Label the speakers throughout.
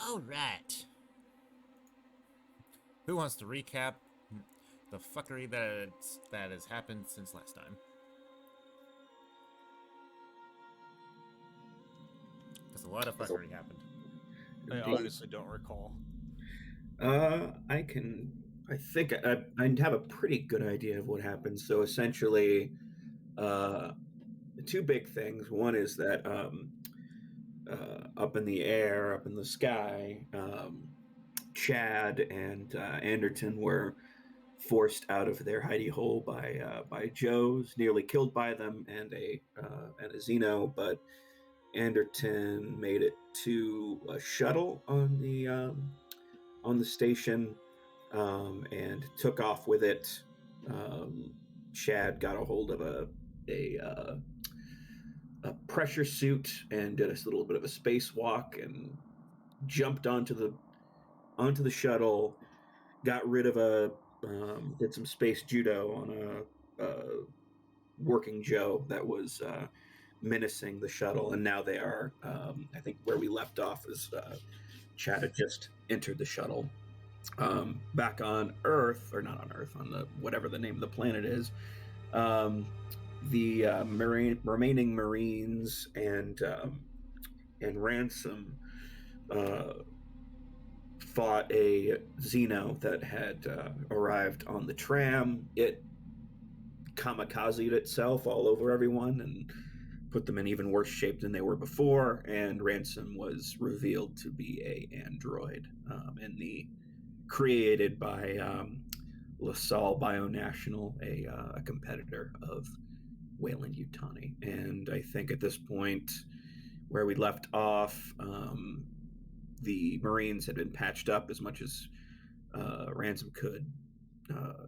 Speaker 1: All right. Who wants to recap the fuckery that has happened since last time? Because a lot of fuckery happened.
Speaker 2: I
Speaker 3: Indeed.
Speaker 2: honestly don't recall.
Speaker 3: I can. I think I have a pretty good idea of what happened. So essentially, uh, two big things. One is that up in the air, up in the sky, Chad and Anderton were forced out of their hidey hole by Joe's, nearly killed by them, and a Xeno. But Anderton made it to a shuttle on the station and took off with it. Chad got a hold of a a pressure suit and did a little bit of a spacewalk and jumped onto the shuttle. Got rid of did some space judo on a working Joe that was menacing the shuttle, and now they are. I think where we left off is Chad had just entered the shuttle. Back on Earth, or not on Earth, on the whatever the name of the planet is, the remaining Marines and Ransom uh, fought a Xeno that had arrived on the tram. It kamikazed itself all over everyone and put them in even worse shape than they were before. And Ransom was revealed to be a android in the created by LaSalle Bionational, a competitor of Wayland Yutani. And I think at this point, where we left off, the Marines had been patched up as much as Ransom uh,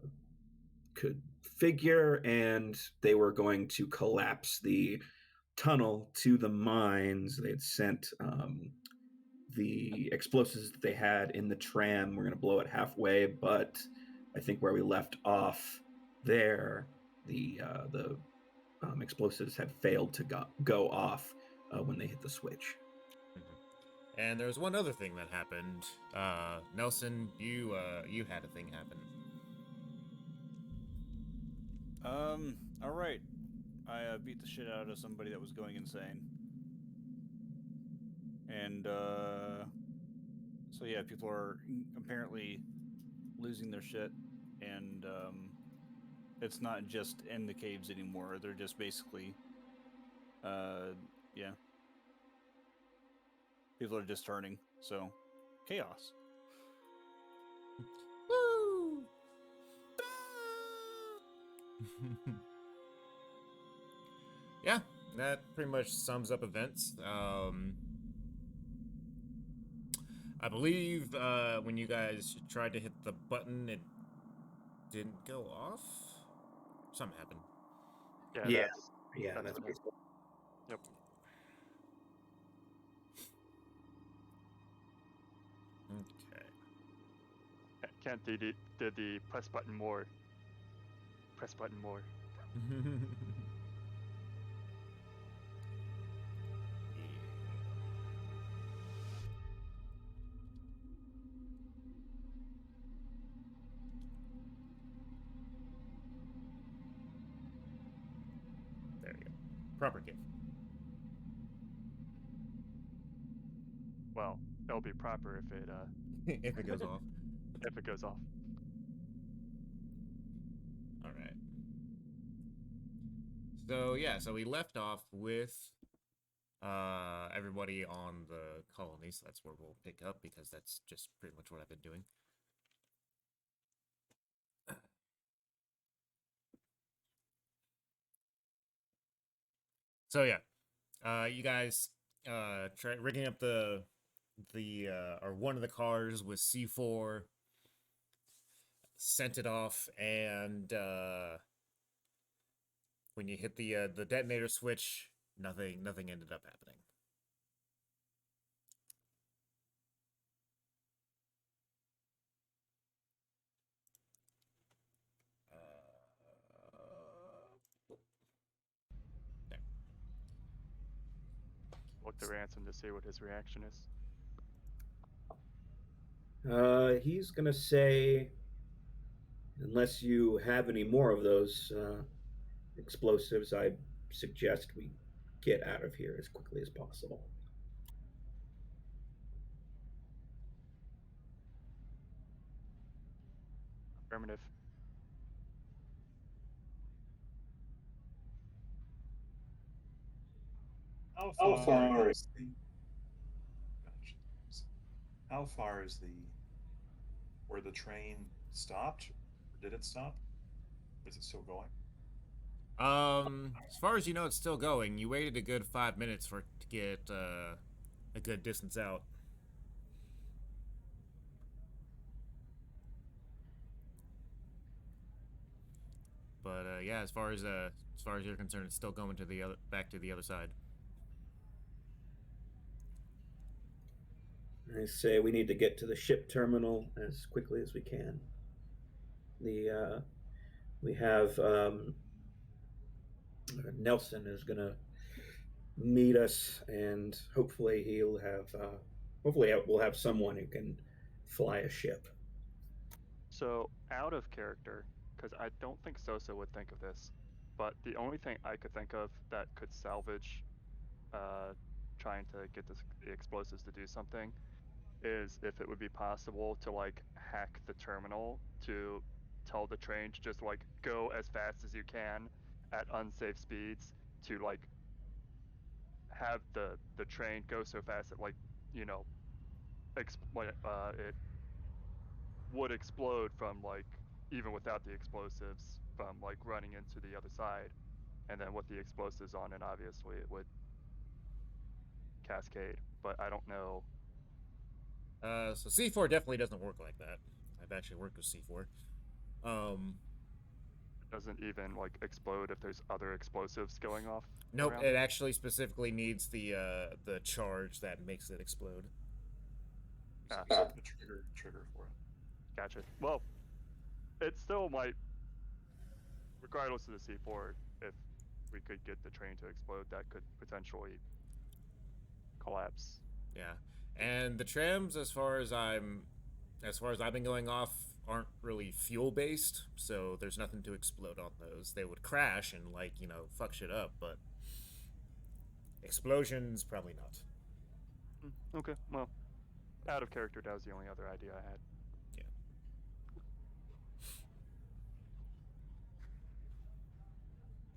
Speaker 3: could figure, and they were going to collapse the tunnel to the mines. They had sent the explosives that they had in the tram. We're going to blow it halfway, but I think where we left off there, the explosives had failed to go off when they hit the switch.
Speaker 1: Mhm. And there was one other thing that happened. Nelson, you had a thing happen.
Speaker 2: All right. I beat the shit out of somebody that was going insane, and so yeah, people are apparently losing their shit, and it's not just in the caves anymore. They're just basically, uh, yeah, people are just turning. So, chaos.
Speaker 1: Woo! Yeah, that pretty much sums up events. I believe when you guys tried to hit the button, it didn't go off. Something happened.
Speaker 4: Yeah,
Speaker 3: Yeah,
Speaker 4: that's
Speaker 3: yeah,
Speaker 4: that's
Speaker 3: that's
Speaker 4: what happened.
Speaker 3: basically.
Speaker 4: Yep.
Speaker 1: Okay.
Speaker 4: Can't did the press button more. Press button more.
Speaker 1: Yeah. There you go. Proper gift.
Speaker 4: Well, it'll be proper
Speaker 1: If it goes off.
Speaker 4: if it goes off.
Speaker 1: All right. So yeah, so we left off with everybody on the colony, so that's where we'll pick up because that's just pretty much what I've been doing. So yeah, you guys try rigging up the or one of the cars with C4, sent it off, and when you hit the detonator switch, nothing ended up happening. There.
Speaker 4: Look the ransom to see what his reaction is.
Speaker 3: He's gonna say, unless you have any more of those explosives, I suggest we get out of here as quickly as possible.
Speaker 4: Affirmative.
Speaker 5: How
Speaker 6: How
Speaker 5: far
Speaker 6: far
Speaker 5: is the? Gosh, how far is the where the train stopped? Or did it stop? Is it still going?
Speaker 1: As far as you know, it's still going. You waited a good 5 minutes for it to get a good distance out. But yeah, as far as you're concerned, it's still going to the other back to the other side.
Speaker 3: I say we need to get to the ship terminal as quickly as we can. We have Nelson is gonna meet us, and hopefully he'll have hopefully we'll have someone who can fly a ship.
Speaker 4: So out of character, because I don't think Sosa would think of this, but the only thing I could think of that could salvage trying to get the explosives to do something is if it would be possible to like hack the terminal to tell the train to just like go as fast as you can at unsafe speeds to like have the train go so fast that like you know it would explode from like even without the explosives from like running into the other side, and then with the explosives on it obviously it would cascade, but I don't know.
Speaker 1: So C4 definitely doesn't work like that. I've actually worked with C4.
Speaker 4: It doesn't even like explode if there's other explosives going off
Speaker 1: Nope,
Speaker 4: around.
Speaker 1: it actually specifically needs the charge that makes it explode.
Speaker 4: Ah.
Speaker 5: The trigger for it.
Speaker 4: Gotcha. Well, it still might, regardless of the C4, if we could get the train to explode, that could potentially collapse.
Speaker 1: Yeah, and the trams, as far as I've been going off, aren't really fuel based, so there's nothing to explode on those. They would crash and like fuck shit up, but explosions probably not.
Speaker 4: Okay, well, out of character, that was the only other idea I had.
Speaker 1: Yeah.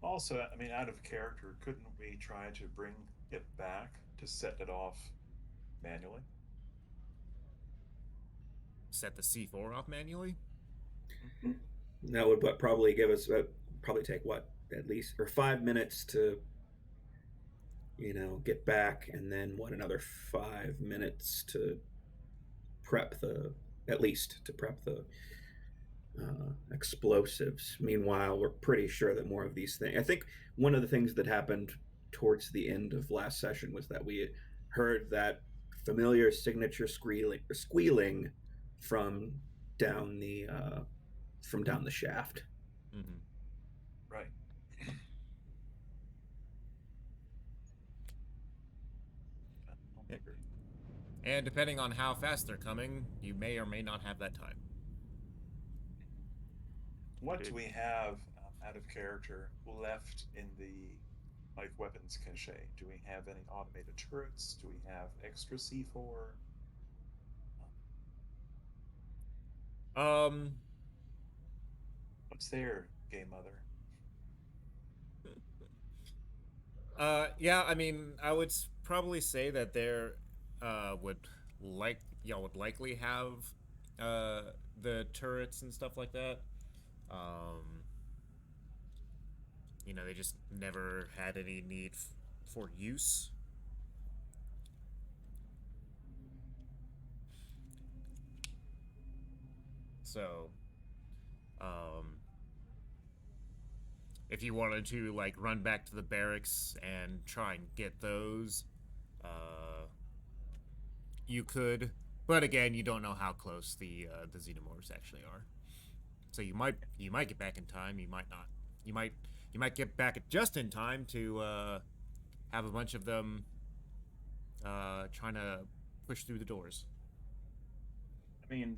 Speaker 5: Also, I mean, out of character, couldn't we try to bring it back to set it off manually?
Speaker 1: Set the C4 off manually.
Speaker 3: That would probably give us probably take what at least or 5 minutes to get back, and then another 5 minutes to prep the explosives. Meanwhile, we're pretty sure that more of these things. I think one of the things that happened towards the end of last session was that we heard that familiar signature squealing from down the shaft.
Speaker 1: Mm-hmm.
Speaker 5: Right.
Speaker 1: Yep. And depending on how fast they're coming, you may or may not have that time.
Speaker 5: What do we have out of character left in the weapons cache? Do we have any automated turrets? Do we have extra C4? What's there, Game Mother?
Speaker 1: Yeah, I mean, I would probably say that there would likely have the turrets and stuff like that. They just never had any need for use. So, if you wanted to run back to the barracks and try and get those, you could. But again, you don't know how close the xenomorphs actually are. So you might get back in time. You might not. You might get back just in time to have a bunch of them trying to push through the doors.
Speaker 5: I I mean,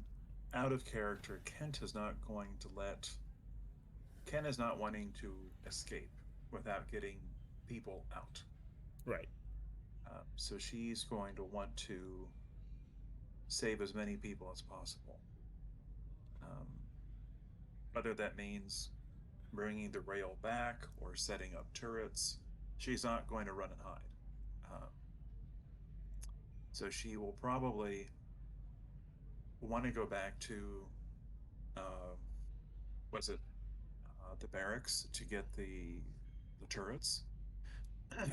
Speaker 5: out of character, Kent is not wanting to escape without getting people out.
Speaker 1: Right.
Speaker 5: So she's going to want to save as many people as possible. Whether that means bringing the rail back or setting up turrets, she's not going to run and hide. So she will probably want to go back to, the barracks to get the turrets, to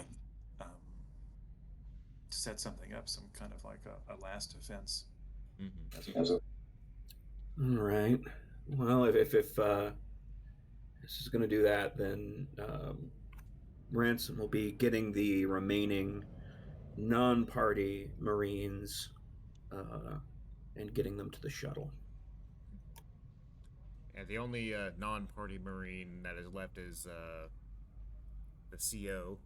Speaker 5: set something up, some kind of like a last defense.
Speaker 1: Mm-hmm.
Speaker 3: All right. Well, if this is going to do that, then Ransom will be getting the remaining non-party Marines and getting them to the shuttle.
Speaker 1: And the only non-party Marine that is left is the CO.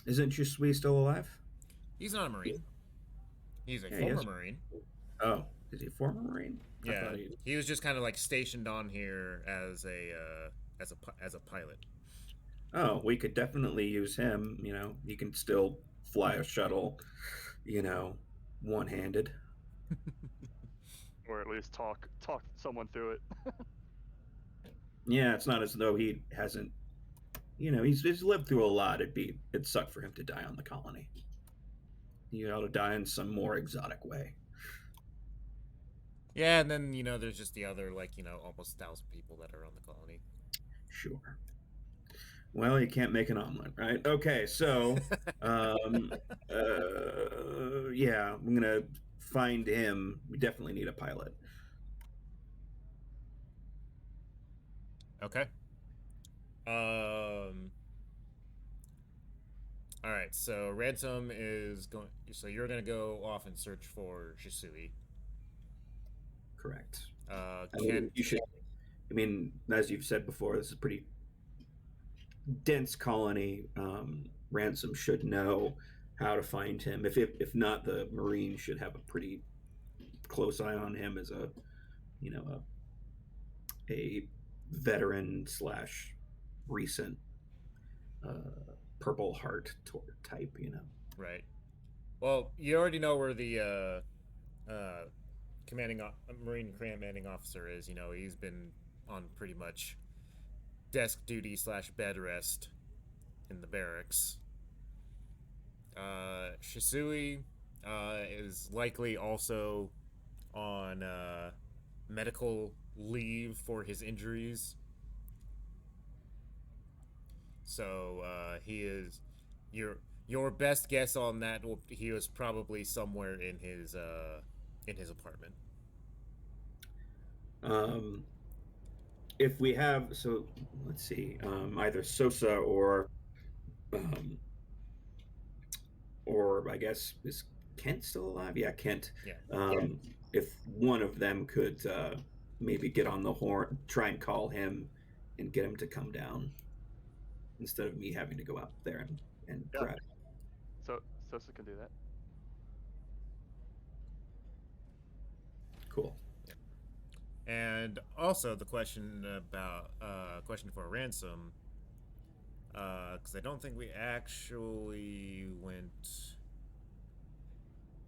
Speaker 3: Isn't Jusui still alive?
Speaker 1: He's not a Marine. He's a
Speaker 3: Yeah, he
Speaker 1: former
Speaker 3: is.
Speaker 1: Marine.
Speaker 3: Oh, is he a former Marine? I
Speaker 1: Yeah,
Speaker 3: thought
Speaker 1: he was just kind of like stationed on here as a pilot.
Speaker 3: Oh, we could definitely use him. You know, he can still fly a shuttle, you know, one-handed.
Speaker 4: Or at least talk someone through it.
Speaker 3: Yeah, it's not as though he hasn't. You know, he's lived through a lot. It'd suck for him to die on the colony. He ought to die in some more exotic way.
Speaker 1: Yeah, and then there's just the other almost 1,000 people that are on the colony.
Speaker 3: Sure. Well, you can't make an omelet, right? Okay, so yeah, I'm gonna find him. We definitely need a pilot.
Speaker 1: Okay. All right. So Ransom is going. So you're gonna go off and search for Shisui.
Speaker 3: Correct.
Speaker 1: Ken.
Speaker 3: You should. I mean, as you've said before, this is a pretty dense colony. Ransom should know how to find him. If not, the Marine should have a pretty close eye on him as a veteran / recent Purple Heart type.
Speaker 1: Right. Well, you already know where the Marine commanding officer is. He's been on pretty much desk duty / bed rest in the barracks. Shisui is likely also on medical leave for his injuries. So he is your best guess on that. He was probably somewhere in his apartment.
Speaker 3: If we have, so let's see, either Sosa or I guess is Kent still alive? Yeah, Kent.
Speaker 1: Yeah.
Speaker 3: If one of them could maybe get on the horn, try and call him and get him to come down instead of me having to go out there and grab.
Speaker 4: So Sosa can do that.
Speaker 3: Cool.
Speaker 1: And also the question for Ransom, because I don't think we actually went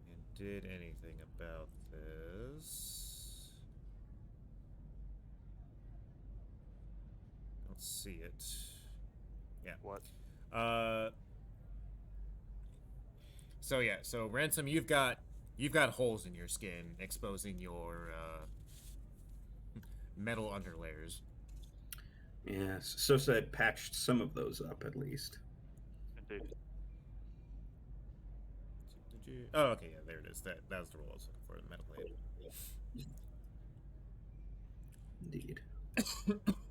Speaker 1: and did anything about this. Don't see it. Yeah.
Speaker 4: What?
Speaker 1: So Ransom, you've got holes in your skin exposing your metal underlayers.
Speaker 3: Yes, Sosa had patched some of those up at least.
Speaker 4: Indeed.
Speaker 1: Did you? Oh, okay, yeah, there it is. That was the role I was looking for, the metal layer.
Speaker 3: Indeed.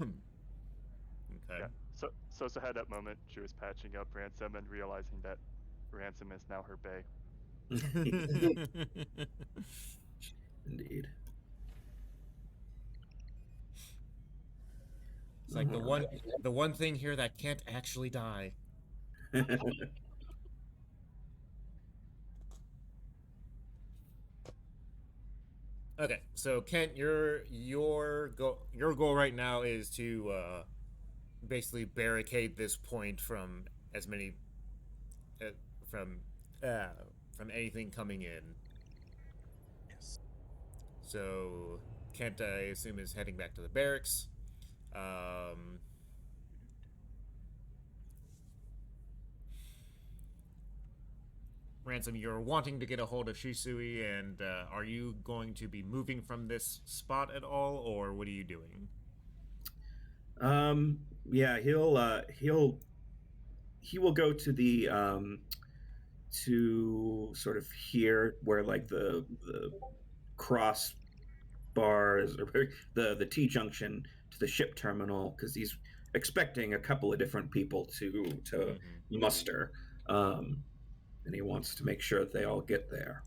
Speaker 1: Okay.
Speaker 4: Yeah. So Sosa had that moment. She was patching up Ransom and realizing that Ransom is now her bae.
Speaker 3: Indeed.
Speaker 1: It's like the one thing here that can't actually die. Okay, so Kent, your goal right now is to basically barricade this point from as many uh, from uh, from anything coming in.
Speaker 5: Yes.
Speaker 1: So Kent, I assume, is heading back to the barracks. Um, Ransom, you're wanting to get a hold of Shisui, and are you going to be moving from this spot at all, or what are you doing?
Speaker 3: Yeah, he will go to the to sort of here where like the cross bars or the T junction to the ship terminal because he's expecting a couple of different people to
Speaker 1: Mm-hmm.
Speaker 3: muster, um, and he wants to make sure that they all get there.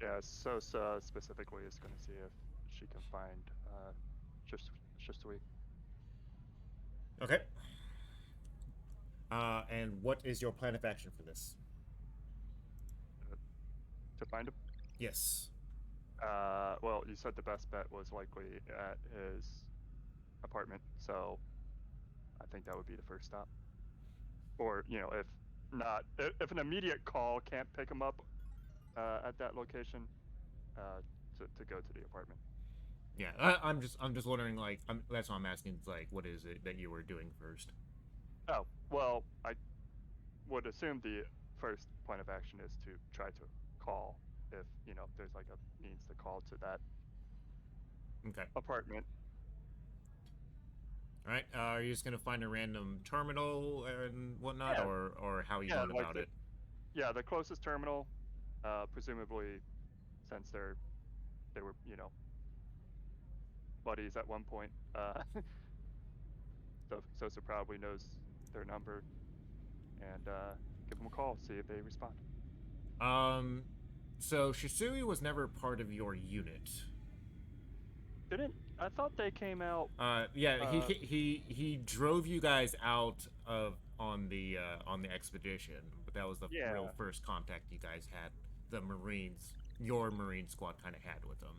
Speaker 4: Yeah, Sosa specifically is going to see if she can find just Shisui.
Speaker 1: Okay. And what is your plan of action for this?
Speaker 4: To find him.
Speaker 1: Yes.
Speaker 4: Well, you said the best bet was likely at his apartment, so I think that would be the first stop. Or if not, if an immediate call can't pick him up at that location, to go to the apartment.
Speaker 1: Yeah, I'm just wondering, like, that's what I'm asking. It's like, what is it that you were doing first?
Speaker 4: Oh, well, I would assume the first point of action is to try to call if there's like a means to call to that
Speaker 1: Okay.
Speaker 4: apartment.
Speaker 1: All right. Are you just gonna find a random terminal and whatnot,
Speaker 4: Yeah,
Speaker 1: or how are you
Speaker 4: yeah,
Speaker 1: going about it?
Speaker 4: yeah, the closest terminal, presumably, since they were buddies at one point. So Sosa probably knows their number and give them a call, see if they respond.
Speaker 1: Um, so Shisui was never part of your unit.
Speaker 4: Didn't I thought they came out?
Speaker 1: Yeah,
Speaker 4: Uh,
Speaker 1: he drove you guys out of on the expedition, but that was the real
Speaker 4: yeah,
Speaker 1: first contact you guys had. The Marines, your Marine squad, kind of had with them,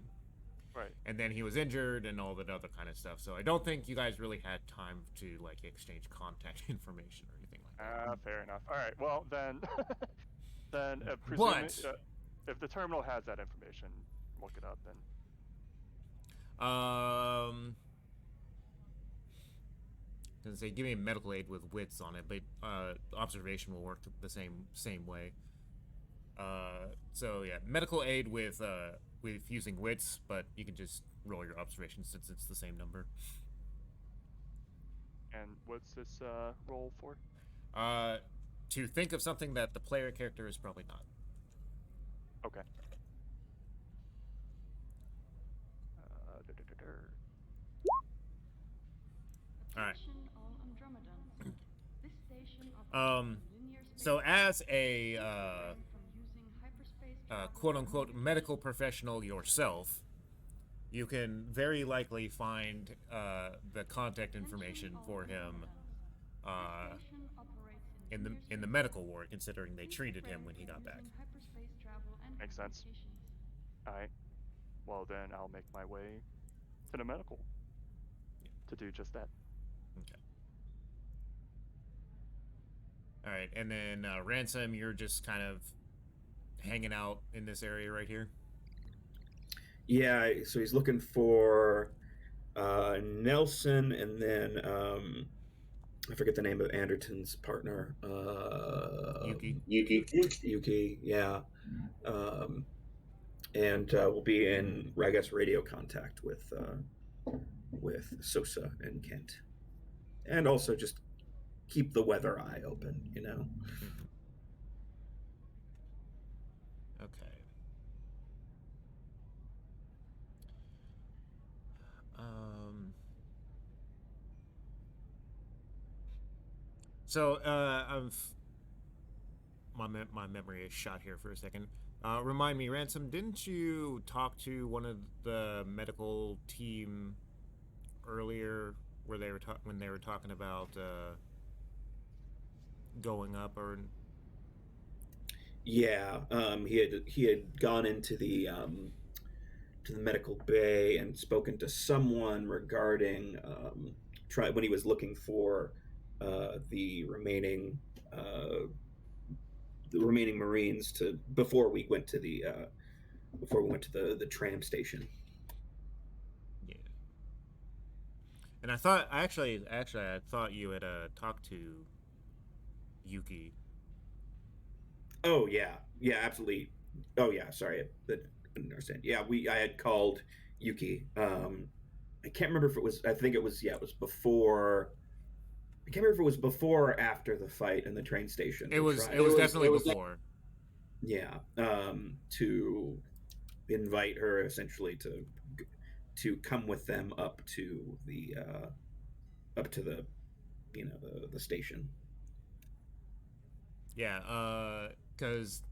Speaker 4: right.
Speaker 1: and then he was injured and all that other kind of stuff. So I don't think you guys really had time to like exchange contact information or anything like that.
Speaker 4: Fair enough. All right. Well, then, then presuming
Speaker 1: But
Speaker 4: if the terminal has that information, look it up. Then
Speaker 1: Gonna say give me a medical aid with wits on it, but observation will work the same way. So yeah, medical aid with using wits, but you can just roll your observation since it's the same number.
Speaker 4: and what's this roll for?
Speaker 1: To think of something that the player character is probably not.
Speaker 4: Okay.
Speaker 1: All right.
Speaker 6: Attention all Andromedans. This station
Speaker 1: Um,
Speaker 6: operates in linear space
Speaker 1: So as a
Speaker 6: from using hyperspace travel
Speaker 1: quote unquote
Speaker 6: and
Speaker 1: medical professional yourself, you can very likely find the contact information for him
Speaker 6: This station operates
Speaker 1: in the
Speaker 6: linear space
Speaker 1: medical ward, considering they treated him when he got back.
Speaker 6: using hyperspace travel and
Speaker 4: Makes sense.
Speaker 6: communications.
Speaker 4: All right. Well, then I'll make my way to the medical to do just that.
Speaker 1: Okay. All right, and then Ransom, you're just kind of hanging out in this area right here.
Speaker 3: Yeah, so he's looking for Nelson, and then I forget the name of Anderton's partner. Yuki, yeah. And we'll be in, I guess, radio contact with Sosa and Kent, and also just keep the weather eye open.
Speaker 1: Mm-hmm. Okay. So my memory is shot here for a second. Remind me, Ransom, didn't you talk to one of the medical team earlier, where they were when they were talking about going up or?
Speaker 3: Yeah, he had gone into the to the medical bay and spoken to someone regarding when he was looking for the remaining Marines before we went to the the tram station.
Speaker 1: Yeah. And I thought you had talked to Yuki.
Speaker 3: Oh yeah, absolutely. Oh yeah, sorry, I didn't understand. Yeah, I had called Yuki. I can't remember if it was. I think it was. Yeah, it was before. I can't remember if it was before or after the fight in the train station.
Speaker 1: It was definitely before.
Speaker 3: Yeah, to invite her essentially to come with them up to the the station.
Speaker 1: Yeah, because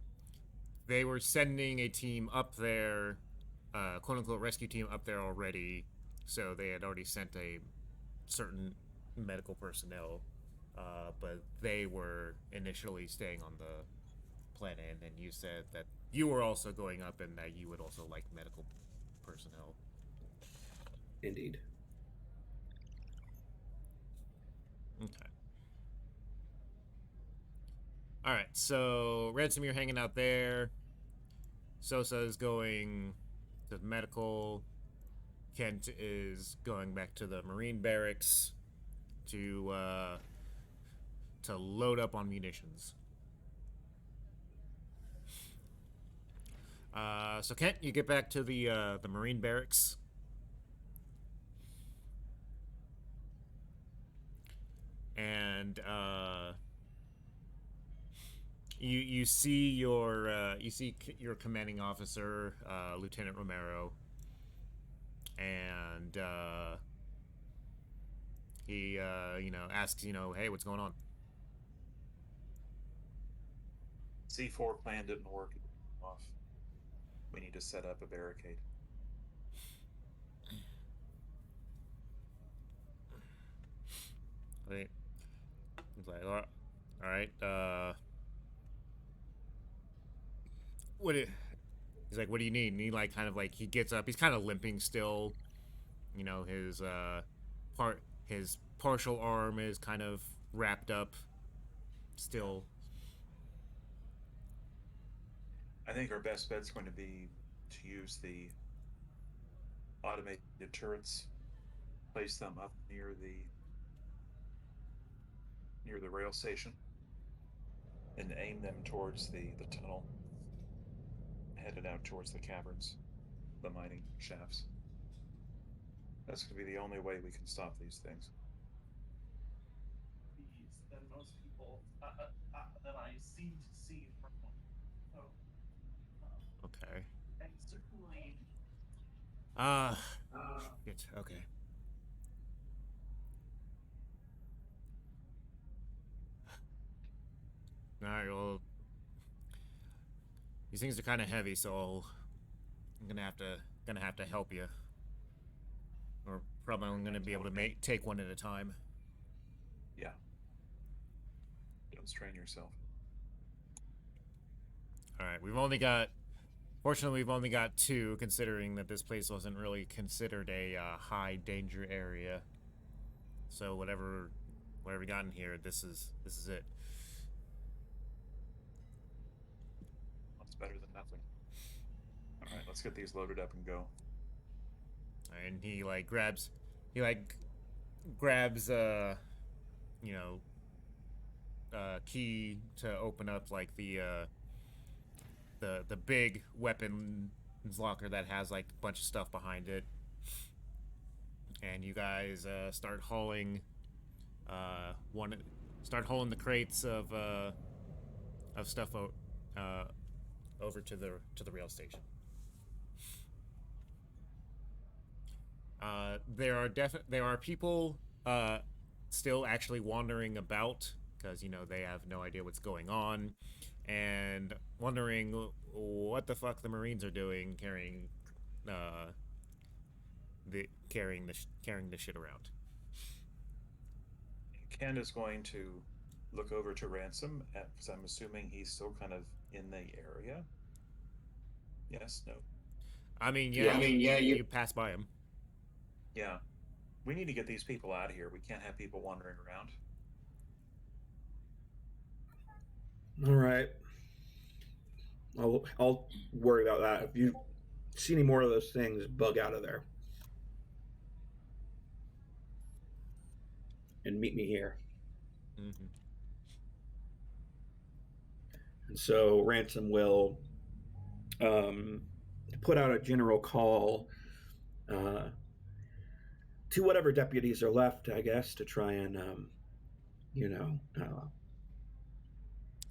Speaker 1: they were sending a team up there, quote unquote rescue team up there already. So they had already sent a certain medical personnel, but they were initially staying on the planet. And then you said that you were also going up, and that you would also like medical personnel.
Speaker 3: Indeed.
Speaker 1: Okay. All right. So Ransom, you're hanging out there. Sosa is going to the medical. Kent is going back to the Marine barracks to load up on munitions. So Kent, you get back to the Marine barracks. And you see your commanding officer, Lieutenant Romero, and he asks, hey, what's going on?
Speaker 5: C4 plan didn't work. Off. We need to set up a barricade.
Speaker 1: Wait. He's like, all right. He's like, what do you need? And he he gets up. He's kind of limping still. His his partial arm is kind of wrapped up still.
Speaker 5: I think our best bet's going to be to use the automated turrets, place them up near the rail station, and aim them towards the tunnel, headed out towards the caverns, the mining shafts. That's going to be the only way we can stop these things.
Speaker 7: Than most people that I seem to see from one. So,
Speaker 1: Okay.
Speaker 7: and certainly.
Speaker 1: Okay. All right. Well, these things are kind of heavy, so I'm gonna have to help you. Or probably I'm gonna be able to take one at a time.
Speaker 5: Yeah. Don't strain yourself.
Speaker 1: All right. Fortunately, we've only got two, considering that this place wasn't really considered a high danger area. So whatever we got in here, this is it.
Speaker 5: That's better than nothing. All right, let's get these loaded up and go.
Speaker 1: And he grabs key to open up the big weapons locker that has a bunch of stuff behind it. And you guys start hauling the crates of stuff over to the rail station. There are people still actually wandering about, because they have no idea what's going on, and wondering what the fuck the Marines are doing carrying the shit around.
Speaker 5: Ken is going to look over to Ransom, because I'm assuming he's still kind of in the area. Yes, no.
Speaker 1: I mean, yeah, you pass by him.
Speaker 5: Yeah. We need to get these people out of here. We can't have people wandering around.
Speaker 3: All right. I'll worry about that. If you see any more of those things, bug out of there. And meet me here.
Speaker 1: Mm-hmm.
Speaker 3: And so Ransom will put out a general call to whatever deputies are left, I guess, to try and,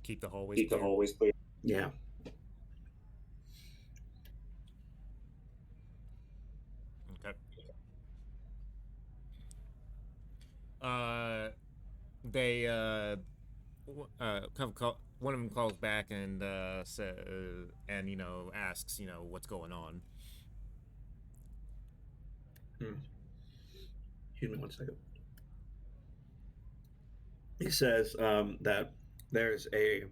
Speaker 1: Keep the hallways clear.
Speaker 3: clear. Yeah.
Speaker 1: Okay. They one of them calls back and asks what's going on.
Speaker 3: Excuse me one second. He says that there's a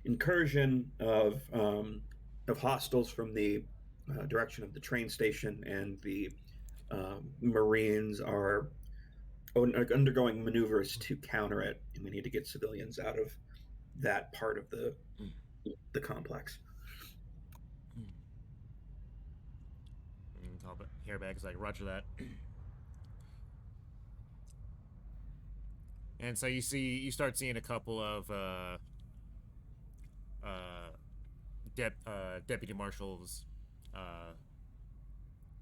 Speaker 3: incursion of hostiles from the direction of the train station, and the Marines are undergoing maneuvers to counter it, and we need to get civilians out of that part of the complex.
Speaker 1: Hairback is like, roger that. And so you start seeing a couple of deputy marshals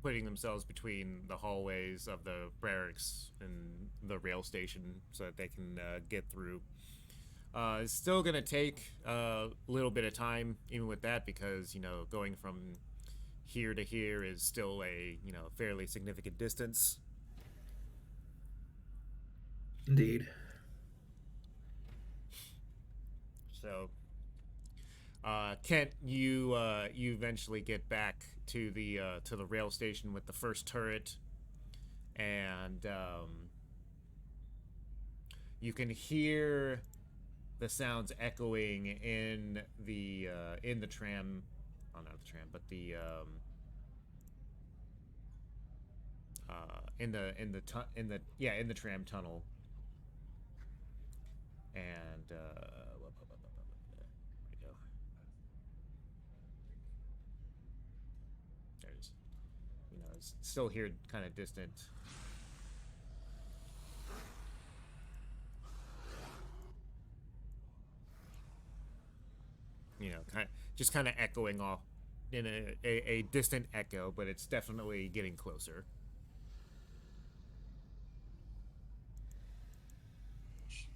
Speaker 1: putting themselves between the hallways of the barracks and the rail station so that they can get through. It's still going to take a little bit of time, even with that, because, going from here to here is still a, fairly significant distance.
Speaker 3: Indeed.
Speaker 1: So, Kent, you eventually get back to the rail station with the first turret, and you can hear the sounds echoing in the tram. Oh, not the tram, but the in the tram tunnel. And where we go? There it is. It's still here, kind of distant. Kind of echoing off in a distant echo, but it's definitely getting closer.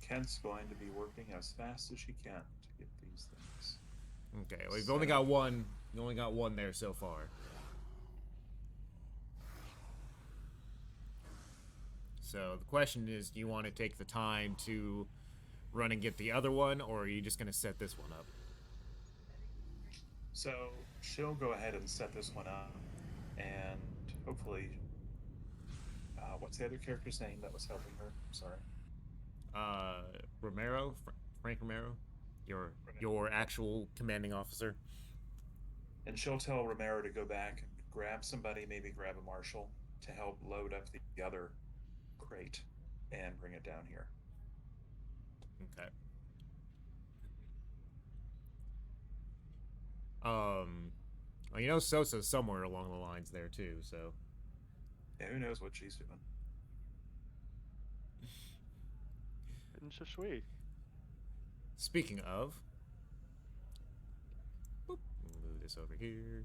Speaker 5: Kent's going to be working as fast as she can to get these things.
Speaker 1: Okay, well, you've only got one. You only got one there so far. So the question is, do you want to take the time to run and get the other one, or are you just going to set this one up?
Speaker 5: So she'll go ahead and set this one up, and hopefully, what's the other character's name that was helping her? I'm sorry.
Speaker 1: Romero, Frank Romero, your actual commanding officer.
Speaker 5: And she'll tell Romero to go back and grab somebody, maybe grab a marshal, to help load up the other crate and bring it down here.
Speaker 1: Okay. Well, Sosa's somewhere along the lines there too, so.
Speaker 5: Yeah, who knows what she's doing.
Speaker 4: And Shui.
Speaker 1: Speaking of, boop, move this over here.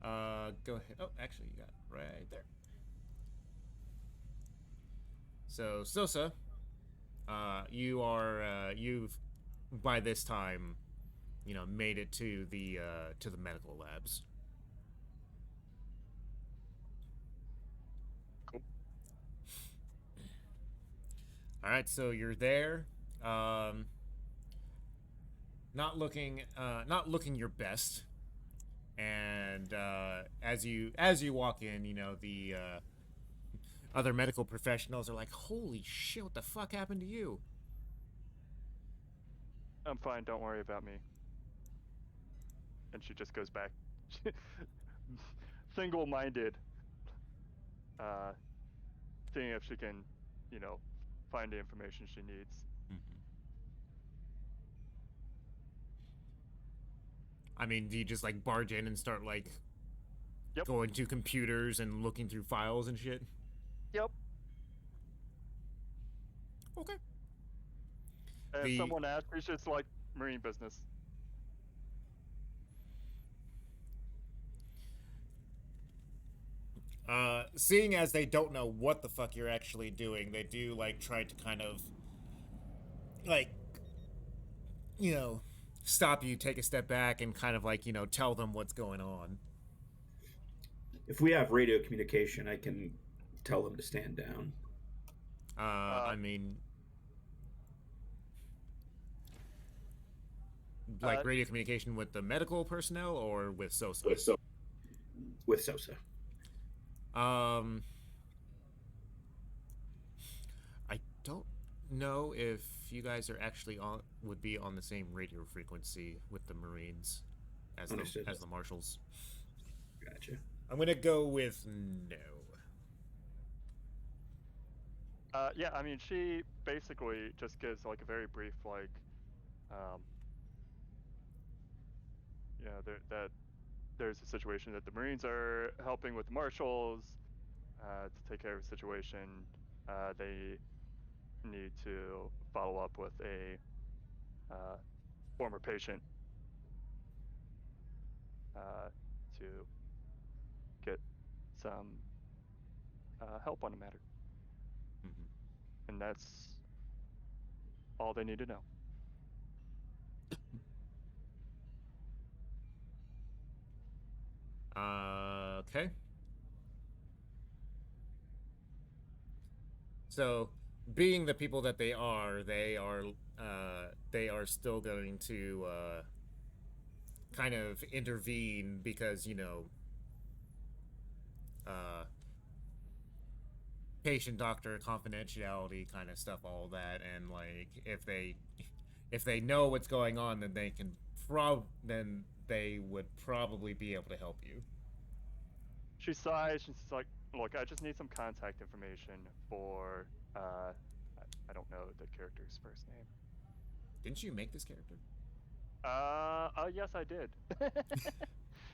Speaker 1: Go ahead. Oh, actually, you got it right there. So, Sosa, you've by this time, made it to the medical labs.
Speaker 4: Cool.
Speaker 1: All right, so you're there. Not looking your best. And as you walk in, the other medical professionals are like, "Holy shit! What the fuck happened to you?"
Speaker 4: I'm fine. Don't worry about me. And she just goes back, single-minded, seeing if she can, find the information she needs.
Speaker 1: I mean, do you just like barge in and start like
Speaker 4: Yep.
Speaker 1: going to computers and looking through files and shit?
Speaker 4: Yep.
Speaker 1: Okay.
Speaker 4: And
Speaker 1: The-
Speaker 4: if someone asks, it's just like marine business.
Speaker 1: Seeing as they don't know what the fuck you're actually doing, they do like try to kind of like stop you, take a step back, and kind of like tell them what's going on.
Speaker 3: If we have radio communication, I can tell them to stand down.
Speaker 1: I mean, like radio communication with the medical personnel or with Sosa?
Speaker 3: With Sosa.
Speaker 1: I don't know if you guys are actually would be on the same radio frequency with the Marines as
Speaker 3: Understood.
Speaker 1: the Marshals.
Speaker 3: Gotcha.
Speaker 1: I'm gonna go with no.
Speaker 4: Yeah, I mean, she basically just gives like a very brief, like, that there's a situation that the Marines are helping with the Marshals to take care of a situation. They need to follow up with a former patient to get some help on the matter. And that's all they need to know.
Speaker 1: Okay. So, being the people that they are still going to kind of intervene because patient doctor confidentiality kind of stuff, all that, and like if they know what's going on, then they would probably be able to help you.
Speaker 4: She sighs. She's like, "Look, I just need some contact information for I don't know the character's first name."
Speaker 1: Didn't you make this character?
Speaker 4: Yes, I did.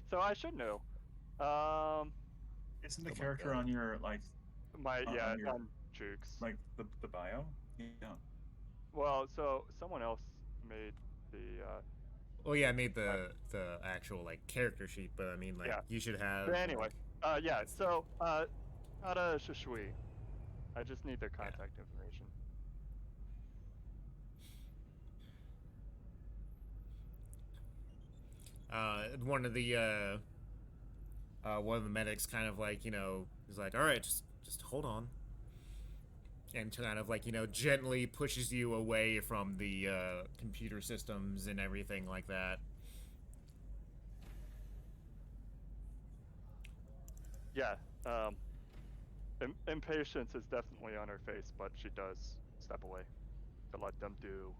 Speaker 4: So I should know.
Speaker 5: Isn't the
Speaker 1: Oh my
Speaker 5: character
Speaker 1: God.
Speaker 5: on your like
Speaker 4: Yeah,
Speaker 5: on your-
Speaker 4: on Jukes.
Speaker 5: like the bio? Yeah.
Speaker 4: Well, so someone else made the.
Speaker 1: Oh yeah, I made the actual like character sheet, but I mean like
Speaker 4: Yeah.
Speaker 1: you should have.
Speaker 4: But anyway,
Speaker 1: like,
Speaker 4: yeah. So, Ada Shishui. I just need their contact information.
Speaker 1: one of the medics kind of like is like, all right, just hold on, and kind of like gently pushes you away from the computer systems and everything like that.
Speaker 4: Yeah. Impatience is definitely on her face, but she does step away to let them to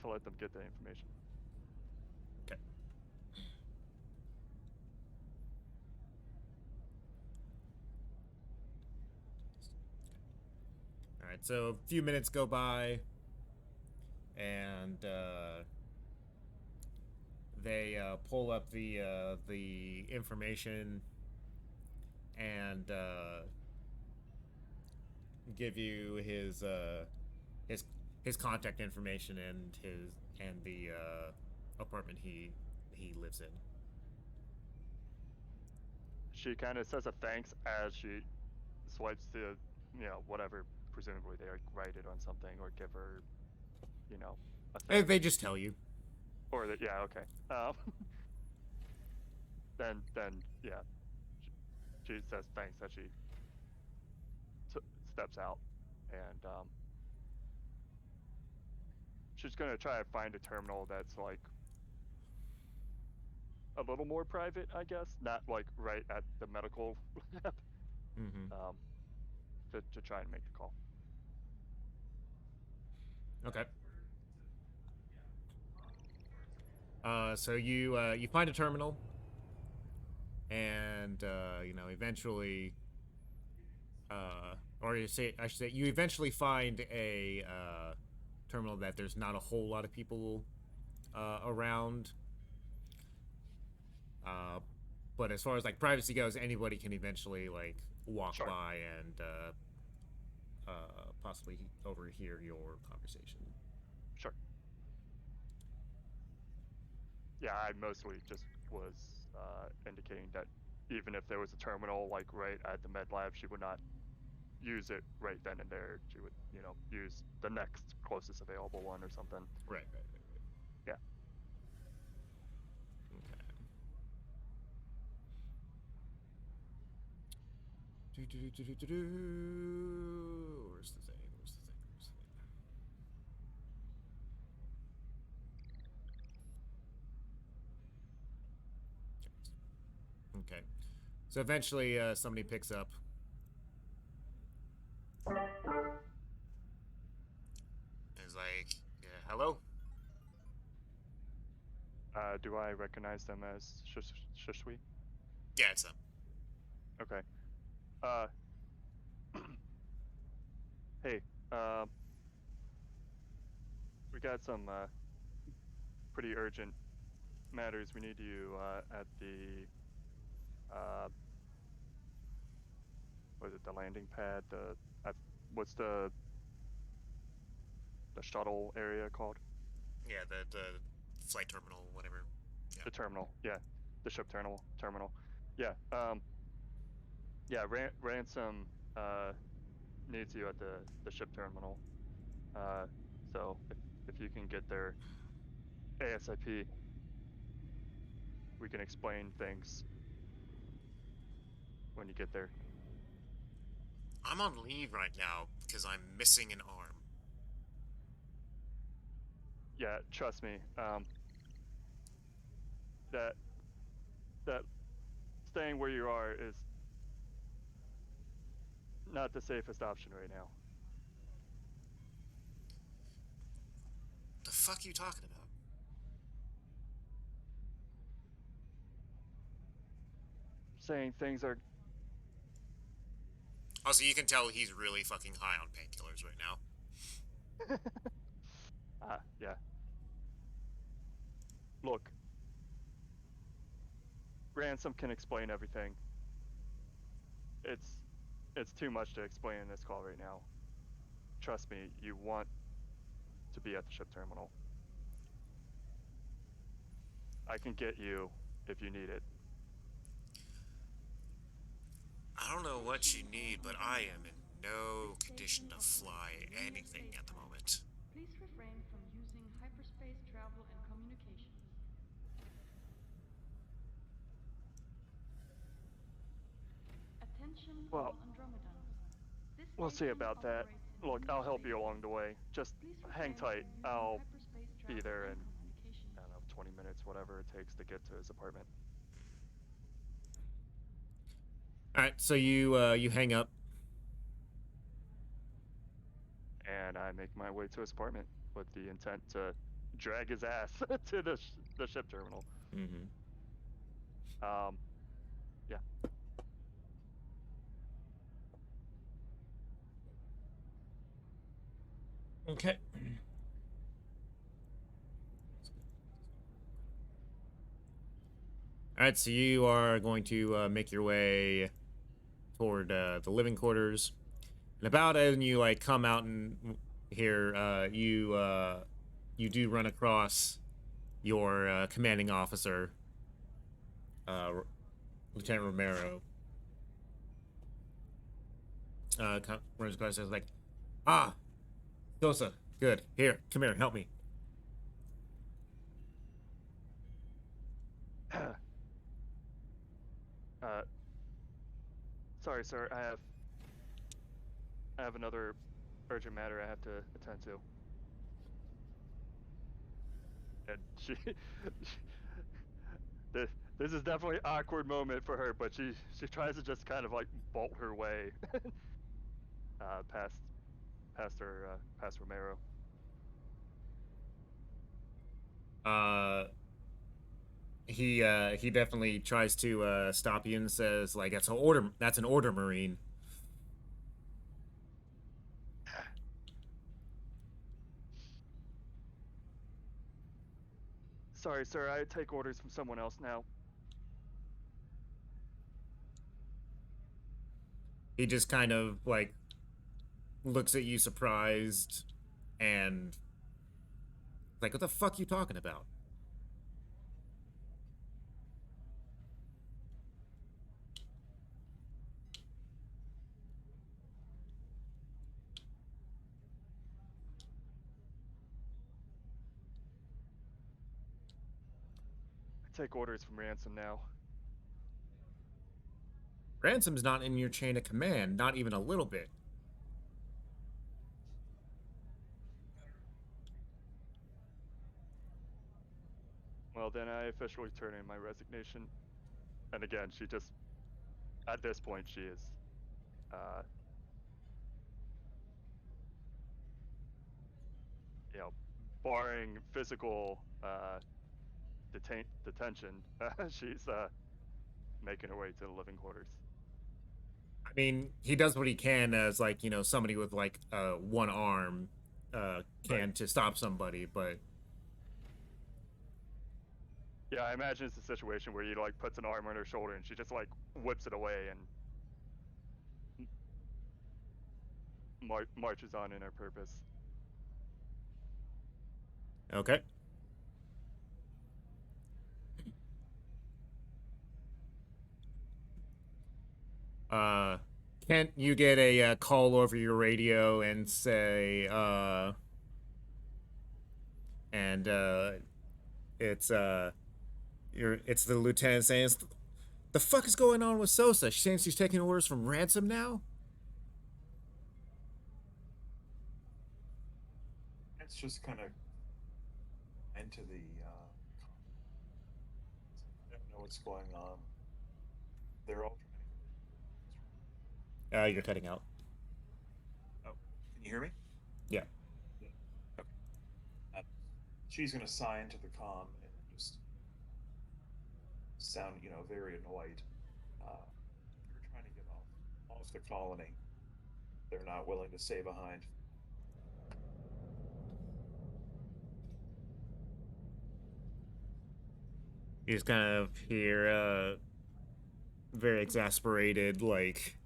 Speaker 4: let them get the information.
Speaker 1: Okay. All right, so a few minutes go by, and they pull up the information and give you his contact information and the apartment he lives in.
Speaker 4: She kind of says a thanks as she swipes the, whatever. Presumably they write it on something or give her, a thing.
Speaker 1: They just tell you.
Speaker 4: Or that, yeah, okay. Then yeah, she says thanks as she steps out, and she's gonna try to find a terminal that's like a little more private, I guess, not like right at the medical lab,
Speaker 1: Mm-hmm.
Speaker 4: to try and make the call.
Speaker 1: Okay. So you find a terminal, and eventually, or I should say, you eventually find a terminal that there's not a whole lot of people around. But as far as like privacy goes, anybody can eventually like walk
Speaker 4: Sure.
Speaker 1: by and possibly overhear your conversation.
Speaker 4: Sure. Yeah, I mostly just was indicating that even if there was a terminal like right at the med lab, she would not use it right then and there. She would, use the next closest available one or something.
Speaker 1: Right.
Speaker 4: Yeah.
Speaker 1: Okay. Do. Where's the thing? Okay. So eventually, somebody picks up. It's like, yeah, hello?
Speaker 4: Do I recognize them as Shishui?
Speaker 1: Yeah, it's them.
Speaker 4: Okay. Hey, we got some pretty urgent matters. We need you at the was it the landing pad? What's the shuttle area called?
Speaker 1: Yeah, the flight terminal, whatever. Yeah.
Speaker 4: The terminal. Yeah, the ship terminal. Yeah. Yeah. Ransom needs you at the ship terminal. So if you can get there ASAP, we can explain things when you get there.
Speaker 1: I'm on leave right now because I'm missing an arm.
Speaker 4: Yeah, trust me. That staying where you are is not the safest option right now.
Speaker 1: The fuck are you talking about?
Speaker 4: Saying things are.
Speaker 1: Also, you can tell he's really fucking high on painkillers right now.
Speaker 4: Yeah. Look, Ransom can explain everything. It's too much to explain in this call right now. Trust me, you want to be at the ship terminal. I can get you if you need it.
Speaker 1: I don't know what you need, but I am in no condition to fly anything at the moment.
Speaker 6: Please refrain from using hyperspace travel and communications. Attention
Speaker 4: Well,
Speaker 6: all Andromedans. This
Speaker 4: we'll see
Speaker 6: station
Speaker 4: about that.
Speaker 6: operates in
Speaker 4: Look, I'll help
Speaker 6: hyperspace.
Speaker 4: you along the way. Just
Speaker 6: Please
Speaker 4: hang
Speaker 6: refrain
Speaker 4: tight.
Speaker 6: from using
Speaker 4: I'll
Speaker 6: hyperspace
Speaker 4: be
Speaker 6: travel
Speaker 4: there in,
Speaker 6: and communications.
Speaker 4: I don't know, 20 minutes, whatever it takes to get to his apartment.
Speaker 1: All right, so you hang up.
Speaker 4: And I make my way to his apartment with the intent to drag his ass to the ship terminal.
Speaker 1: Mm-hmm.
Speaker 4: Yeah.
Speaker 1: Okay. All right, so you are going to make your way toward the living quarters, and about as you like come out and here, you do run across your commanding officer, Lieutenant Romero. Runs across says like, Dosa, good. Here, come here, help me.
Speaker 4: Sorry, sir. I have another urgent matter I have to attend to. And this is definitely an awkward moment for her, but she tries to just kind of like bolt her way past Romero.
Speaker 1: he definitely tries to stop you and says like that's an order, Marine.
Speaker 4: Sorry, sir. I take orders from someone else now.
Speaker 1: He just kind of like looks at you surprised and like, what the fuck you talking about?
Speaker 4: I take orders from Ransom now.
Speaker 1: Ransom's not in your chain of command, not even a little bit.
Speaker 4: Well, then I officially turn in my resignation. And again, she just, at this point, she is, uh, you know, barring physical detention, she's making her way to the living quarters.
Speaker 1: I mean, he does what he can as like, you know, somebody with like one arm can to stop somebody, but
Speaker 4: Yeah, I imagine it's a situation where he like puts an arm on her shoulder and she just like whips it away and marches on in her purpose.
Speaker 1: okay. Can't you get a call over your radio and say and it's it's the lieutenant saying, the fuck is going on with Sosa? She's saying she's taking orders from Ransom now?
Speaker 5: It's just kind of into the. I don't know what's going on. They're all trying to.
Speaker 1: You're cutting out.
Speaker 5: Oh, can you hear me?
Speaker 1: Yeah.
Speaker 5: Okay. She's gonna sigh into the comm and just sound, very annoyed. They're trying to get off the colony. They're not willing to stay behind.
Speaker 1: You just kind of hear very exasperated like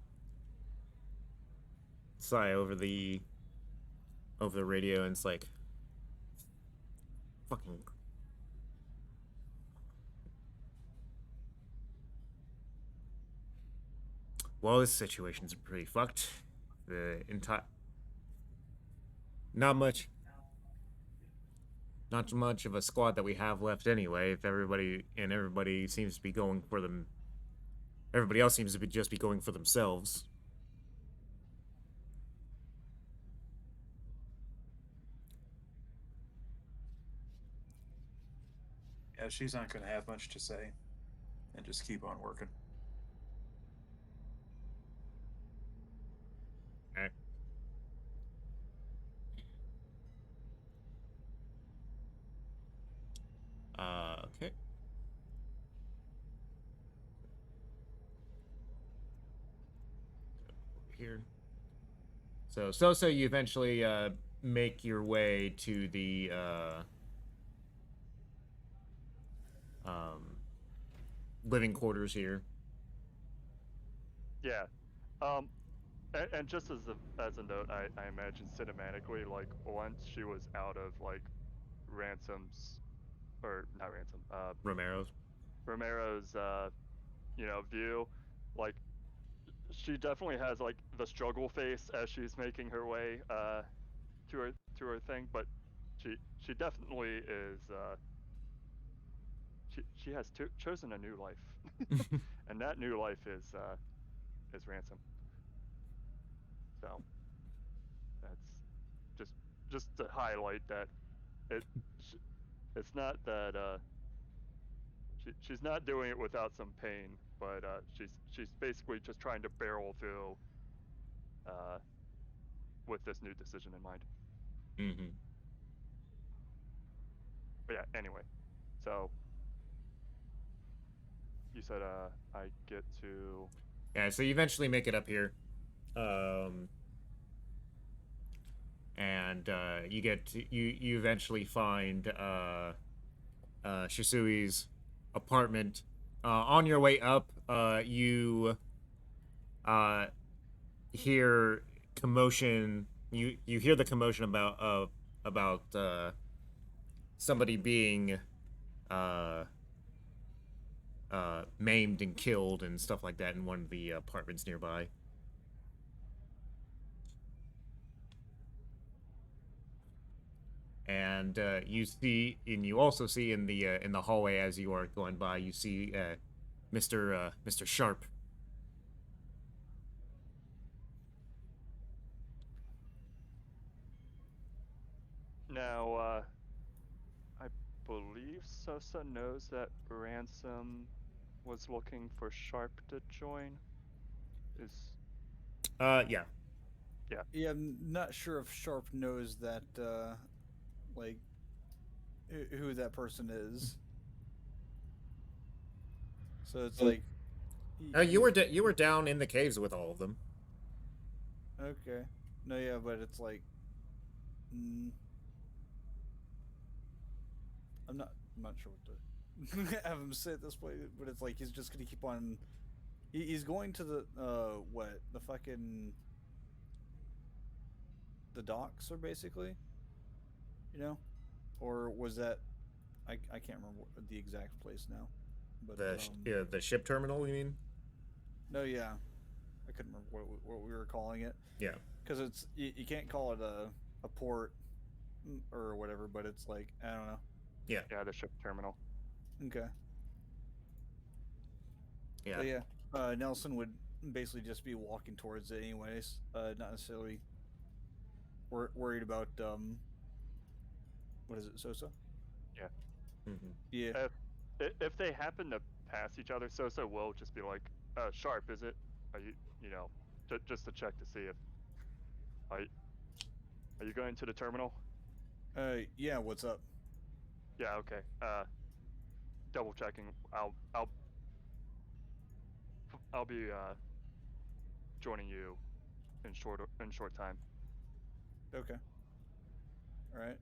Speaker 1: sigh over the radio, and it's like, fucking. Well, this situation's pretty fucked. The entire not much of a squad that we have left anyway. If everybody seems to be going for them, everybody else seems to be just be going for themselves.
Speaker 5: Yeah, she's not going to have much to say, and just keep on working.
Speaker 1: Okay. Okay. Over here. So Sosa, you eventually make your way to the living quarters here.
Speaker 4: Yeah. And just as a note, I imagine cinematically, like once she was out of like Ransom's, or not Ransom, Romero's view, like she definitely has like the struggle face as she's making her way to her thing, but she definitely is she has chosen a new life, and that new life is Ransom. So that's just to highlight that it it's not that she's not doing it without some pain, but she's basically just trying to barrel through uh, with this new decision in mind. But yeah, anyway, so you said I get to.
Speaker 1: Yeah, so you eventually make it up here. And you get to, you eventually find Shisui's apartment. On your way up, you hear commotion. You hear the commotion about somebody being maimed and killed and stuff like that in one of the apartments nearby. And you also see in the hallway as you are going by, you see Mr. Sharp.
Speaker 4: Now, I believe Sosa knows that Ransom was looking for Sharp to join.
Speaker 1: Yeah.
Speaker 2: Yeah, I'm not sure if Sharp knows that, like, who that person is. So it's like.
Speaker 1: You were down in the caves with all of them.
Speaker 2: Okay. No, yeah, but it's like. I'm not sure what to have him say at this point, but it's like he's just gonna keep on. He's going to the the fucking the docks, or basically, you know, or was that? I can't remember the exact place now, but
Speaker 1: The ship terminal, you mean?
Speaker 2: no, yeah, I couldn't remember what we were calling it.
Speaker 1: Yeah.
Speaker 2: Because it's you can't call it a port or whatever, but it's like I don't know.
Speaker 1: Yeah.
Speaker 4: Yeah, the ship terminal.
Speaker 2: Okay.
Speaker 1: Yeah.
Speaker 2: But yeah, Nelson would basically just be walking towards it anyways, not necessarily worried about what is it, Sosa?
Speaker 4: Yeah.
Speaker 1: Mm-hmm.
Speaker 2: Yeah.
Speaker 4: If they happen to pass each other, Sosa will just be like, Sharp, is it? Are you know, just to check to see if are you going to the terminal?
Speaker 2: Yeah, what's up?
Speaker 4: Yeah, okay. Double checking. I'll be joining you in short time.
Speaker 2: Okay. All right.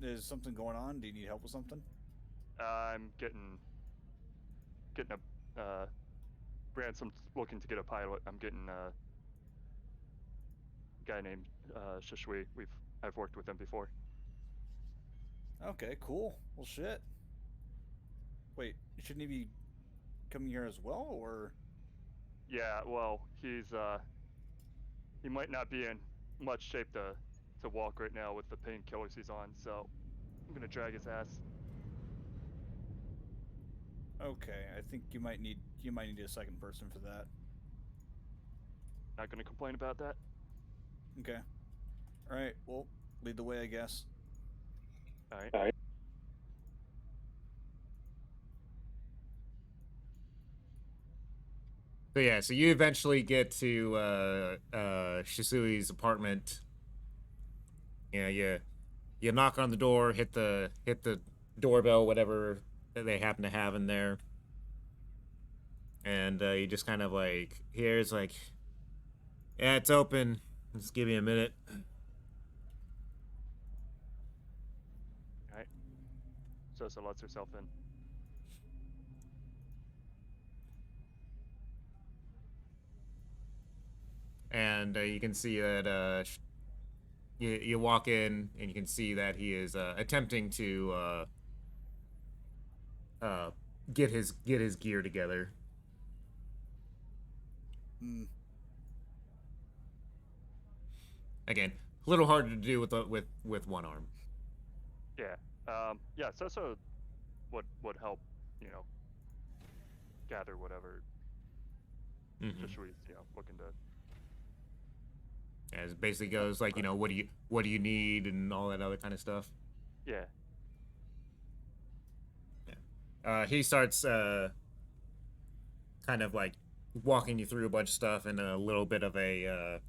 Speaker 2: Is something going on? Do you need help with something?
Speaker 4: I'm getting a Ransom's looking to get a pilot. I'm getting a guy named Shishui. I've worked with him before.
Speaker 2: Okay, cool. Well, shit. Wait, shouldn't he be coming here as well, or?
Speaker 4: Yeah, well, he might not be in much shape to walk right now with the painkillers he's on, so I'm gonna drag his ass.
Speaker 2: Okay, I think you might need a second person for that.
Speaker 4: Not gonna complain about that.
Speaker 2: Okay. All right. Well, lead the way, I guess.
Speaker 4: All right.
Speaker 1: So yeah, so you eventually get to Shisui's apartment. Yeah, you knock on the door, hit the doorbell, whatever they happen to have in there, and you just kind of like here's like, yeah, it's open. Just give me a minute.
Speaker 4: All right. Sosa lets herself in.
Speaker 1: And you can see that you walk in and you can see that he is attempting to get his gear together. Again, a little harder to do with one arm.
Speaker 4: Yeah. Yeah. Sosa would help. You know, gather whatever. Shishui's looking to.
Speaker 1: As it basically goes like, what do you need and all that other kind of stuff.
Speaker 4: Yeah.
Speaker 1: He starts kind of like walking you through a bunch of stuff in a little bit of a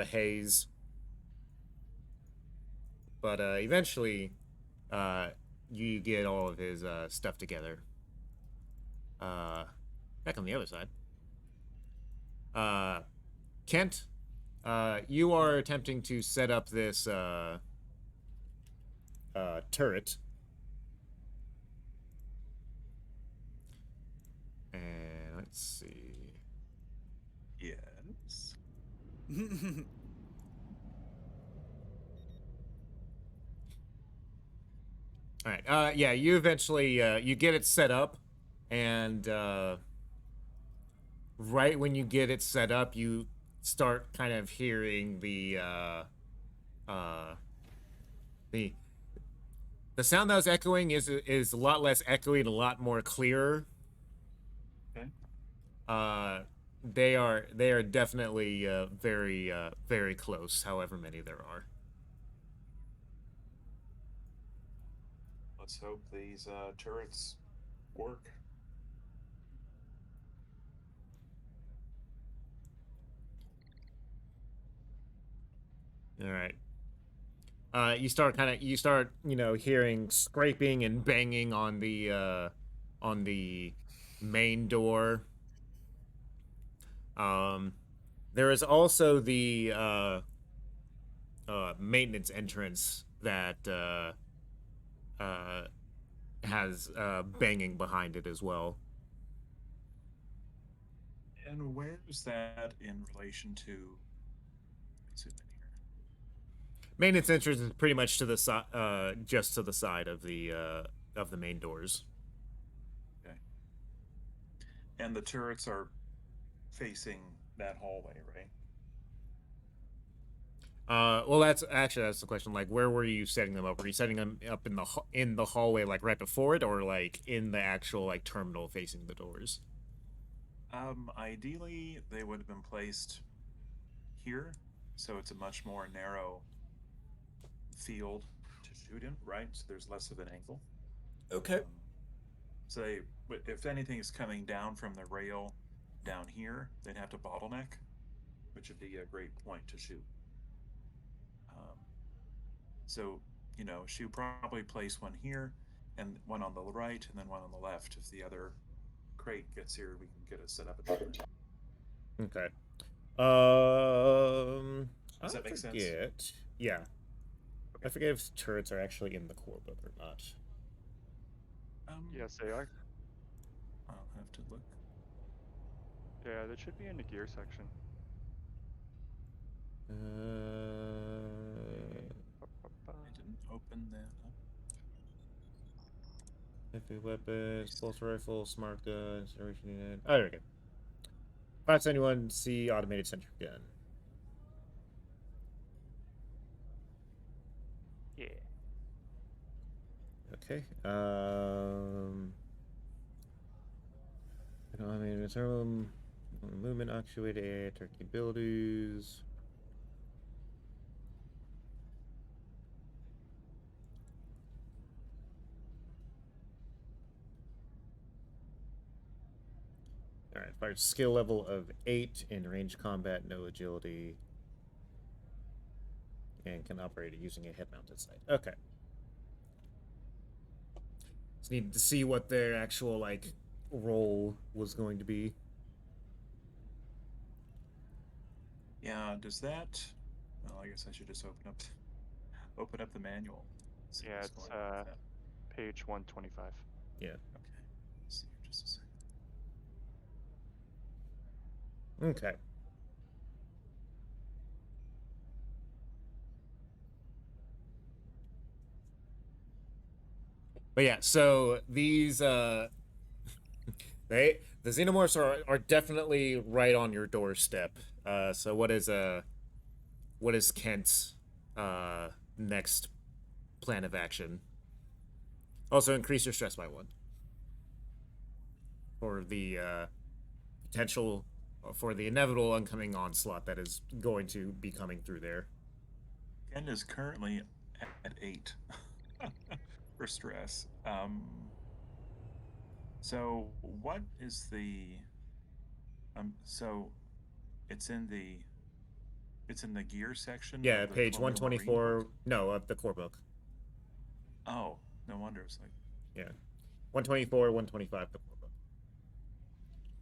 Speaker 1: haze. But eventually you get all of his stuff together. Back on the other side. Kent, you are attempting to set up this turret. And let's see.
Speaker 5: Yes.
Speaker 1: All right. Yeah, you eventually you get it set up, and right when you get it set up, you start kind of hearing the the sound that was echoing is a lot less echoey and a lot more clear.
Speaker 5: Okay.
Speaker 1: They are definitely very close. However many there are.
Speaker 5: Let's hope these turrets work.
Speaker 1: All right. You start hearing scraping and banging on the main door. There is also the maintenance entrance that has banging behind it as well.
Speaker 5: And where's that in relation to? Zoom in here.
Speaker 1: Maintenance entrance is pretty much to the side, just to the side of the main doors.
Speaker 5: Okay. And the turrets are facing that hallway, right?
Speaker 1: Well, that's the question. Like, where were you setting them up? Were you setting them up in the hallway, like right before it, or like in the actual like terminal facing the doors?
Speaker 5: Ideally, they would have been placed here, so it's a much more narrow field to shoot in, right? So there's less of an angle.
Speaker 1: Okay.
Speaker 5: So if anything is coming down from the rail down here, they'd have to bottleneck, which would be a great point to shoot. So, she would probably place one here, and one on the right, and then one on the left. If the other crate gets here, we can get it set up at the
Speaker 1: Okay.
Speaker 5: Does that make sense?
Speaker 1: Yeah. I forget if turrets are actually in the core book or not.
Speaker 4: Yes, they are.
Speaker 5: I'll have to look.
Speaker 4: Yeah, they should be in the gear section.
Speaker 5: I didn't open that up.
Speaker 1: Heavy weapons, pulse rifle, smart gun, incineration unit. Oh, there we go. 571C automated sentry gun.
Speaker 4: Yeah.
Speaker 1: Okay. Automated thermal movement actuated, turkey abilities. Alright, fire skill level of 8 in range combat, no agility. And can operate it using a head-mounted sight. Okay. Just need to see what their actual, like, role was going to be.
Speaker 5: Yeah, does that... Well, I guess I should just open up the manual. See
Speaker 4: Yeah,
Speaker 5: what's
Speaker 4: it's
Speaker 5: going on with that.
Speaker 4: page 125.
Speaker 1: Yeah.
Speaker 5: Okay. Let's see here just a second.
Speaker 1: Okay. But yeah, so these the xenomorphs are definitely right on your doorstep. So what is Kent's next plan of action? Also increase your stress by 1 for the potential, for the inevitable oncoming onslaught that is going to be coming through there.
Speaker 5: Ken is currently at 8 for stress. So what is the so it's in the gear section?
Speaker 1: Yeah,
Speaker 5: of the
Speaker 1: page
Speaker 5: Colonial Marine
Speaker 1: 124.
Speaker 5: book?
Speaker 1: No, of the core book.
Speaker 5: Oh, no wonder. It's like,
Speaker 1: Yeah, 124, 125 to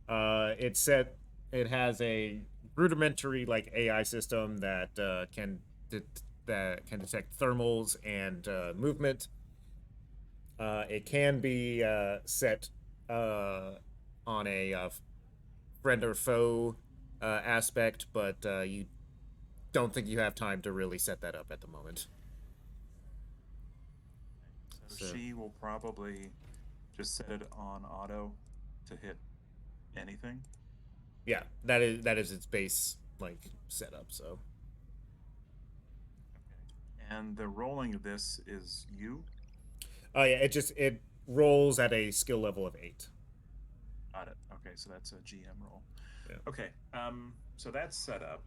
Speaker 1: 4 It said it has a rudimentary like AI system that can detect thermals and movement. It can be set on a friend or foe aspect, but you don't think you have time to really set that up at the moment.
Speaker 5: so
Speaker 1: So-
Speaker 5: she will probably just set it on auto to hit anything.
Speaker 1: Yeah, that is its base like setup. So
Speaker 5: Okay. And the rolling of this is you.
Speaker 1: yeah, it rolls at a skill level of 8.
Speaker 5: Got it. Okay, so that's a GM roll.
Speaker 1: Yeah.
Speaker 5: Okay, so that's set up.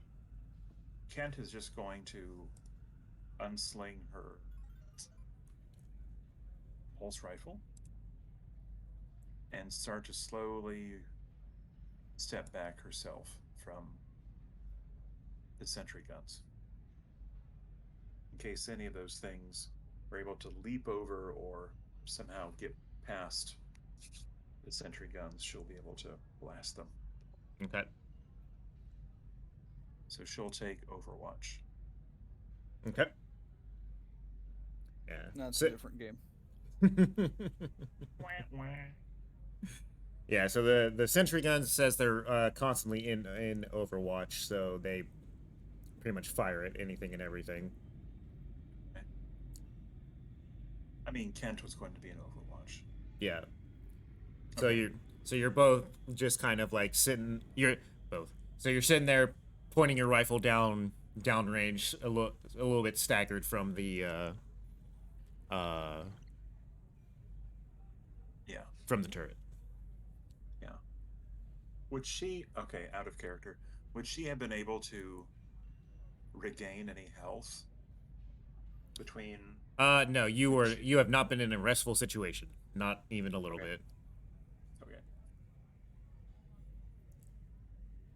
Speaker 5: Kent is just going to unsling her pulse rifle and start to slowly step back herself from the sentry guns. In case any of those things are able to leap over or somehow get past the sentry guns, she'll be able to blast them.
Speaker 1: Okay.
Speaker 5: So she'll take Overwatch.
Speaker 1: Okay. Yeah.
Speaker 2: That's
Speaker 1: So-
Speaker 2: a different game.
Speaker 1: Yeah, so the sentry guns says they're constantly in Overwatch, so they pretty much fire at anything and everything.
Speaker 5: I mean, Kent was going to be in Overwatch.
Speaker 1: Yeah. So
Speaker 5: Okay.
Speaker 1: you're both just kind of like sitting. You're both. So you're sitting there, pointing your rifle downrange, a little bit staggered from the
Speaker 5: Yeah.
Speaker 1: from the turret.
Speaker 5: Yeah. Would she, okay, out of character, would she have been able to regain any health between?
Speaker 1: No, you have not been in a restful situation, not even a little
Speaker 5: Okay.
Speaker 1: bit.
Speaker 5: Okay.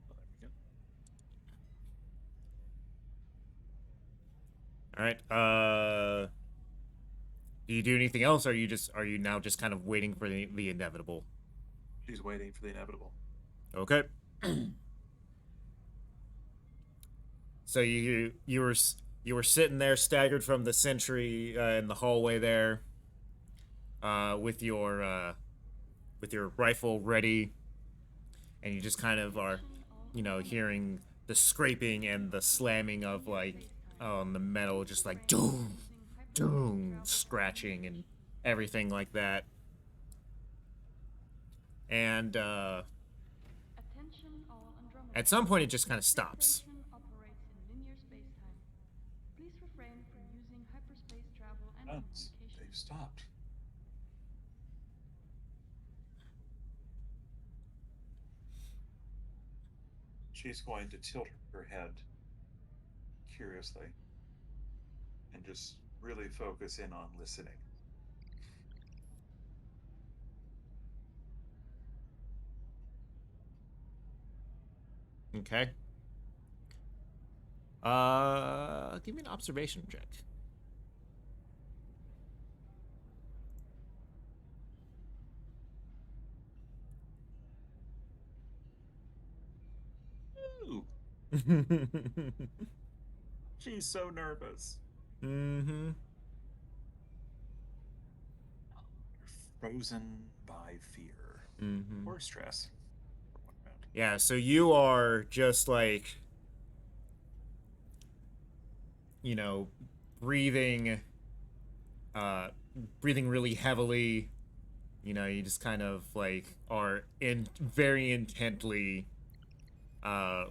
Speaker 5: Well, there we go.
Speaker 1: All right. Do you do anything else, or are you now just kind of waiting for the inevitable?
Speaker 5: She's waiting for the inevitable.
Speaker 1: Okay. So you were sitting there staggered from the sentry in the hallway there, with your rifle ready, and you just kind of are, hearing the scraping and the slamming of like on the metal, just like doom, doom, scratching and everything like that. And
Speaker 6: Attention all Andromeda.
Speaker 1: at some point, it just kind of stops.
Speaker 6: This station operates in linear space-time. Please refrain from using hyperspace travel and
Speaker 5: Oh,
Speaker 6: communication.
Speaker 5: they've stopped. She's going to tilt her head curiously and just really focus in on listening.
Speaker 1: Okay. Give me an observation check.
Speaker 5: Ooh, she's so nervous.
Speaker 1: Mm-hmm.
Speaker 5: Frozen by fear
Speaker 1: Mm-hmm.
Speaker 5: or stress. For one round.
Speaker 1: Yeah, so you are just like, breathing really heavily. You just kind of like are very intently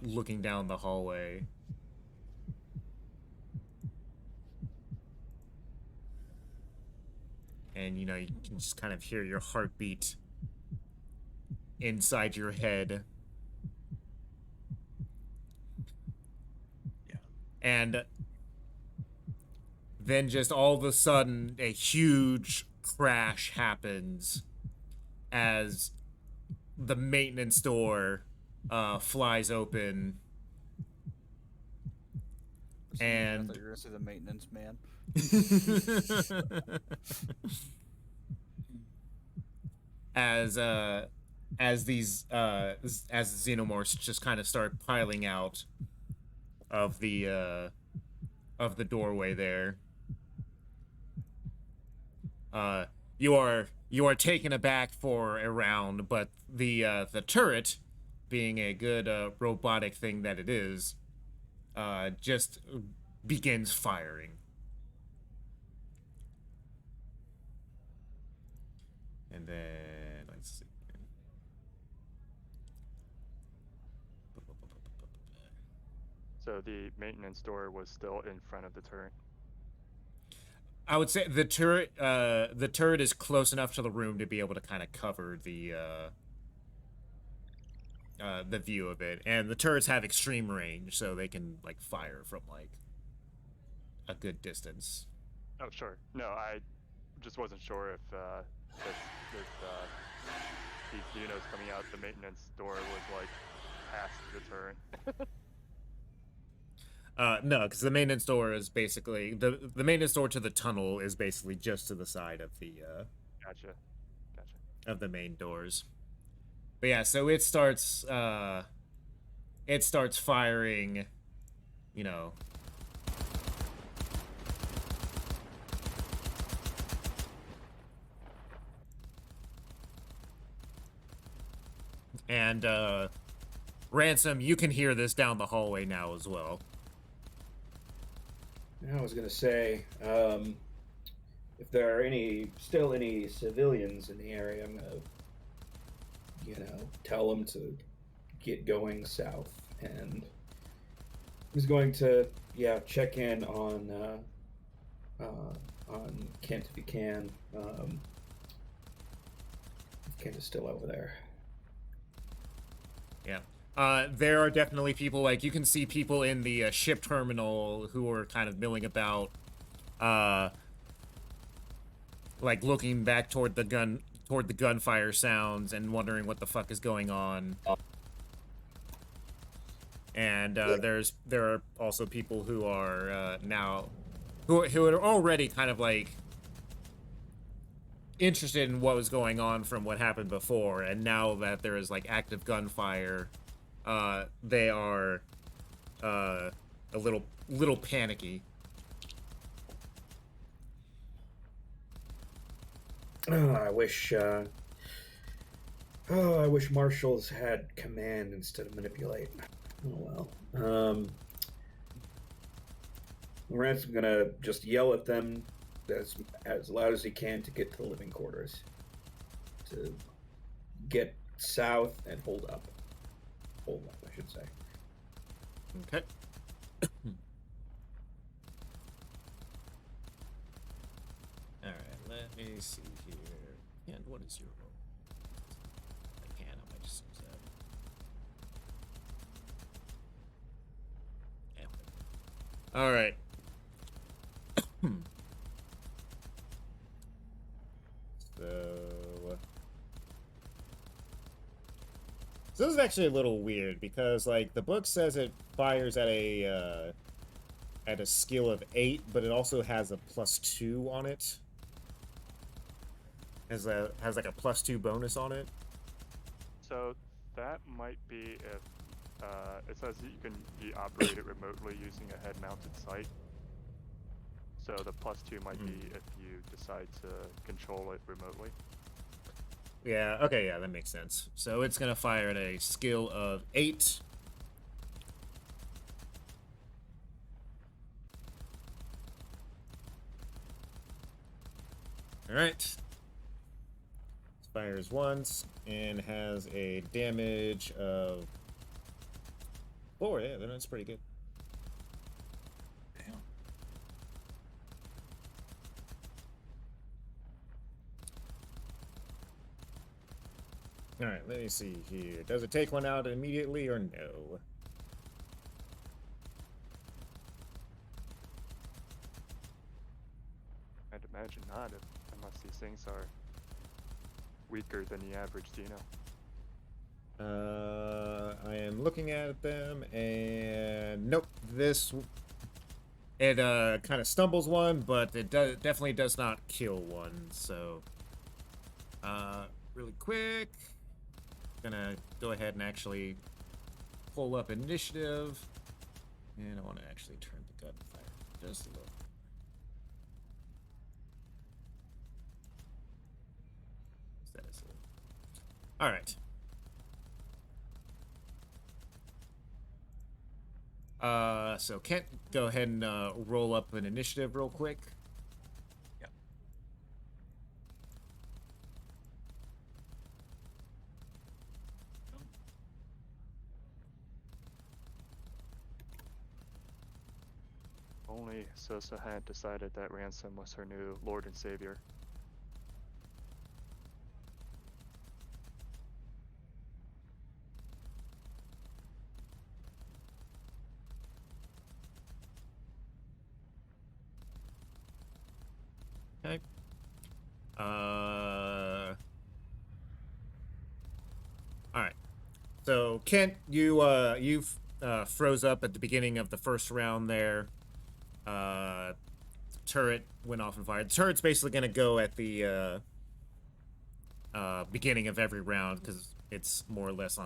Speaker 1: looking down the hallway. And you can just kind of hear your heartbeat inside your head.
Speaker 5: Yeah.
Speaker 1: And then just all of a sudden a huge crash happens as the maintenance door flies open.
Speaker 2: I
Speaker 1: And
Speaker 2: thought you were gonna say the maintenance man.
Speaker 1: as these as the xenomorphs just kind of start piling out of the doorway there. You are taken aback for a round, but the turret, being a good robotic thing that it is, just begins firing. And then let's see.
Speaker 4: So the maintenance door was still in front of the turret.
Speaker 1: I would say the turret is close enough to the room to be able to kind of cover the view of it, and the turrets have extreme range, so they can like fire from like a good distance.
Speaker 4: Oh, sure. No, I just wasn't sure if these Xenos coming out the maintenance door was like past the turret.
Speaker 1: No, because the maintenance door is basically the maintenance door to the tunnel is basically just to the side of the
Speaker 4: Gotcha.
Speaker 1: of the main doors. But yeah, so it starts firing, you know. And Ransom, you can hear this down the hallway now as well.
Speaker 3: I was gonna say, if there are still any civilians in the area, I'm gonna, tell them to get going south, and he's going to, check in on Kent if he can. Kent is still over there.
Speaker 1: Yeah. There are definitely people, like, you can see people in the ship terminal who are kind of milling about, like, looking back toward the gunfire sounds and wondering what the fuck is going on. And there are also people who are who are already kind of like interested in what was going on from what happened before, and now that there is like active gunfire, they are a little panicky.
Speaker 3: I wish marshals had command instead of manipulate. Oh well. Ransom's gonna just yell at them as loud as he can to get to the living quarters. To get south and hold up. Hold up, I should say.
Speaker 1: Okay. Alright, let me see here. And what is your role? I might just use that. Yeah. Alright. So this is actually a little weird because, like, the book says it fires at a skill of 8, but it also has a +2 on it. Has like a +2 bonus on it.
Speaker 4: So that might be if it says that you can be operated remotely using a head-mounted sight. So the +2 might be if you decide to control it remotely.
Speaker 1: Yeah, okay, yeah, that makes sense. So it's gonna fire at a skill of 8. Alright. Fires once and has a damage of 4. Yeah, then that's pretty good.
Speaker 5: Damn.
Speaker 1: Alright, let me see here. Does it take one out immediately or no?
Speaker 4: I'd imagine not, unless these things are weaker than the average Xeno.
Speaker 1: I am looking at them, and nope. It kind of stumbles one, but it definitely does not kill one. So, really quick. Gonna go ahead and actually pull up initiative. And I want to actually turn the gunfire just a little. That is a... All right. So Kent, go ahead and roll up an initiative real quick.
Speaker 5: Yep.
Speaker 4: Only Sosa had decided that Ransom was her new Lord and Savior.
Speaker 1: Okay. All right. So Kent, you froze up at the beginning of the first round there. Turret went off and fired. The turret's basically gonna go at the beginning of every round because it's more or less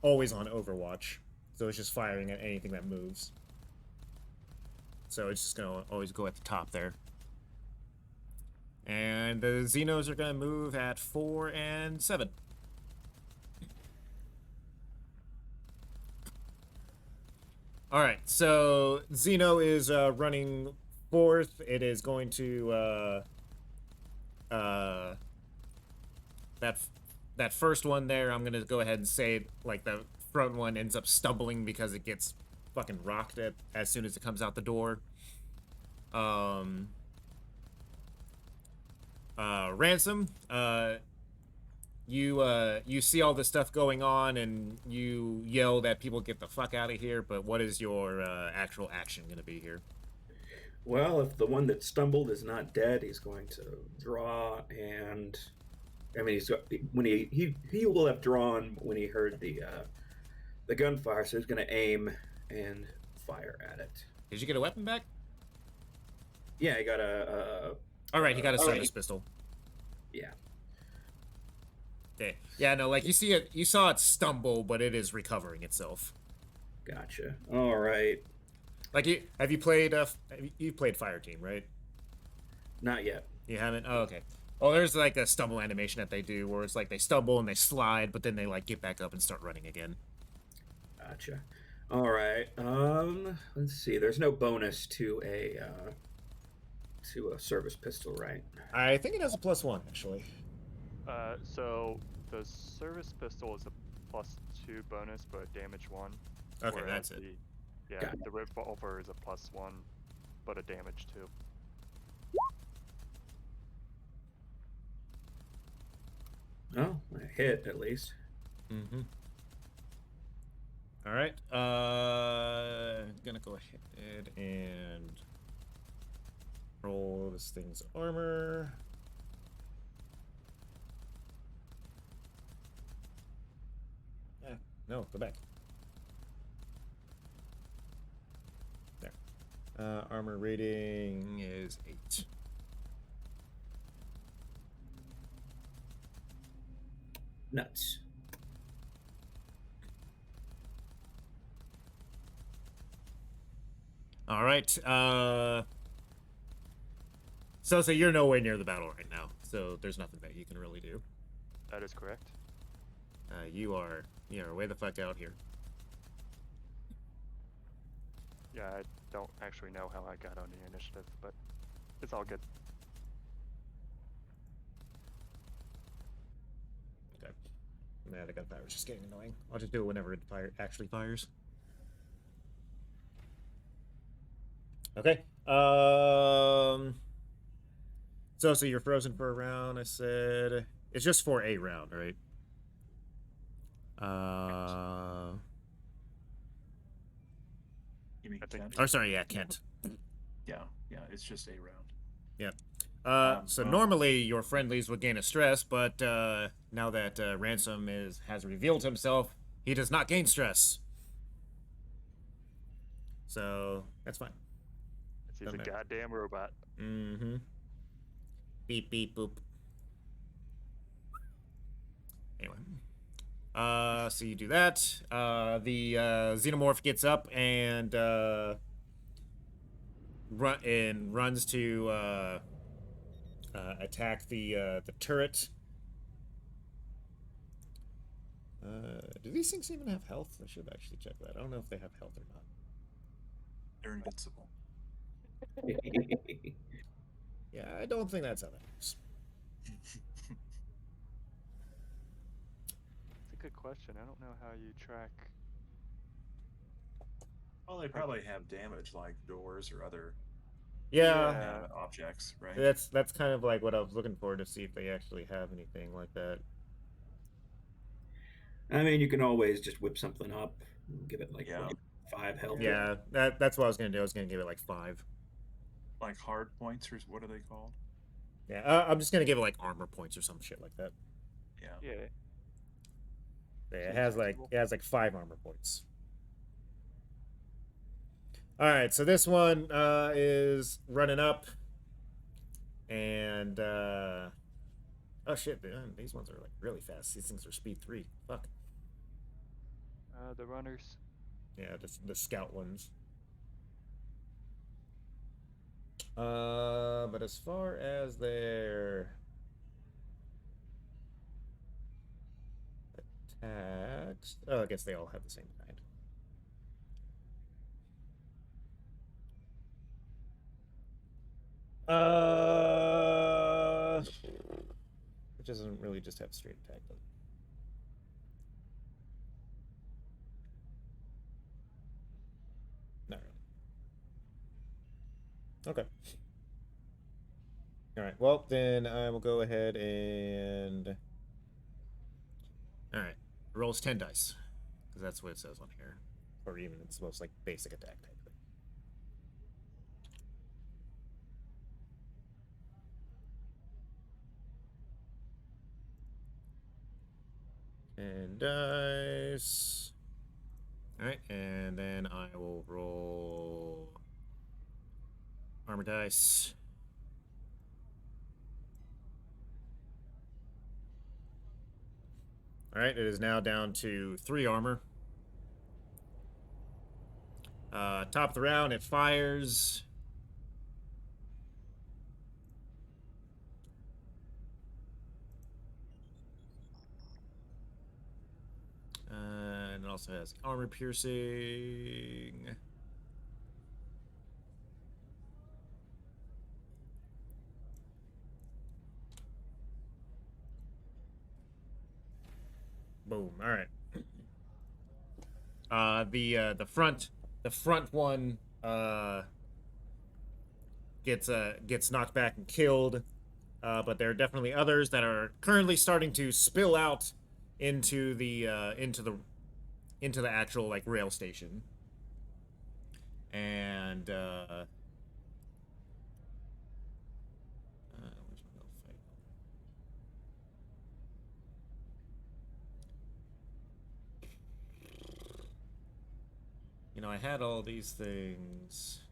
Speaker 1: always on Overwatch. So it's just firing at anything that moves. So it's just gonna always go at the top there. And the Xenos are gonna move at 4 and 7. All right, so Xeno is running fourth. It is going to that first one there. I'm gonna go ahead and say like the front one ends up stumbling because it gets fucking rocked at as soon as it comes out the door. Ransom, you see all this stuff going on and you yell that people get the fuck out of here, but what is your actual action going to be here?
Speaker 3: Well, if the one that stumbled is not dead, he's going to draw, and I mean, he will have drawn when he heard the gunfire, so he's going to aim and fire at it.
Speaker 1: Did you get a weapon back?
Speaker 3: Yeah, he got a
Speaker 1: all right, he got a service pistol.
Speaker 3: Yeah.
Speaker 1: Okay. Yeah, no, like you saw it stumble, but it is recovering itself.
Speaker 3: Gotcha. All right.
Speaker 1: Like, have you played Fireteam, right?
Speaker 3: Not yet.
Speaker 1: You haven't? Oh, okay. Oh, there's like a stumble animation that they do where it's like they stumble and they slide, but then they like get back up and start running again.
Speaker 3: Gotcha. All right. Let's see. There's no bonus to a service pistol, right?
Speaker 1: I think it has a +1 actually.
Speaker 4: So the service pistol is a +2 bonus, but damage 1.
Speaker 1: Okay,
Speaker 4: whereas
Speaker 1: that's it.
Speaker 4: Yeah, the revolver is a +1, but a damage 2.
Speaker 3: Oh, a hit at least.
Speaker 1: Mm-hmm. All right. Gonna go ahead and roll this thing's armor. Yeah, no, go back. There. Armor rating is 8.
Speaker 3: Nuts.
Speaker 1: All right. So you're nowhere near the battle right now, so there's nothing that you can really do.
Speaker 4: That is correct.
Speaker 1: You are way the fuck out here.
Speaker 4: Yeah, I don't actually know how I got on the initiative, but it's all good.
Speaker 1: Okay. Nah, the gunfire was just getting annoying. I'll just do it whenever it actually fires. Okay. So you're frozen for a round. I said it's just for a round, right?
Speaker 5: You mean Kent?
Speaker 1: Or sorry, yeah, Kent.
Speaker 5: Yeah, it's just a round.
Speaker 1: Yeah. So normally your friendlies would gain a stress, but now that Ransom has revealed himself, he does not gain stress. So that's fine.
Speaker 4: He's a goddamn robot.
Speaker 1: Mm-hmm. Beep beep boop. So you do that. The xenomorph gets up and runs to attack the turret. Do these things even have health? I should actually check that. I don't know if they have health or not.
Speaker 5: They're invincible.
Speaker 1: Yeah, I don't think that's how that works.
Speaker 4: It's a good question. I don't know how you track.
Speaker 5: Well, they probably have damage like doors or other
Speaker 1: Yeah,
Speaker 5: objects, right?
Speaker 1: that's kind of like what I was looking for, to see if they actually have anything like that.
Speaker 3: I mean, you can always just whip something up, and give it like
Speaker 5: Yeah.
Speaker 3: what, 5 health.
Speaker 1: Yeah, that's what I was gonna do. I was gonna give it like 5.
Speaker 5: Like hard points, or what are they called?
Speaker 1: Yeah, I'm just gonna give it like armor points or some shit like that.
Speaker 5: Yeah.
Speaker 4: Yeah.
Speaker 1: Yeah, it
Speaker 4: Seems
Speaker 1: has like 5 armor points. All right, so this one is running up, and oh shit, these ones are like really fast. These things are speed 3. Fuck.
Speaker 4: The runners.
Speaker 1: Yeah, the scout ones. But as far as their attacks, oh, I guess they all have the same kind. Which doesn't really just have straight attack, does it? Not really. Okay. All right. Well, then I will go ahead and. All right. Rolls 10 dice, because that's what it says on here, or even it's most like basic attack type thing. And dice. All right, and then I will roll armor dice. All right, it is now down to 3 armor. Top of the round, it fires. And it also has armor piercing. Boom. All right. The front one gets knocked back and killed. But there are definitely others that are currently starting to spill out into the actual like rail station. And where's my little fight? You know, I had all these things.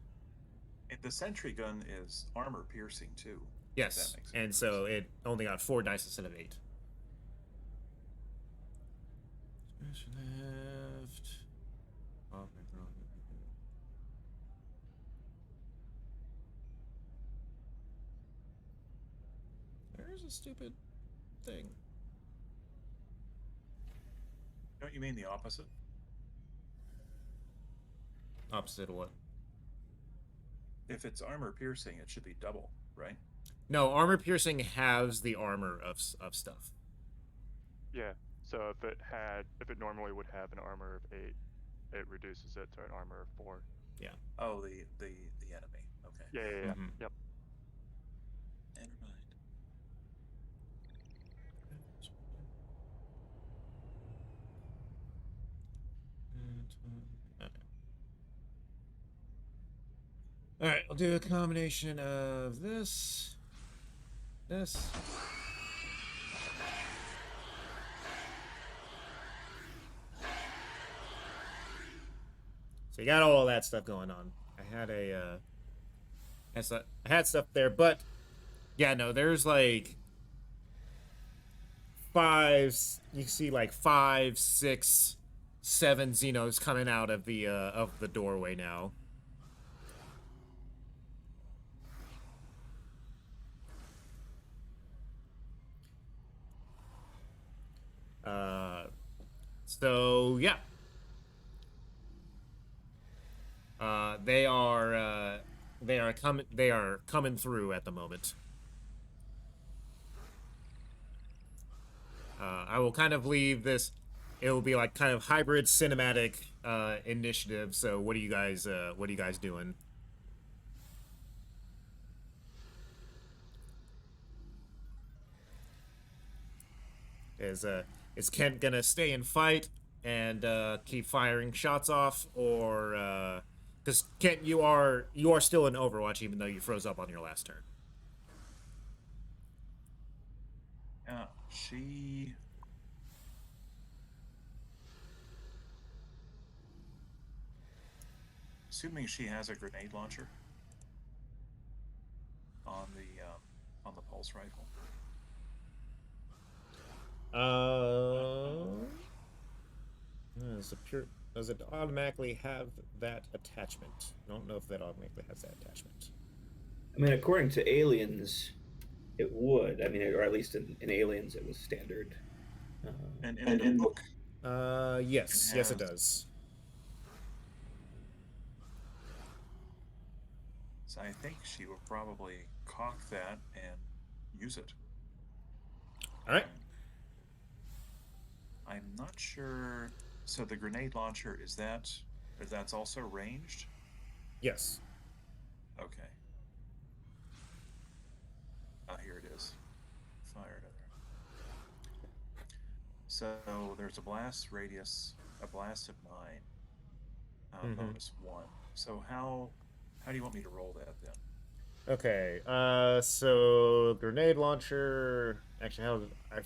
Speaker 5: The sentry gun is armor piercing too.
Speaker 1: Yes,
Speaker 5: That makes any
Speaker 1: and so it only got 4 dice instead of 8. Left. Where's a stupid thing?
Speaker 5: Don't you mean the opposite?
Speaker 1: Opposite of what?
Speaker 5: If it's armor piercing, it should be double, right?
Speaker 1: No, armor piercing halves the armor of stuff.
Speaker 4: Yeah. So if it normally would have an armor of 8, it reduces it to an armor of 4.
Speaker 5: Oh, the enemy. Okay.
Speaker 4: Yeah.
Speaker 1: Mhm.
Speaker 4: Yep.
Speaker 5: Never mind.
Speaker 1: All right, I'll do a combination of this. So you got all that stuff going on. I had stuff there, but yeah, no, there's like you see like 5, 6, 7 Xenos coming out of the doorway now. So yeah. They are coming through at the moment. I will kind of leave this. It will be like kind of hybrid cinematic initiative. So what are you guys doing? Is Kent gonna stay and fight and keep firing shots off, or because Kent, you are still in Overwatch even though you froze up on your last turn.
Speaker 5: Yeah, she. Assuming she has a grenade launcher on the pulse rifle.
Speaker 1: Does it automatically have that attachment? I don't know if that automatically has that attachment.
Speaker 3: I mean, according to Aliens, it would. I mean, or at least in Aliens, it was standard.
Speaker 5: And in the book,
Speaker 1: yes, yes, it does.
Speaker 5: So I think she will probably cock that and use it.
Speaker 1: All right.
Speaker 5: I'm not sure. So the grenade launcher that's also ranged?
Speaker 1: Yes.
Speaker 5: Okay. Here it is. Fired at her. So there's a blast radius, a blast of 9, bonus 1. So how do you want me to roll that then?
Speaker 1: Okay. So grenade launcher. Actually, how I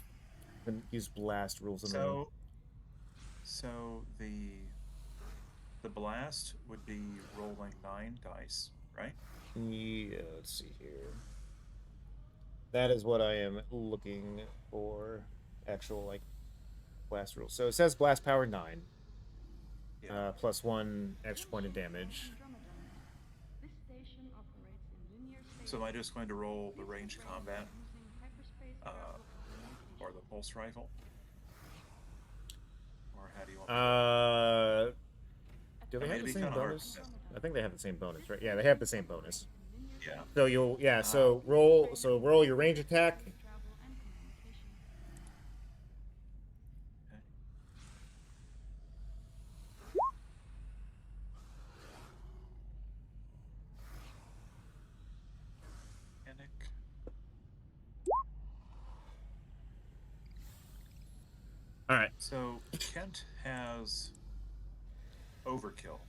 Speaker 1: haven't used blast rules in the.
Speaker 5: So the blast would be rolling 9 dice, right?
Speaker 1: Yeah. Let's see here. That is what I am looking for. Actual like blast rules. So it says blast power 9.
Speaker 5: Yeah.
Speaker 1: Plus 1 extra point of damage.
Speaker 6: This station operates in linear space.
Speaker 5: So am I just going to roll the range combat
Speaker 6: using hyperspace
Speaker 5: uh,
Speaker 6: travel communication.
Speaker 5: or the pulse rifle? Or how do you want me
Speaker 1: Do they
Speaker 5: I mean,
Speaker 1: have the
Speaker 5: it'd be
Speaker 1: same
Speaker 5: kinda hard
Speaker 1: bonus?
Speaker 5: to miss.
Speaker 1: I think they have the same bonus, right? Yeah, they have the same bonus.
Speaker 5: Yeah.
Speaker 1: So so roll your range attack.
Speaker 6: Travel and communication.
Speaker 5: Okay. Panic.
Speaker 1: All right.
Speaker 5: So Kent has overkill,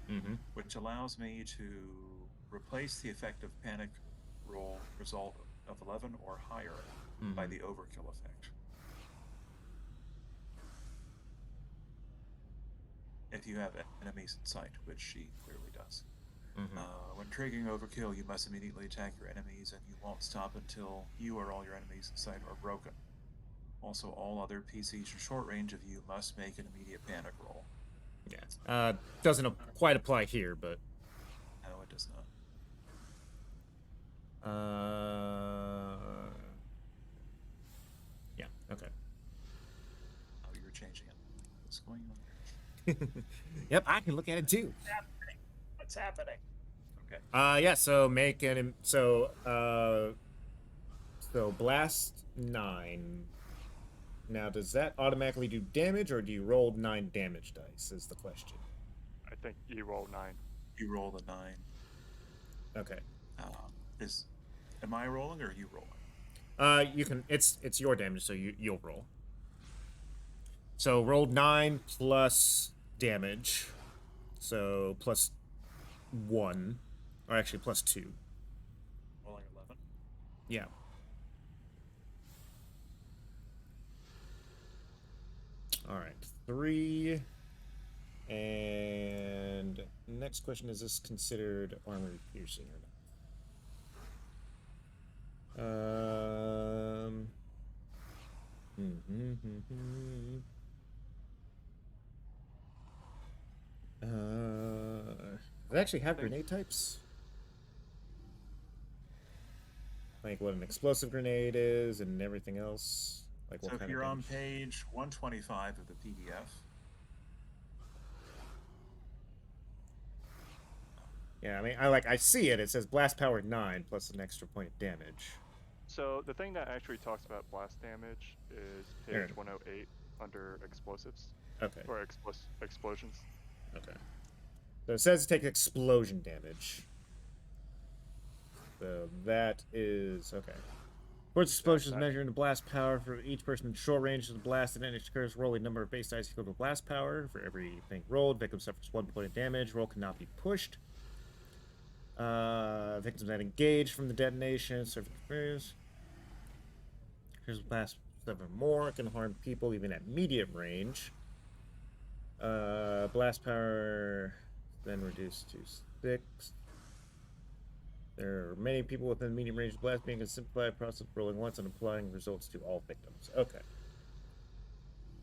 Speaker 1: Mm-hmm.
Speaker 5: which allows me to replace the effective panic roll result of 11 or higher by the overkill effect. If you have enemies in sight, which she clearly does.
Speaker 1: Mm-hmm.
Speaker 5: When triggering overkill, you must immediately attack your enemies, and you won't stop until you or all your enemies in sight are broken. Also, all other PCs in short range of you must make an immediate panic roll.
Speaker 1: Yeah. Doesn't quite apply here, but.
Speaker 5: No, it does not.
Speaker 1: Yeah. Okay.
Speaker 5: Oh, you're changing it. What's going on?
Speaker 1: Yep, I can look at it too.
Speaker 7: What's happening?
Speaker 5: Okay.
Speaker 1: Yeah. So make an so blast 9. Now, does that automatically do damage, or do you roll 9 damage dice? Is the question.
Speaker 4: I think you roll 9.
Speaker 5: You roll the 9.
Speaker 1: Okay.
Speaker 5: Am I rolling or are you rolling?
Speaker 1: You can. It's your damage, so you'll roll. So roll 9 plus damage, so plus 1, or actually plus 2.
Speaker 5: Rolling 11.
Speaker 1: Yeah. All right, 3. And next question: is this considered armor piercing or not? They actually have grenade types. Like what an explosive grenade is and everything else. Like what
Speaker 5: So if
Speaker 1: kind
Speaker 5: you're
Speaker 1: of
Speaker 5: on
Speaker 1: damage?
Speaker 5: page 125 of the PDF,
Speaker 1: Yeah, I mean, I see it. It says blast power 9 plus an extra point of damage.
Speaker 4: So the thing that actually talks about blast damage is
Speaker 1: There.
Speaker 4: page 108 under explosives
Speaker 1: Okay.
Speaker 4: or explosions.
Speaker 1: Okay. So it says take explosion damage. So that is okay. Force explosions
Speaker 4: that-
Speaker 1: measuring the blast power for each person in short range of the blast, and then it occurs roll a number of base dice equal to blast power. For everything rolled, victim suffers 1 point of damage. Roll cannot be pushed. Victims that engage from the detonation suffer experience. Here's blast 7 more. It can harm people even at medium range. Blast power then reduced to 6. There are many people within medium range of blast, being a simplified process of rolling once and applying results to all victims. Okay.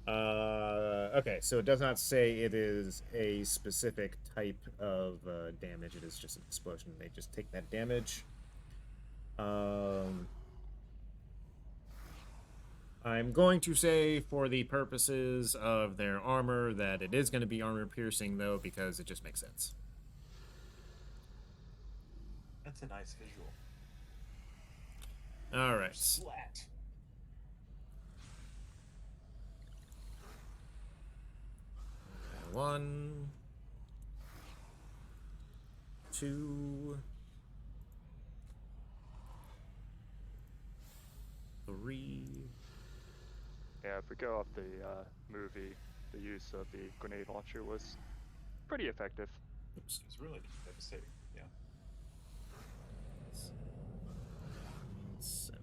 Speaker 1: Okay, so it does not say it is a specific type of damage. It is just an explosion. They just take that damage. I'm going to say, for the purposes of their armor, that it is going to be armor piercing, though, because it just makes sense.
Speaker 5: that's a nice visual.
Speaker 1: All right.
Speaker 5: Splat.
Speaker 1: One, 2, 3.
Speaker 4: Yeah, if we go off the movie, the use of the grenade launcher was pretty effective.
Speaker 1: Oops.
Speaker 5: It's really devastating. Yeah.
Speaker 1: 7.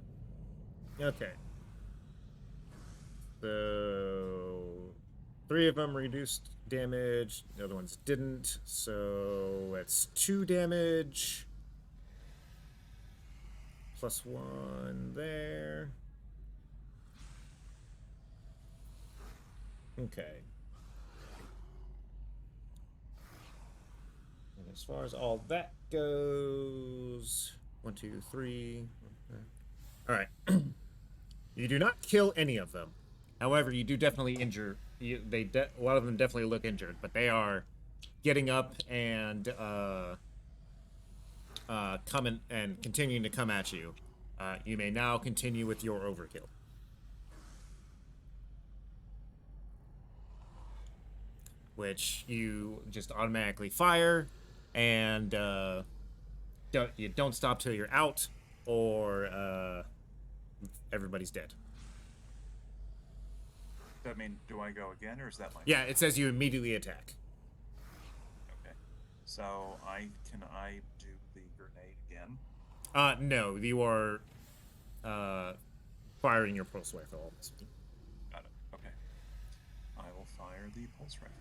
Speaker 1: Okay. So 3 of them reduced damage. The other ones didn't. So that's 2 damage. Plus 1 there. Okay. And as far as all that goes, 1, 2, 3. All right. You do not kill any of them. However, you do definitely injure. A lot of them definitely look injured, but they are getting up and coming and continuing to come at you. You may now continue with your overkill. Which you just automatically fire, and you don't stop till you're out, or everybody's dead.
Speaker 5: Does that mean, do I go again, or is that my...
Speaker 1: Yeah, it says you immediately attack.
Speaker 5: Okay. So can I do the grenade again?
Speaker 1: No, you are firing your pulse rifle on this one.
Speaker 5: Got it. Okay. I will fire the pulse rifle.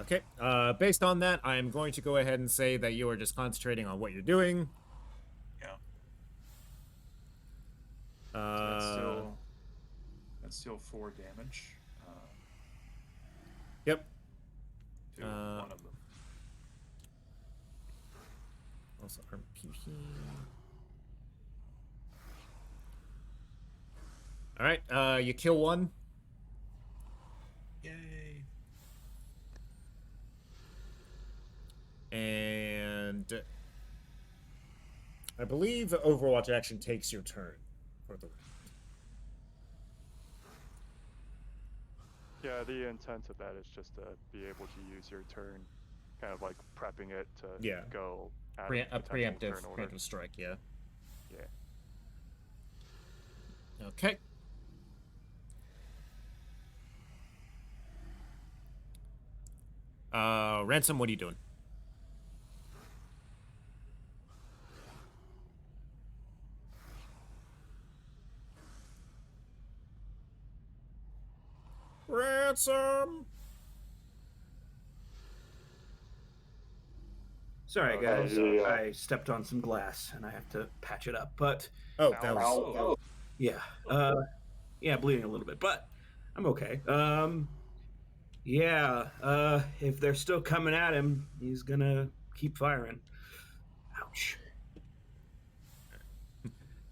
Speaker 1: Okay. Based on that, I'm going to go ahead and say that you are just concentrating on what you're doing.
Speaker 5: Yeah. So that's still 4 damage.
Speaker 1: Yep.
Speaker 5: To one of them.
Speaker 1: Also, arm piercing. All right. You kill one.
Speaker 5: Yay.
Speaker 1: And I believe Overwatch action takes your turn for the round.
Speaker 4: Yeah, the intent of that is just to be able to use your turn, kind of like prepping it to
Speaker 1: Yeah.
Speaker 4: go at
Speaker 1: A
Speaker 4: potential
Speaker 1: preemptive
Speaker 4: turn order.
Speaker 1: strike, yeah.
Speaker 4: Yeah.
Speaker 1: Okay. Ransom, what are you doing? Ransom.
Speaker 3: Sorry, guys. I stepped on some glass and I have to patch it up. But
Speaker 1: Oh, that was.
Speaker 3: yeah, yeah, bleeding a little bit, but I'm okay. Yeah. If they're still coming at him, he's gonna keep firing. Ouch.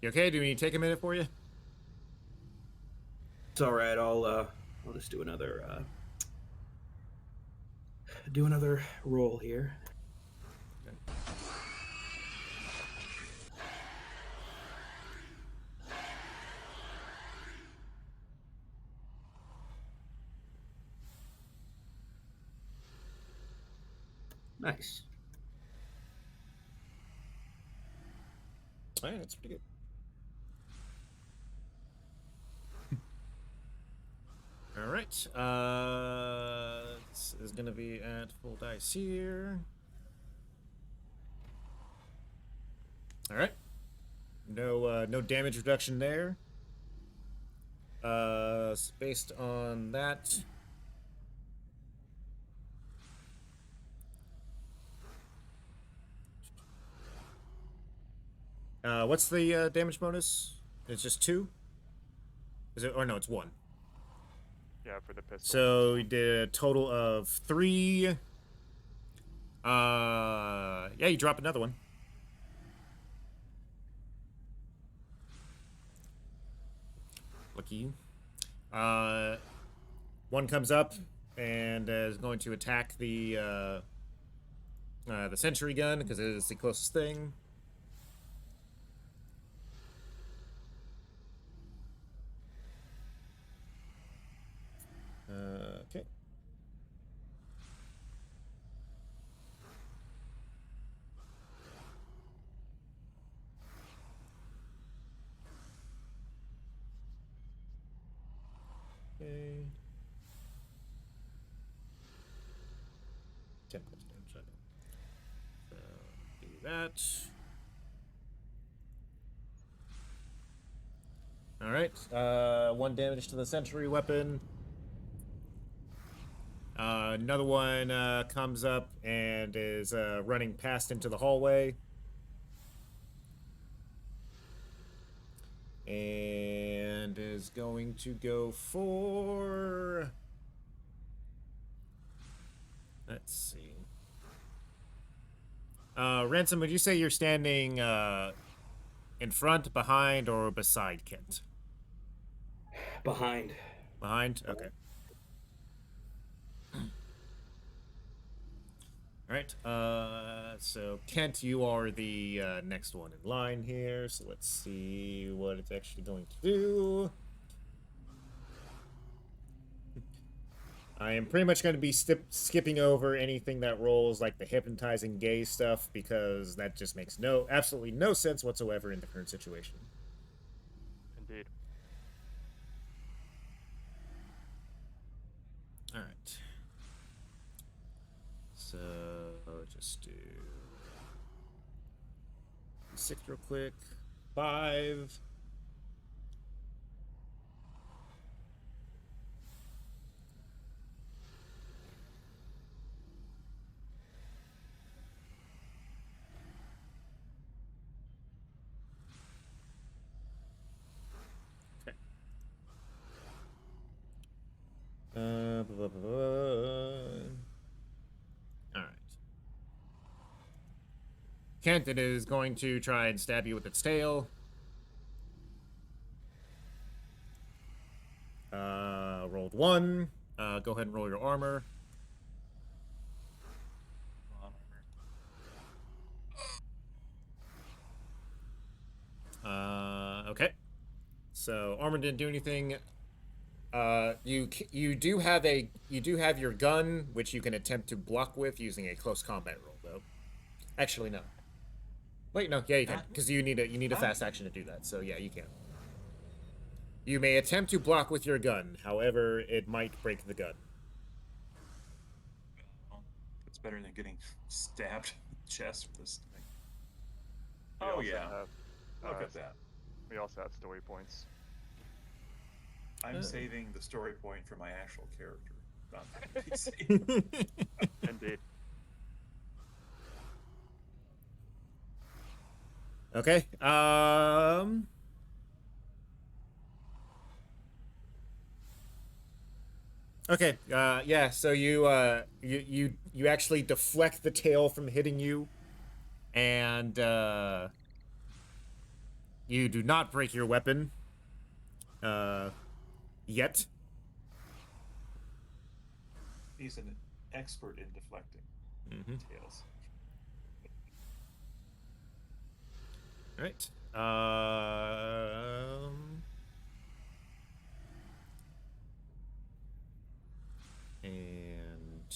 Speaker 1: You okay? Do we need to take a minute for you?
Speaker 3: It's all right. I'll just do another roll here. Nice.
Speaker 1: All right, that's pretty good. All right. This is gonna be at full dice here. All right. No damage reduction there. Based on that. What's the damage bonus? It's just 2? Is it? Or no, it's 1.
Speaker 4: Yeah, for the pistol.
Speaker 1: So we did a total of 3. Yeah, you drop another one. Lucky you. One comes up and is going to attack the sentry gun because it is the closest thing. Okay. Okay. 10 points of damage. So do that. All right. 1 damage to the sentry weapon. Another one comes up and is running past into the hallway. And is going to go for... Let's see. Ransom, would you say you're standing in front, behind, or beside Kent?
Speaker 3: Behind.
Speaker 1: Behind? Okay. Alright, so Kent, you are the next one in line here, so let's see what it's actually going to do. I am pretty much going to be skipping over anything that rolls like the hypnotizing gaze stuff, because that just makes absolutely no sense whatsoever in the current situation.
Speaker 4: Indeed.
Speaker 1: Alright. So, just do 6 real quick. 5. Okay. Alright. Kent, it is going to try and stab you with its tail. Rolled 1. Go ahead and roll your armor. Okay. So armor didn't do anything. You do have your gun, which you can attempt to block with using a close combat roll, though. Actually, no. Wait, no. Yeah, you can, because you need a fast action to do that. So yeah, you can. You may attempt to block with your gun. However, it might break the gun.
Speaker 5: It's better than getting stabbed in the chest with this thing.
Speaker 4: We
Speaker 5: Oh
Speaker 4: also
Speaker 5: yeah,
Speaker 4: have,
Speaker 5: look
Speaker 4: uh,
Speaker 5: at that.
Speaker 4: We also have story points.
Speaker 5: I'm saving the story point for my actual character, not the NPC.
Speaker 4: Indeed.
Speaker 1: Okay. Okay. Yeah. So you actually deflect the tail from hitting you, and you do not break your weapon. Yet.
Speaker 5: He's an expert in deflecting tails.
Speaker 1: All right. And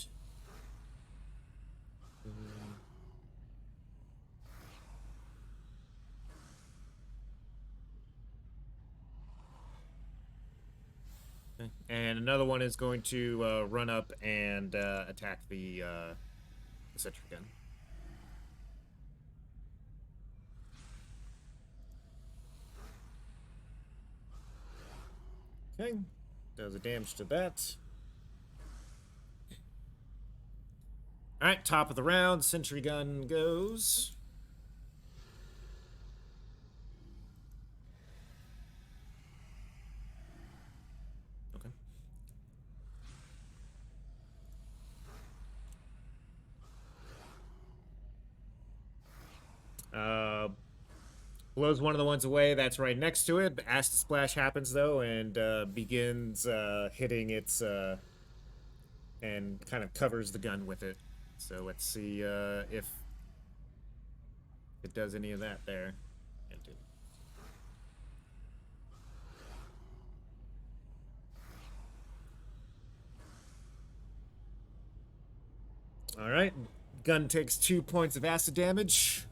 Speaker 1: okay. And another one is going to run up and attack the sentry gun. Okay, does the damage to that. Alright, top of the round, sentry gun goes. Okay. Blows one of the ones away that's right next to it. Acid splash happens though, and begins hitting its and kind of covers the gun with it. So let's see if it does any of that there. It did. All right, gun takes 2 points of acid damage.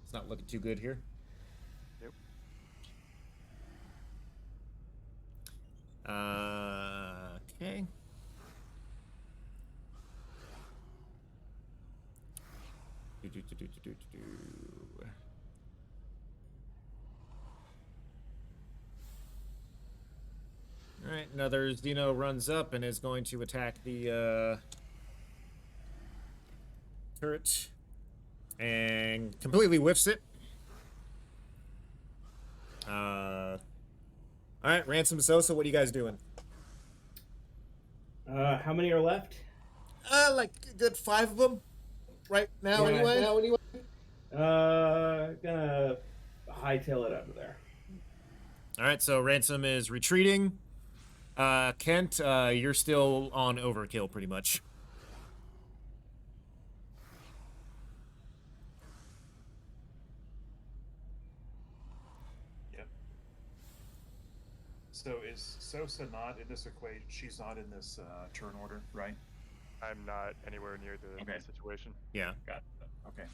Speaker 1: It's not looking too good here.
Speaker 4: Yep.
Speaker 1: Okay. All right, another Xeno runs up and is going to attack the turret and completely whiffs it. All right, Ransom Sosa, what are you guys doing?
Speaker 8: How many are left?
Speaker 1: Like a good 5 of them right now.
Speaker 8: Yeah,
Speaker 1: Anyway.
Speaker 8: Gonna hightail it out of there.
Speaker 1: All right, so Ransom is retreating. Kent, you're still on overkill, pretty much.
Speaker 5: Yep. So is Sosa not in this equation? She's not in this turn order, right?
Speaker 4: I'm not anywhere near the
Speaker 5: Okay.
Speaker 4: situation.
Speaker 1: Yeah.
Speaker 5: Got it. Okay.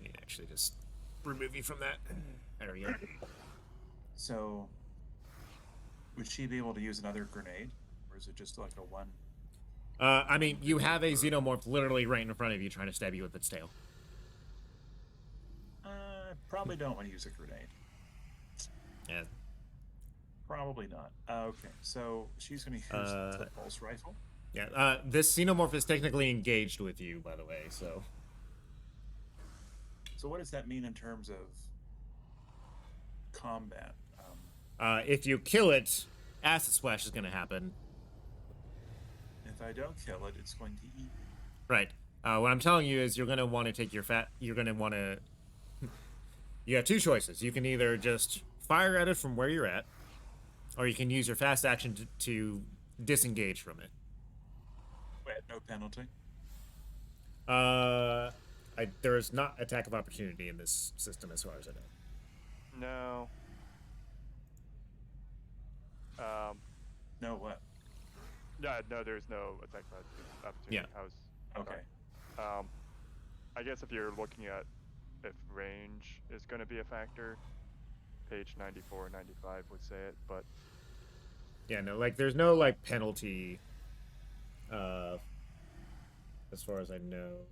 Speaker 1: Yeah, actually, just remove you from that. There we go.
Speaker 5: So, would she be able to use another grenade, or is it just like a one?
Speaker 1: I mean, you have a xenomorph literally right in front of you trying to stab you with its tail.
Speaker 5: Probably don't want to use a grenade.
Speaker 1: Yeah.
Speaker 5: Probably not. Okay, so she's going to use the pulse rifle.
Speaker 1: Yeah, this xenomorph is technically engaged with you, by the way, so...
Speaker 5: So what does that mean in terms of combat?
Speaker 1: If you kill it, acid splash is going to happen.
Speaker 5: If I don't kill it, it's going to eat me.
Speaker 1: Right. What I'm telling you is you're going to want to take your you're going to want to... You have 2 choices. You can either just fire at it from where you're at, or you can use your fast action to disengage from it.
Speaker 5: Wait, no penalty?
Speaker 1: There is not attack of opportunity in this system as far as I know.
Speaker 4: No.
Speaker 5: No what?
Speaker 4: Yeah, no, there's no attack opportunity.
Speaker 1: Yeah.
Speaker 5: Okay.
Speaker 4: I guess if you're looking at if range is going to be a factor, page 94 and 95 would say it, but...
Speaker 1: Yeah, no, like, there's no, like, penalty as far as I know.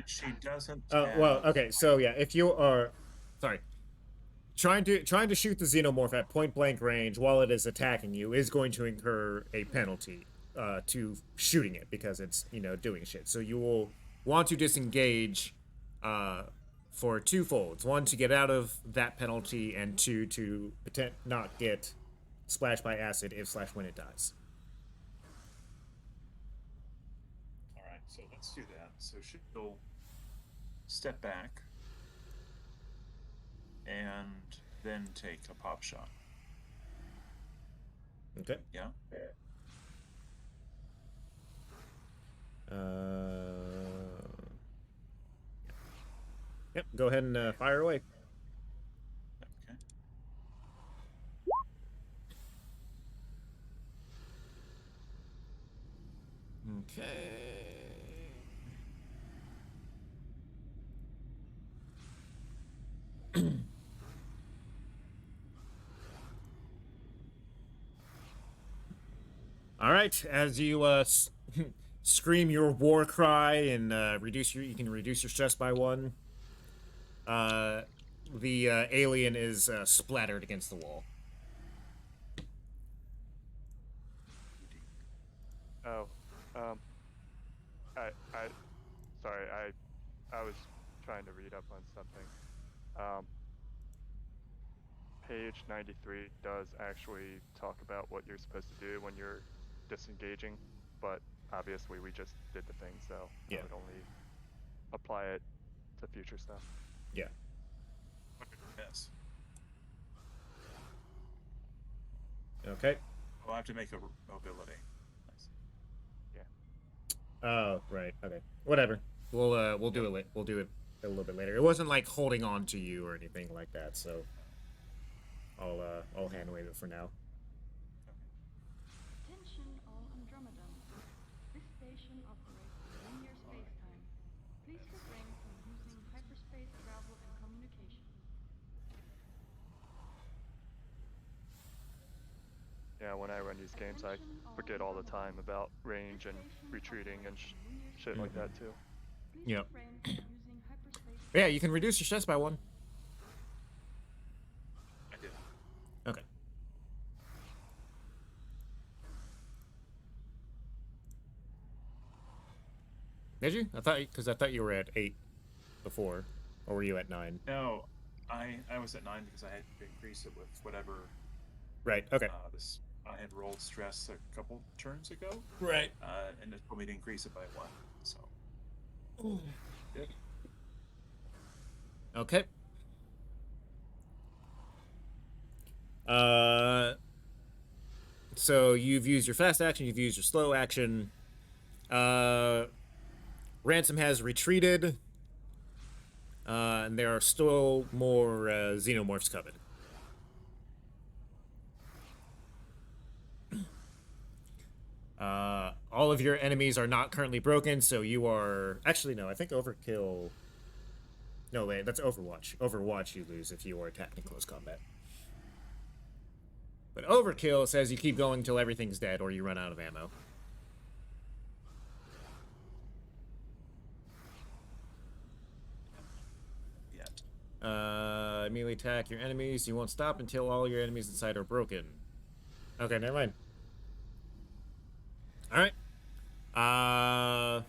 Speaker 5: She doesn't.
Speaker 1: Well,
Speaker 5: have-
Speaker 1: okay, so yeah, if you are, sorry, trying to shoot the xenomorph at point blank range while it is attacking you is going to incur a penalty to shooting it because it's doing shit. So you will want to disengage for two folds: one, to get out of that penalty, and two, to not get splashed by acid if / when it dies.
Speaker 5: All right, so let's do that. So she'll step back and then take a pop shot.
Speaker 1: Okay.
Speaker 5: Yeah.
Speaker 1: Yep. Go ahead and fire away.
Speaker 5: Okay.
Speaker 1: Okay. All right, as you scream your war cry and you can reduce your stress by 1. The alien is splattered against the wall.
Speaker 4: Oh, sorry, I was trying to read up on something. Page 93 does actually talk about what you're supposed to do when you're disengaging, but obviously we just did the thing, so
Speaker 1: Yeah.
Speaker 4: I would only apply it to future stuff.
Speaker 1: Yeah.
Speaker 5: Yes.
Speaker 1: Okay.
Speaker 5: I'll have to make a mobility. Nice.
Speaker 1: Oh, right. Okay. Whatever. We'll do it. We'll do it a little bit later. It wasn't like holding on to you or anything like that, so I'll hand wave it for now.
Speaker 6: Attention all Andromedans. This station operates in linear space-time. Please refrain from using hyperspace travel and communication.
Speaker 4: Yeah, when I run these games, I forget all the time about range and retreating and shit like that too.
Speaker 6: Please
Speaker 1: Yep.
Speaker 6: refrain from using hyperspace
Speaker 1: Yeah, you can reduce your stress by 1.
Speaker 5: I did.
Speaker 1: Okay. Did you? I thought you were at 8 before, or were you at 9?
Speaker 5: No, I was at 9 because I had to increase it with whatever.
Speaker 1: Right. Okay.
Speaker 5: This I had rolled stress a couple turns ago.
Speaker 1: Right.
Speaker 5: And it told me to increase it by 1. So. Good.
Speaker 1: Okay. So you've used your fast action, you've used your slow action. Ransom has retreated. And there are still more xenomorphs coming. All of your enemies are not currently broken, so you are... Actually, no, I think Overkill... No, wait, that's Overwatch. Overwatch you lose if you are attacked in close combat. But Overkill says you keep going until everything's dead or you run out of ammo.
Speaker 5: Yet.
Speaker 1: Immediately attack your enemies. You won't stop until all your enemies inside are broken. Okay, never mind. Alright. Another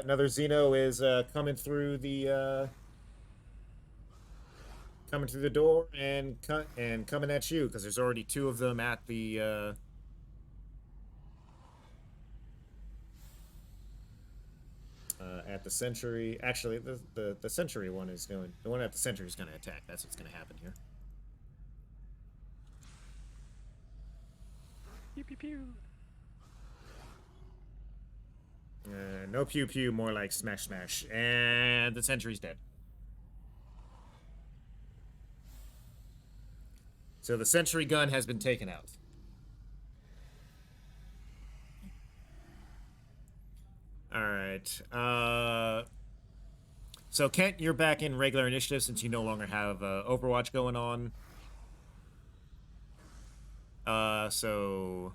Speaker 1: Xeno is coming through the door and coming at you because there's already 2 of them at the Sentry. Actually, the Sentry one is going. The one at the Sentry is going to attack. That's what's going to happen here.
Speaker 4: Pew pew pew.
Speaker 1: No pew pew, more like smash smash. And the Sentry's dead. So the Sentry gun has been taken out. Alright. So Kent, you're back in regular initiative since you no longer have Overwatch going on. So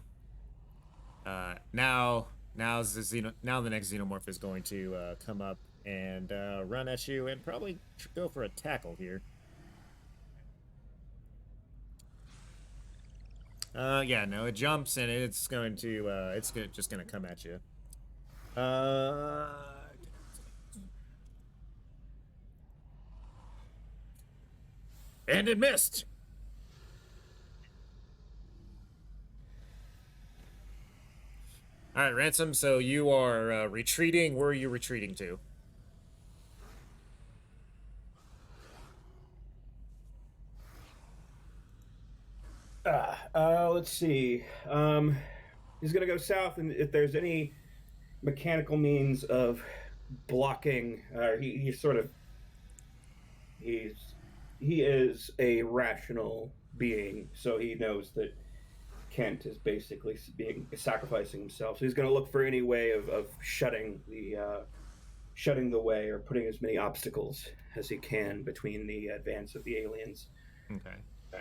Speaker 1: now the next xenomorph is going to come up and run at you and probably go for a tackle here. Yeah, no, it jumps and it's going to just gonna come at you. And it missed. All right, Ransom. So you are retreating. Where are you retreating to?
Speaker 3: Let's see. He's gonna go south, and if there's any mechanical means of blocking, he is a rational being, so he knows that Kent is basically sacrificing himself. So he's going to look for any way of shutting the way or putting as many obstacles as he can between the advance of the aliens.
Speaker 1: Okay.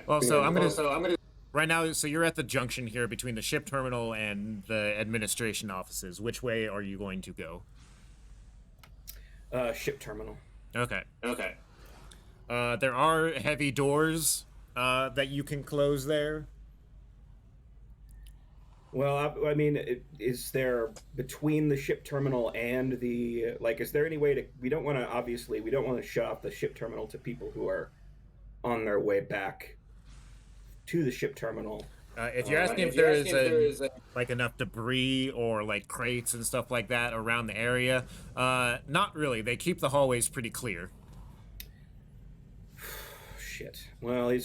Speaker 1: Well, so I'm gonna right now. So you're at the junction here between the ship terminal and the administration offices. Which way are you going to go?
Speaker 3: Ship terminal.
Speaker 1: Okay. Okay. There are heavy doors that you can close there.
Speaker 3: Well, I mean, is there between the ship terminal and the is there any way to? We don't want to shut off the ship terminal to people who are on their way back to the ship terminal.
Speaker 1: If you're asking if there is like enough debris or like crates and stuff like that around the area, not really. They keep the hallways pretty clear.
Speaker 3: Shit. Well,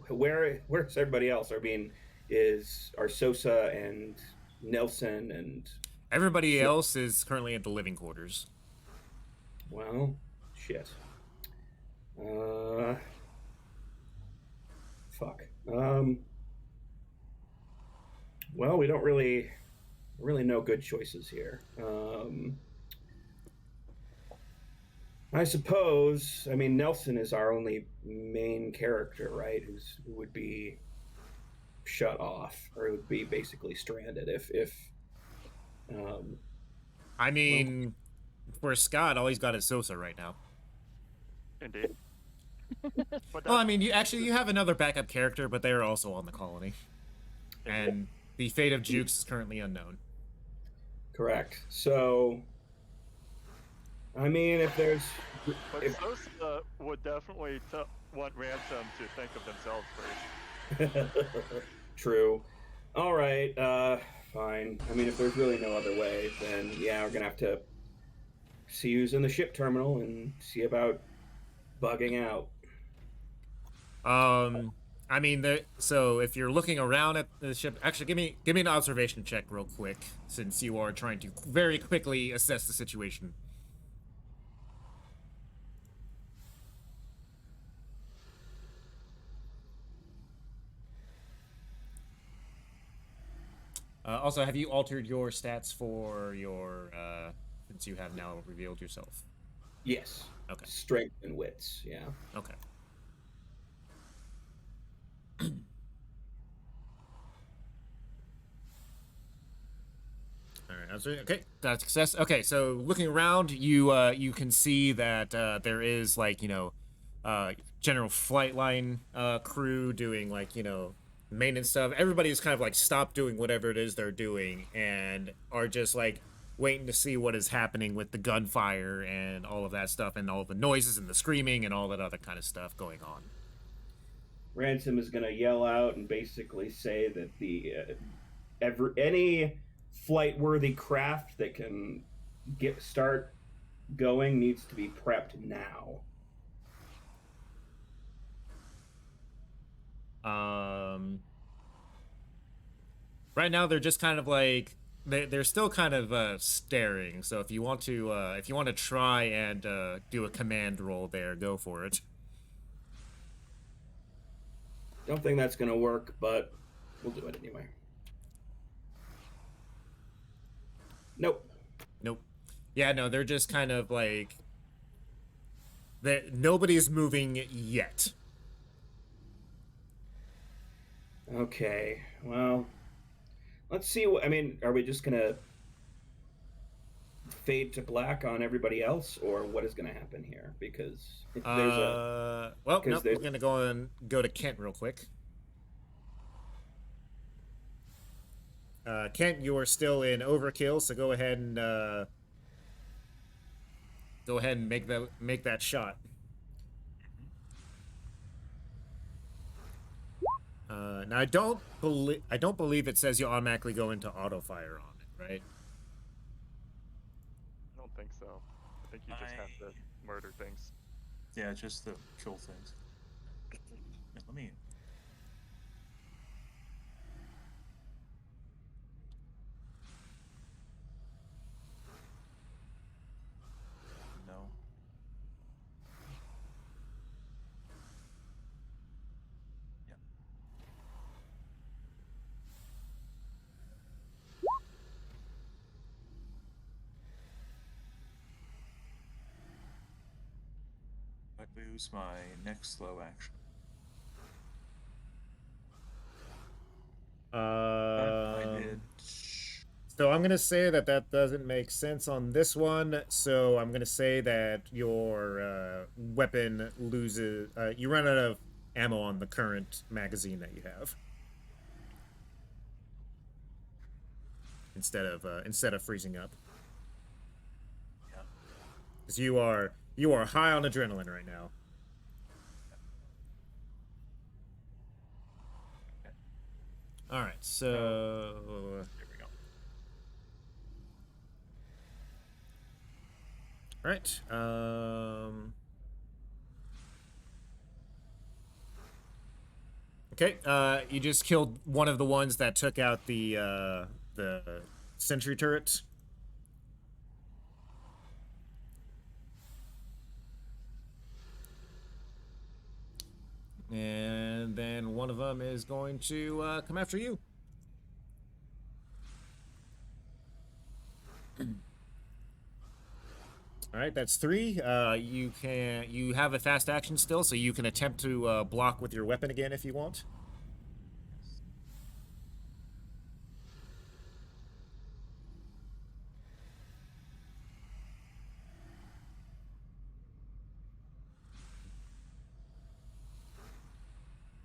Speaker 3: where's everybody else? Are Sosa and Nelson and
Speaker 1: everybody else is currently at the living quarters.
Speaker 3: Well, shit. Fuck. Well, we don't really know good choices here. I suppose. I mean, Nelson is our only main character, right? Who would be shut off, or would be basically stranded if
Speaker 1: I mean, for Scott, all he's got is Sosa right now.
Speaker 4: Indeed.
Speaker 1: Well, I mean, you have another backup character, but they're also on the colony, and the fate of Jukes is currently unknown.
Speaker 3: Correct. So, I mean, if there's,
Speaker 4: Sosa would definitely want Ransom to think of themselves first.
Speaker 3: True. All right. Fine. I mean, if there's really no other way, then yeah, we're gonna have to see who's in the ship terminal and see about bugging out.
Speaker 1: I mean, so if you're looking around at the ship, actually, give me an observation check real quick, since you are trying to very quickly assess the situation. Also, have you altered your stats for your, since you have now revealed yourself?
Speaker 3: Yes.
Speaker 1: Okay.
Speaker 3: Strength and wits, yeah.
Speaker 1: Okay. All right. Okay, that's success. Okay, so looking around, you can see that there is general flight line crew doing maintenance stuff. Everybody's kind of stopped doing whatever it is they're doing and are just waiting to see what is happening with the gunfire and all of that stuff and all the noises and the screaming and all that other kind of stuff going on.
Speaker 3: Ransom is going to yell out and basically say that any flight-worthy craft that can start going needs to be prepped now.
Speaker 1: Right now they're just kind of they're still kind of staring. So if you want to try and do a command roll there, go for it.
Speaker 3: Don't think that's gonna work, but we'll do it anyway. Nope.
Speaker 1: Yeah, no, they're just kind of nobody's moving yet.
Speaker 3: Okay. Well, let's see. I mean, are we just gonna fade to black on everybody else, or what is gonna happen here? Because if there's a
Speaker 1: Well,
Speaker 3: because
Speaker 1: nope.
Speaker 3: there's
Speaker 1: We're gonna go to Kent real quick. Kent, you are still in overkill, so go ahead and make that shot. Now I don't believe it says you automatically go into auto fire on it, right?
Speaker 4: I don't think so. I think you just have to murder things.
Speaker 5: Yeah, just the kill things. Yeah, let me. No. Yeah. I lose my next slow action. I did.
Speaker 1: So I'm gonna say that doesn't make sense on this one. So I'm gonna say that your weapon loses. You run out of ammo on the current magazine that you have. Instead of freezing up,
Speaker 5: Yeah.
Speaker 1: because you are high on adrenaline right now.
Speaker 5: Okay.
Speaker 1: All right, so
Speaker 5: There we go.
Speaker 1: all right. Okay. You just killed one of the ones that took out the sentry turret. And then one of them is going to come after you. All right, that's 3. You have a fast action still, so you can attempt to block with your weapon again if you want.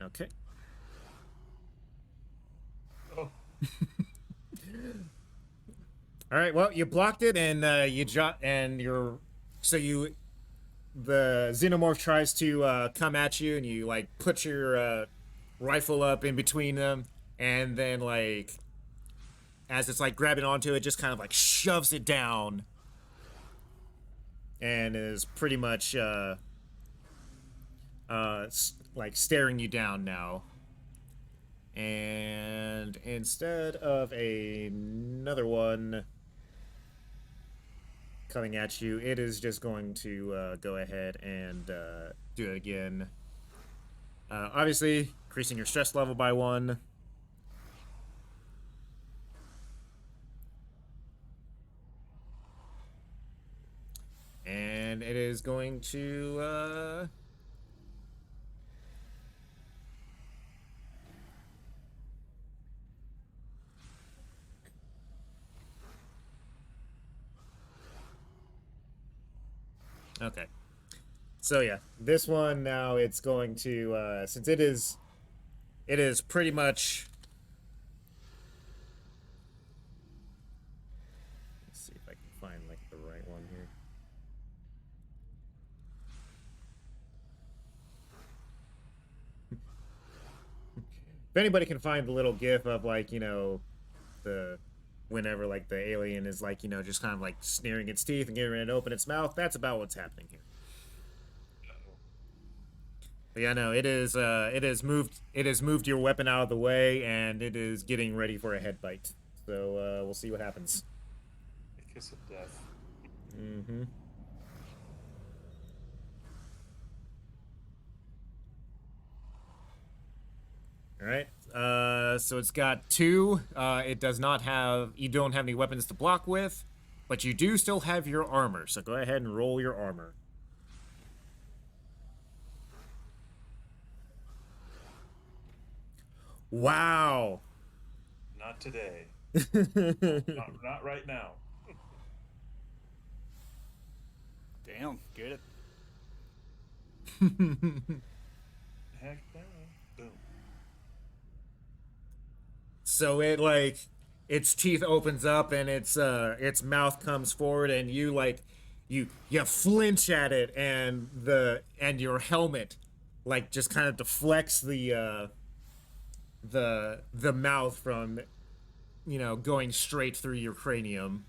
Speaker 1: Okay.
Speaker 5: Oh.
Speaker 1: All right. Well, you blocked it, and the xenomorph tries to come at you, and you like put your rifle up in between them, and then like as it's like grabbing onto it, just kind of like shoves it down, and is pretty much like staring you down now. And instead of another one coming at you, it is just going to go ahead and do it again. Obviously, increasing your stress level by 1. And it is going to okay. So yeah, this one now it's going to since it is pretty much. Let's see if I can find like the right one here. If anybody can find the little gif of like, the whenever like the alien is like, just kind of like sneering its teeth and getting ready to open its mouth, that's about what's happening here. But yeah, no, it has moved your weapon out of the way, and it is getting ready for a head bite. So we'll see what happens.
Speaker 5: A kiss of death.
Speaker 1: Mm-hmm. All right. So it's got 2. It does not have. You don't have any weapons to block with, but you do still have your armor. So go ahead and roll your armor. Wow.
Speaker 5: Not today. Not right now.
Speaker 2: Damn, get it?
Speaker 5: Heck no. Boom.
Speaker 1: So it like its teeth opens up and its mouth comes forward and you like you flinch at it and your helmet like just kind of deflects the mouth from going straight through your cranium.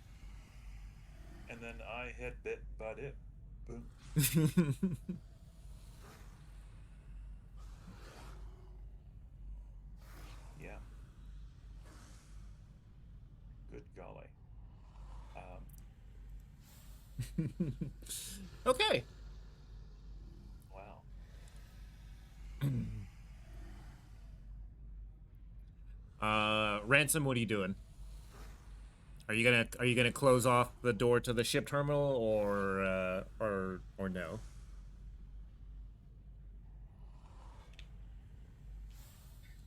Speaker 5: And then I had bit but it. Boom. Yeah. Good golly.
Speaker 1: Okay.
Speaker 5: Wow.
Speaker 1: Ransom, what are you doing? Are you gonna close off the door to the ship terminal or no?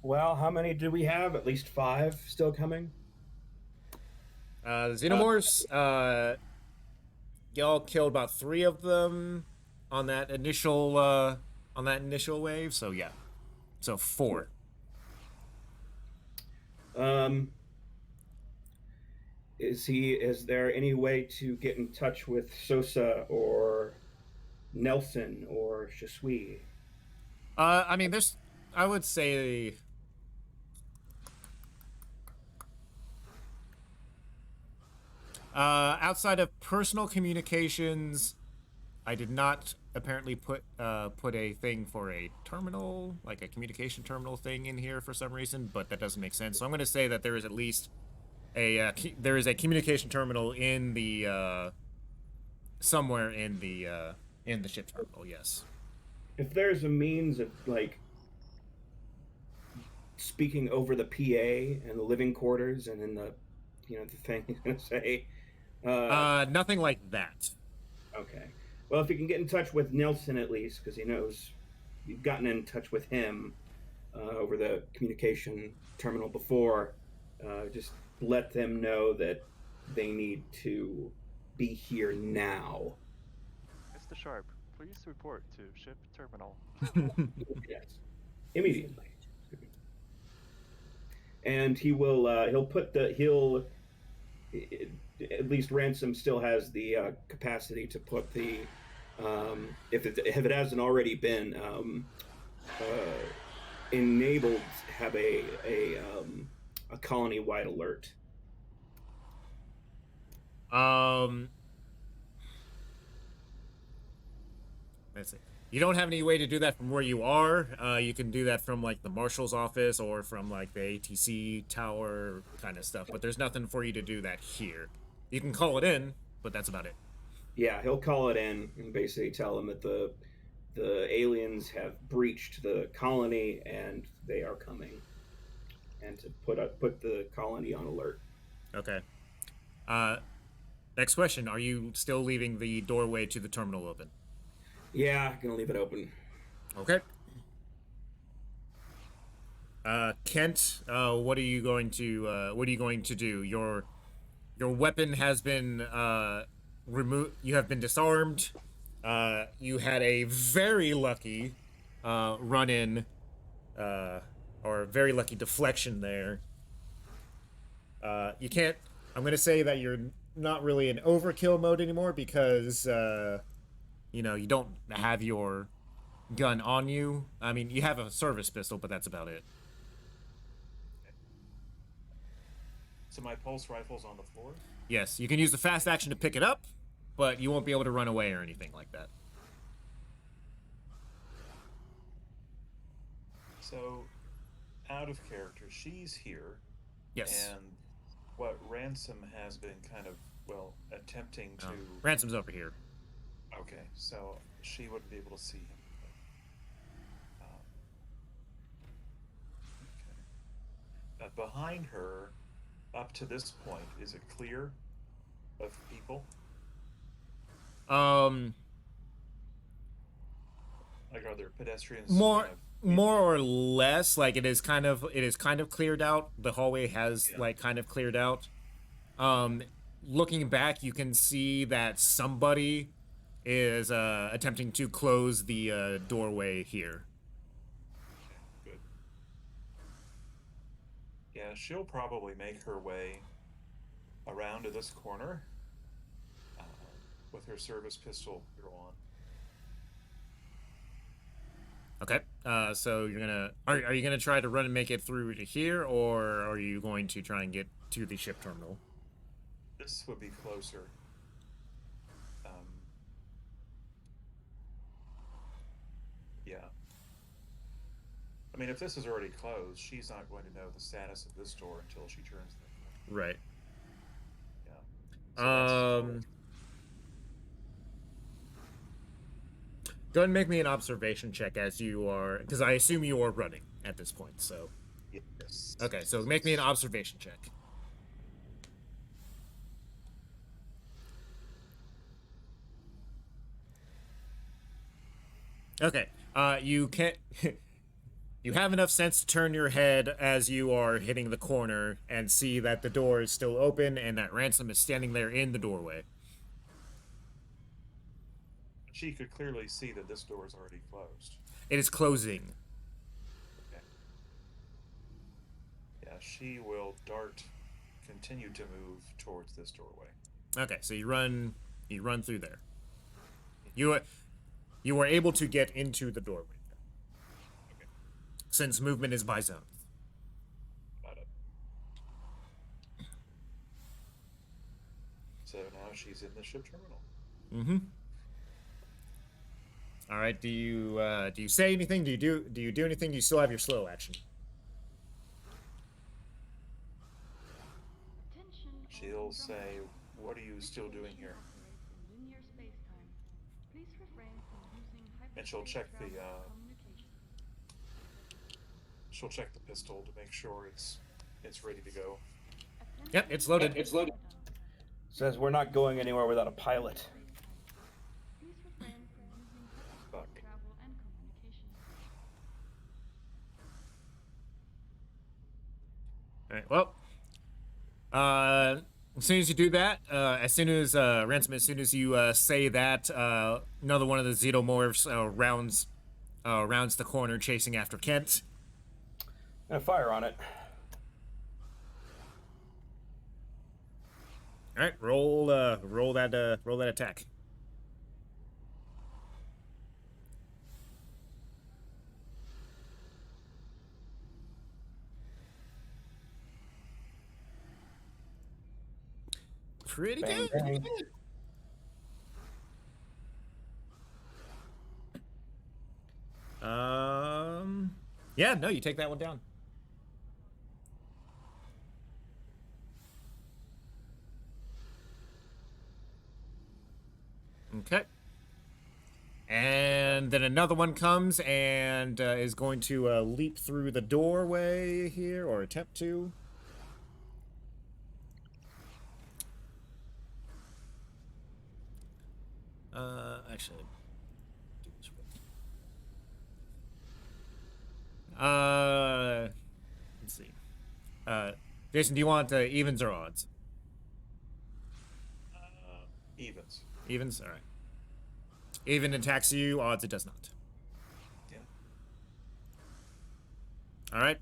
Speaker 8: Well, how many do we have? At least 5 still coming?
Speaker 1: The Xenomorphs, y'all killed about 3 of them on that initial wave, so yeah. So 4.
Speaker 8: Is there any way to get in touch with Sosa or Nelson or Shisui?
Speaker 1: I mean, I would say outside of personal communications, I did not apparently put a thing for a terminal, like a communication terminal thing in here for some reason, but that doesn't make sense. So I'm going to say that there is at least a communication terminal in the somewhere in the ship terminal. Yes.
Speaker 8: If there's a means of like speaking over the PA and the living quarters and in the the thing he's gonna say.
Speaker 1: Nothing like that.
Speaker 8: Okay. Well, if you can get in touch with Nelson at least, because he knows you've gotten in touch with him over the communication terminal before, just let them know that they need to be here now.
Speaker 4: Mr. Sharp, please report to ship terminal.
Speaker 8: Yes, immediately. And he will. He'll at least Ransom still has the capacity to put the if it hasn't already been enabled, have a colony-wide alert.
Speaker 1: Let's see. You don't have any way to do that from where you are. You can do that from like the marshal's office or from like the ATC tower kind of stuff, but there's nothing for you to do that here. You can call it in, but that's about it.
Speaker 8: Yeah, he'll call it in and basically tell them that the aliens have breached the colony and they are coming, and to put the colony on alert.
Speaker 1: Okay. Next question: are you still leaving the doorway to the terminal open?
Speaker 8: Yeah, gonna leave it open.
Speaker 1: Okay. Kent, what are you going to do? Your weapon has been removed. You have been disarmed. You had a very lucky run-in, or very lucky deflection there. You can't. I'm going to say that you're not really in overkill mode anymore because you don't have your gun on you. I mean, you have a service pistol, but that's about it.
Speaker 5: So my pulse rifle's on the floor?
Speaker 1: Yes, you can use the fast action to pick it up, but you won't be able to run away or anything like that.
Speaker 5: So, out of character, she's here.
Speaker 1: Yes.
Speaker 5: And what Ransom has been kind of, attempting to...
Speaker 1: Ransom's over here.
Speaker 5: Okay, so she wouldn't be able to see him. Okay. Behind her, up to this point, is it clear of people?
Speaker 1: Like,
Speaker 5: are there pedestrians?
Speaker 1: More.
Speaker 5: Kind of
Speaker 1: more or less, like it is kind of cleared out. The hallway has
Speaker 5: Yeah.
Speaker 1: like kind of cleared out. Looking back, you can see that somebody is attempting to close the doorway here.
Speaker 5: Good. Yeah, she'll probably make her way around to this corner with her service pistol drawn.
Speaker 1: Okay. So you're gonna are you gonna try to run and make it through to here, or are you going to try and get to the ship terminal?
Speaker 5: This would be closer. Yeah. I mean, if this is already closed, she's not going to know the status of this door until she turns the corner.
Speaker 1: Right.
Speaker 5: Yeah. So that's-
Speaker 1: Go ahead and make me an observation check as you are, because I assume you are running at this point. So
Speaker 5: yes.
Speaker 1: okay, so make me an observation check. Okay. You can't. You have enough sense to turn your head as you are hitting the corner and see that the door is still open and that Ransom is standing there in the doorway.
Speaker 5: She could clearly see that this door is already closed.
Speaker 1: It is closing.
Speaker 5: Okay. Yeah, she will continue to move towards this doorway.
Speaker 1: Okay, so you run through there. You were able to get into the doorway.
Speaker 5: Okay,
Speaker 1: Since movement is by zone.
Speaker 5: got it. So now she's in the ship terminal.
Speaker 1: Mm-hmm. All right. Do you say anything? Do you do anything? Do you still have your slow action?
Speaker 6: Attention all
Speaker 5: She'll
Speaker 6: Andromedans.
Speaker 5: say, "What are you
Speaker 6: This
Speaker 5: still doing
Speaker 6: station
Speaker 5: here?"
Speaker 6: operates in linear space-time. Please refrain from using
Speaker 5: And she'll
Speaker 6: hyperspace
Speaker 5: check the,
Speaker 6: travel and communication.
Speaker 5: She'll check the pistol to make sure it's ready to go.
Speaker 1: Yep, it's loaded.
Speaker 6: It's loaded.
Speaker 8: Says we're not going anywhere without a pilot.
Speaker 6: Please refrain from using hyperspace
Speaker 5: Fuck.
Speaker 6: travel and communication.
Speaker 1: All right. Well, as soon as you do that, as soon as Ransom, as soon as you say that, another one of the xenomorphs rounds the corner, chasing after Kent.
Speaker 8: Fire on it.
Speaker 1: All right, roll that attack. Pretty
Speaker 8: Bang,
Speaker 1: good.
Speaker 8: bang.
Speaker 1: Yeah, no, you take that one down. Okay. And then another one comes and is going to leap through the doorway here, or attempt to. Actually, do this quick. Let's see. Jason, do you want evens or odds?
Speaker 5: Evens.
Speaker 1: Evens? All right. Even attacks you, odds it does not.
Speaker 5: Yeah.
Speaker 1: All right.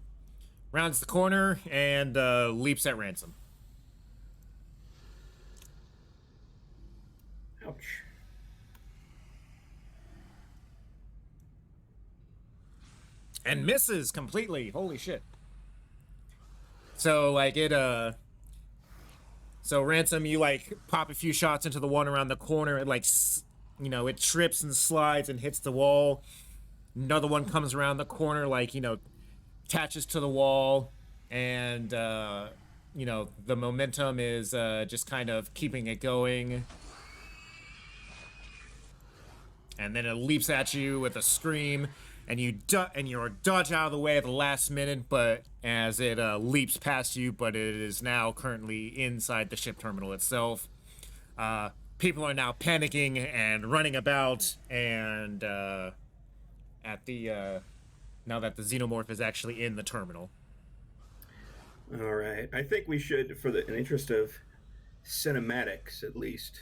Speaker 1: Rounds the corner and leaps at Ransom.
Speaker 3: Ouch.
Speaker 1: And misses completely. Holy shit. So, like, so Ransom, you, like, pop a few shots into the one around the corner. It, like, it trips and slides and hits the wall. Another one comes around the corner, like, attaches to the wall. And, the momentum is just kind of keeping it going. And then it leaps at you with a scream. And you dodge out of the way at the last minute, but as it leaps past you, but it is now currently inside the ship terminal itself. People are now panicking and running about, and at the now that the xenomorph is actually in the terminal.
Speaker 3: All right. I think we should, for the in interest of cinematics, at least,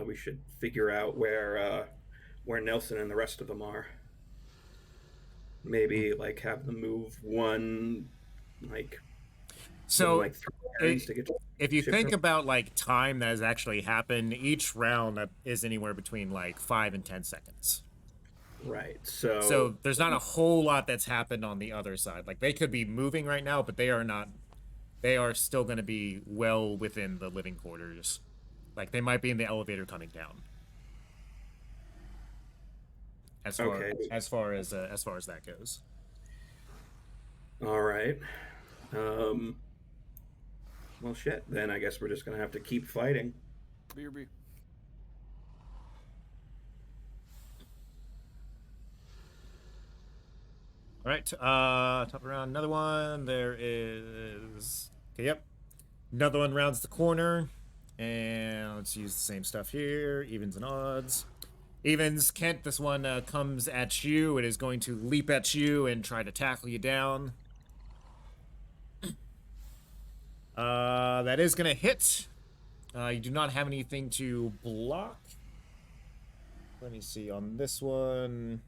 Speaker 3: we should figure out where Nelson and the rest of them are. Maybe like have them move one, like
Speaker 1: So
Speaker 3: like 3 turns to get to
Speaker 1: if you
Speaker 3: ship
Speaker 1: think
Speaker 3: from-
Speaker 1: about like time that has actually happened, each round is anywhere between like 5 and 10 seconds.
Speaker 3: right. So
Speaker 1: So there's not a whole lot that's happened on the other side. Like they could be moving right now, but they are not. They are still going to be well within the living quarters. Like they might be in the elevator coming down. As far
Speaker 3: Okay.
Speaker 1: as far as that goes.
Speaker 3: all right. Well, shit. Then I guess we're just gonna have to keep fighting.
Speaker 2: BRB.
Speaker 1: All right, top around another one. There is okay. Yep, another one rounds the corner, and let's use the same stuff here. Evens and odds. Evens, Kent. This one comes at you. It is going to leap at you and try to tackle you down. That is gonna hit. You do not have anything to block. Let me see on this one.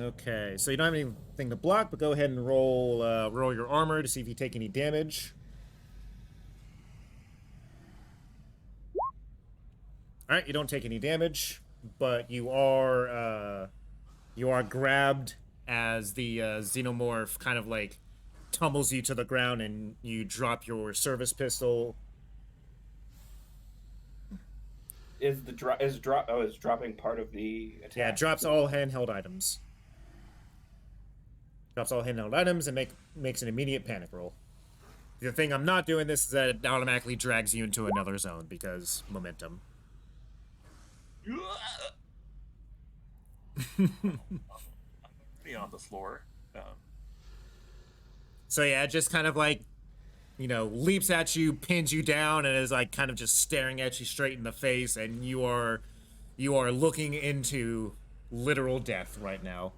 Speaker 1: Okay, so you don't have anything to block, but go ahead and roll roll your armor to see if you take any damage. All right, you don't take any damage, but you are grabbed as the xenomorph kind of like tumbles you to the ground, and you drop your service pistol.
Speaker 8: Is dropping part of the attack?
Speaker 1: Yeah, it drops all handheld items. Drops all handheld items and makes an immediate panic roll. The thing I'm not doing this is that it automatically drags you into another zone because momentum.
Speaker 5: Already on the floor.
Speaker 1: So yeah, it just kind of like, you know, leaps at you, pins you down, and is like kind of just staring at you straight in the face, and you are looking into literal death right now.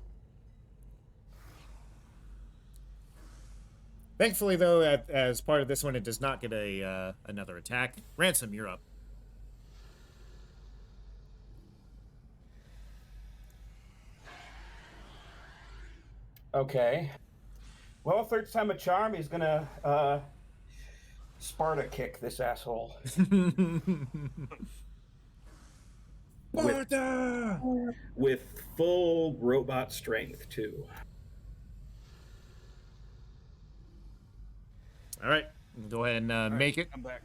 Speaker 1: Thankfully, though, as part of this one, it does not get another attack. Ransom, you're up.
Speaker 8: Okay. Well, third time a charm. He's gonna Sparta kick this asshole.
Speaker 3: With full robot strength too.
Speaker 1: All right, go ahead and make it.
Speaker 2: I'm back.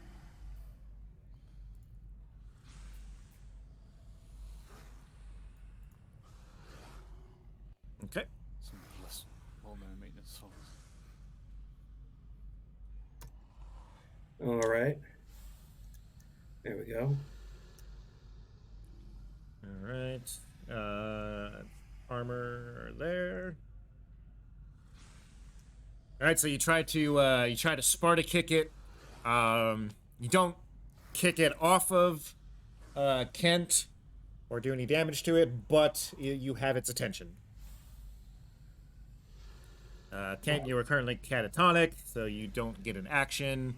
Speaker 1: Okay.
Speaker 2: Some less low-man maintenance songs.
Speaker 3: All right. There we go.
Speaker 1: All right. Armor there. All right, so you try to Sparta kick it. You don't kick it off of Kent or do any damage to it, but you have its attention. Kent, you are currently catatonic, so you don't get an action.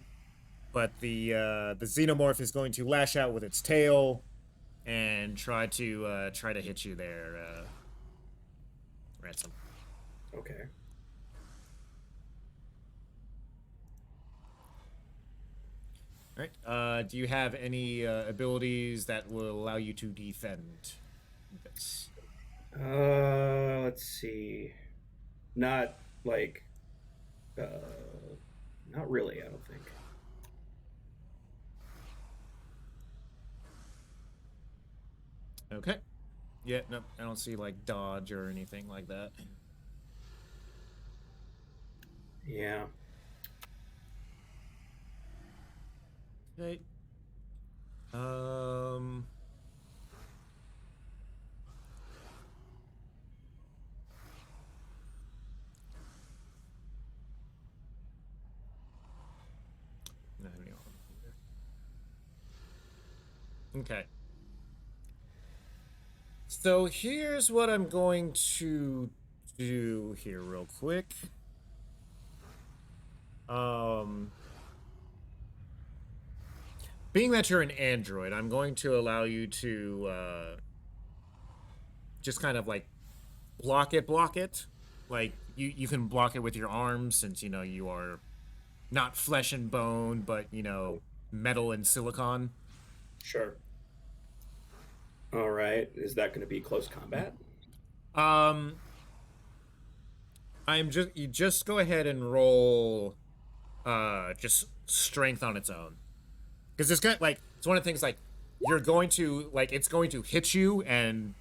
Speaker 1: But the xenomorph is going to lash out with its tail and try to hit you there, Ransom.
Speaker 3: Okay.
Speaker 1: All right. Do you have any abilities that will allow you to defend this?
Speaker 3: Let's see. Not like, not really. I don't think.
Speaker 1: Okay. Yeah. No, I don't see like dodge or anything like that.
Speaker 3: Yeah.
Speaker 1: Okay. Okay. So here's what I'm going to do here real quick. Being that you're an android, I'm going to allow you to just kind of like block it. Like you can block it with your arms since you are not flesh and bone, but metal and silicon.
Speaker 8: Sure. All right. Is that going to be close combat?
Speaker 1: You just go ahead and roll just strength on its own. Because it's kind of like it's one of the things like you're going to like it's going to hit you and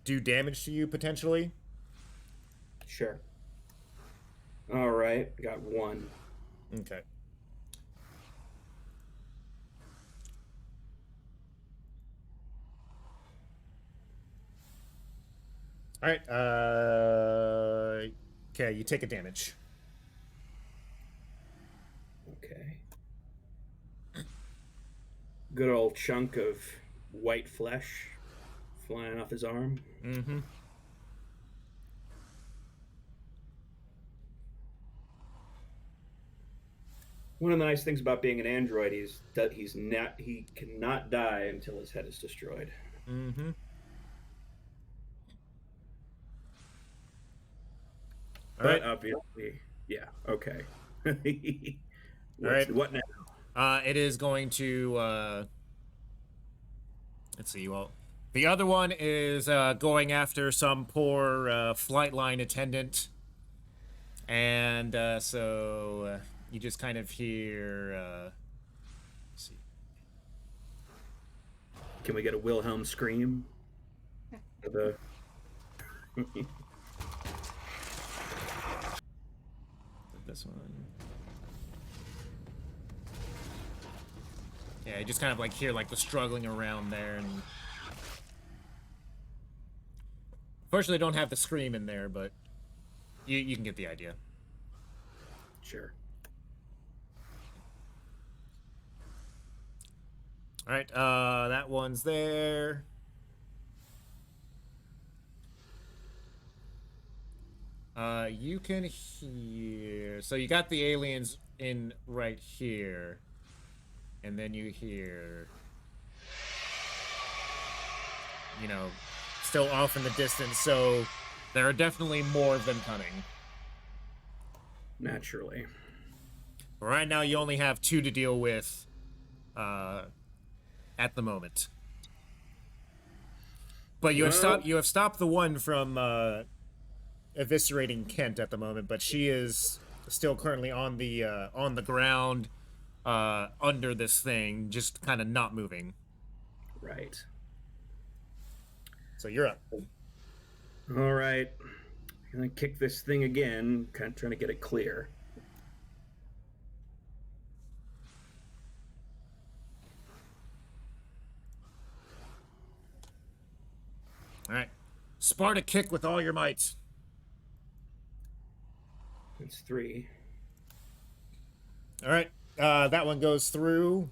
Speaker 1: do damage to you potentially.
Speaker 8: Sure. All right. I got 1.
Speaker 1: Okay. All right. Okay, you take a damage.
Speaker 8: Okay. Good old chunk of white flesh flying off his arm.
Speaker 1: Mm-hmm.
Speaker 8: One of the nice things about being an android is that he cannot die until his head is destroyed.
Speaker 1: Mm-hmm. All right.
Speaker 8: Obviously, yeah. Okay.
Speaker 1: right.
Speaker 8: What now?
Speaker 1: It is going to. Let's see. Well, the other one is going after some poor flight line attendant, and so you just kind of hear. Let's see.
Speaker 8: Can we get a Wilhelm scream? For the...
Speaker 1: This one. Yeah, you just kind of like hear like the struggling around there, and unfortunately don't have the scream in there, but you can get the idea.
Speaker 8: Sure.
Speaker 1: All right, that one's there. You can hear. So you got the aliens in right here, and then you hear, still off in the distance. So there are definitely more of them coming.
Speaker 8: Naturally.
Speaker 1: Right now, you only have 2 to deal with, at the moment. But you have stopped the one from eviscerating Kent at the moment, but she is still currently on the ground under this thing, just kind of not moving.
Speaker 8: Right.
Speaker 1: So you're up.
Speaker 8: All right. I'm gonna kick this thing again, kind of trying to get it clear.
Speaker 1: All right. Sparta kick with all your might.
Speaker 8: It's 3.
Speaker 1: All right. That one goes through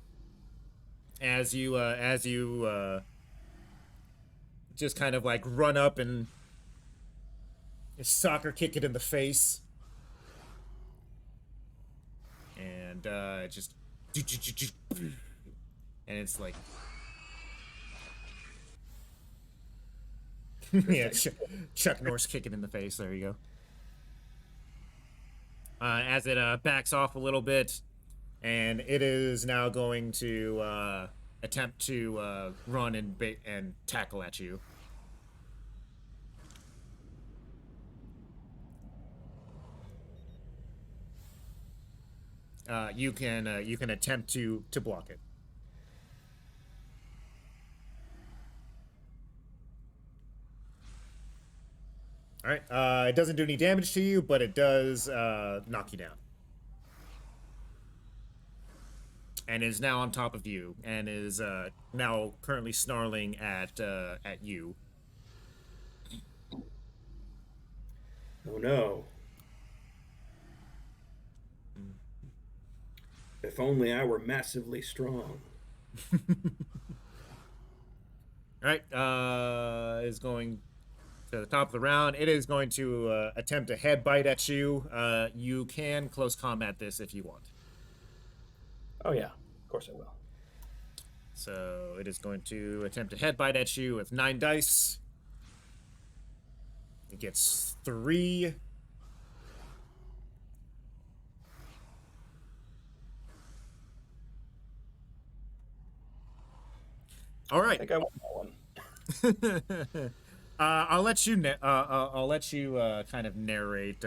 Speaker 1: as you just kind of like run up and soccer kick it in the face. And just and it's like yeah, Chuck Norris kick it in the face. There you go. As it backs off a little bit, and it is now going to attempt to run and tackle at you. You can attempt to block it. All right. It doesn't do any damage to you, but it does knock you down. And is now on top of you, and is now currently snarling at you.
Speaker 8: Oh no. If only I were massively strong.
Speaker 1: All right, is going to the top of the round. It is going to attempt a head bite at you. You can close combat this if you want.
Speaker 8: Oh yeah, of course I will.
Speaker 1: So it is going to attempt a head bite at you with 9 dice. It gets 3. All
Speaker 8: I
Speaker 1: right.
Speaker 8: think I won that one.
Speaker 1: I'll let you. I'll let you kind of narrate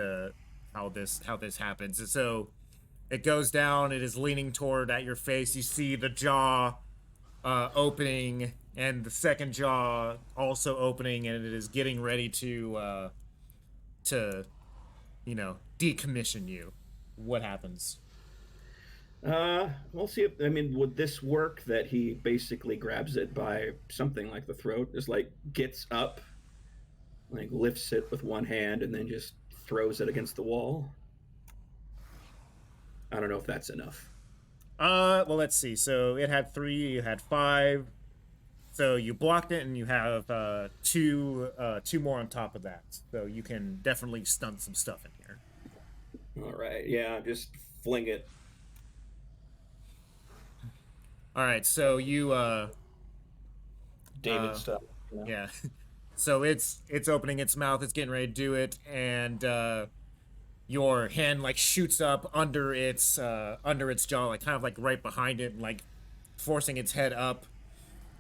Speaker 1: how this happens. So it goes down. It is leaning toward at your face. You see the jaw opening, and the second jaw also opening, and it is getting ready to decommission you. What happens?
Speaker 8: We'll see if, I mean, would this work that he basically grabs it by something like the throat, just like gets up, like lifts it with one hand and then just throws it against the wall? I don't know if that's enough.
Speaker 1: Well, let's see. So it had 3, you had 5. So you blocked it, and you have 2 more on top of that. So you can definitely stunt some stuff in here.
Speaker 8: All right, yeah, just fling it.
Speaker 1: All right, so you
Speaker 8: David stuff. You know?
Speaker 1: yeah. So it's opening its mouth, it's getting ready to do it, and your hand like shoots up under its jaw, like kind of like right behind it, and like forcing its head up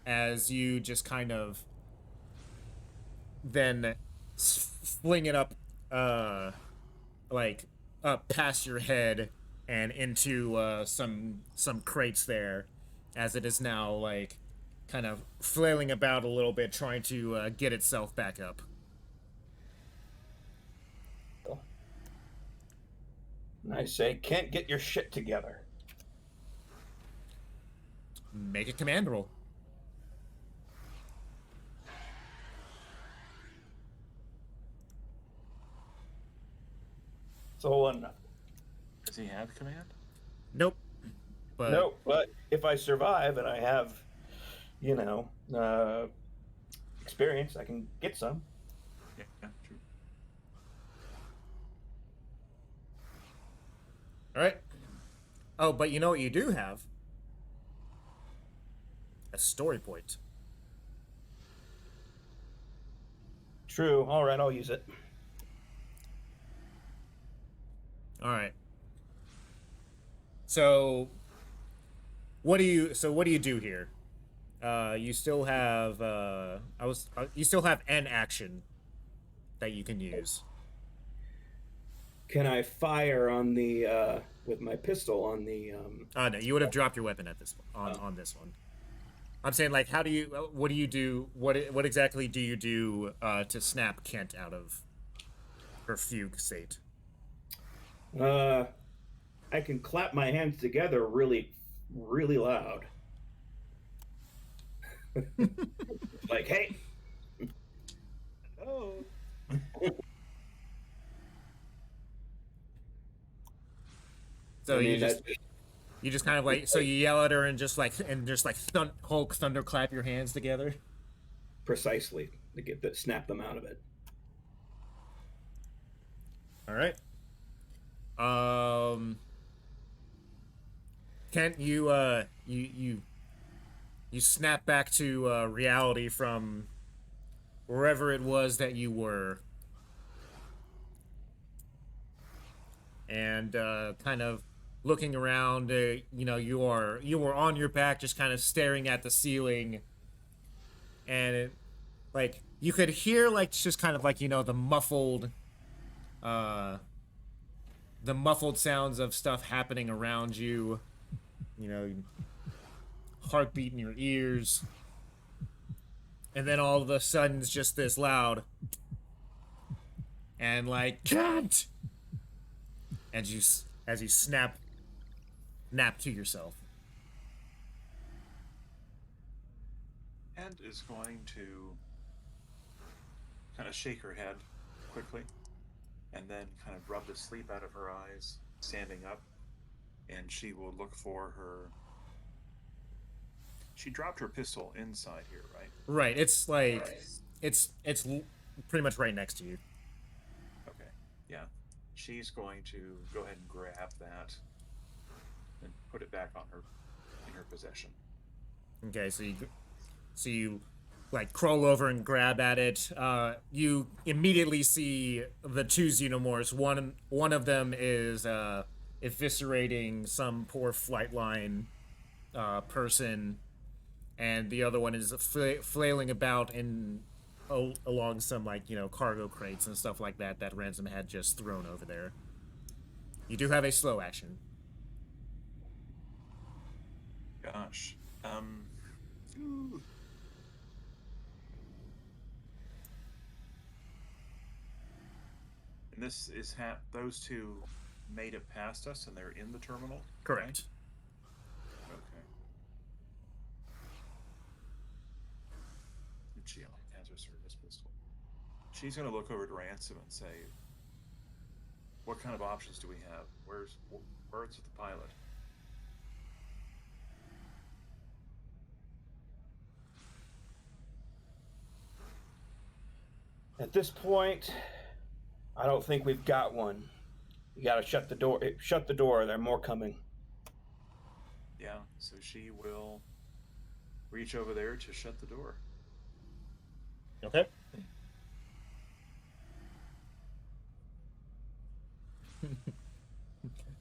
Speaker 1: as you just kind of then fling it up like up past your head and into some crates there, as it is now like kind of flailing about a little bit, trying to get itself back up.
Speaker 8: And I say, can't get your shit together.
Speaker 1: Make a command roll.
Speaker 8: It's a 1-0.
Speaker 5: Does he have command?
Speaker 1: Nope. But
Speaker 8: No, but if I survive and I have, experience, I can get some.
Speaker 5: Yeah, true.
Speaker 1: all right. Oh, but you know what you do have? A story point.
Speaker 8: True. All right, I'll use it.
Speaker 1: All right. So what do you do here? You still have you still have an action that you can use.
Speaker 8: Can I fire on the with my pistol on the?
Speaker 1: No, you would have dropped your weapon at this on this one. I'm saying, like, how do you? What do you do? What exactly do you do to snap Kent out of her fugue state?
Speaker 8: I can clap my hands together really, really loud. Like, hey. Oh.
Speaker 1: So
Speaker 8: I mean,
Speaker 1: you just kind of like, so you yell at her and just like Hulk thunderclap your hands together.
Speaker 8: Precisely to get that, snap them out of it.
Speaker 1: All right. Kent, you snap back to reality from wherever it was that you were, and kind of looking around. You were on your back, just kind of staring at the ceiling, and it, like, you could hear, like, just kind of like, the muffled sounds of stuff happening around you. Heartbeat in your ears, and then all of a sudden it's just this loud, and like, Kent, as you snap to yourself.
Speaker 5: And is going to kind of shake her head quickly, and then kind of rub the sleep out of her eyes, standing up, and she will look for her She dropped her pistol inside here, right?
Speaker 1: Right. It's like it's pretty much right next to you.
Speaker 5: Okay. Yeah. She's going to go ahead and grab that and put it back on her in her possession.
Speaker 1: Okay, so you like crawl over and grab at it. You immediately see the two xenomorphs. One of them is eviscerating some poor flightline person, and the other one is flailing about along some cargo crates and stuff like that Ransom had just thrown over there. You do have a slow action.
Speaker 5: Gosh. And this is those two made it past us and they're in the terminal?
Speaker 1: Correct.
Speaker 5: Right? Okay. And she has her service pistol. She's going to look over to Ransom and say, what kind of options do we have? Where's the pilot?
Speaker 8: At this point, I don't think we've got one. You gotta shut the door. Shut the door. There are more coming.
Speaker 5: Yeah, so she will reach over there to shut the door.
Speaker 1: Okay.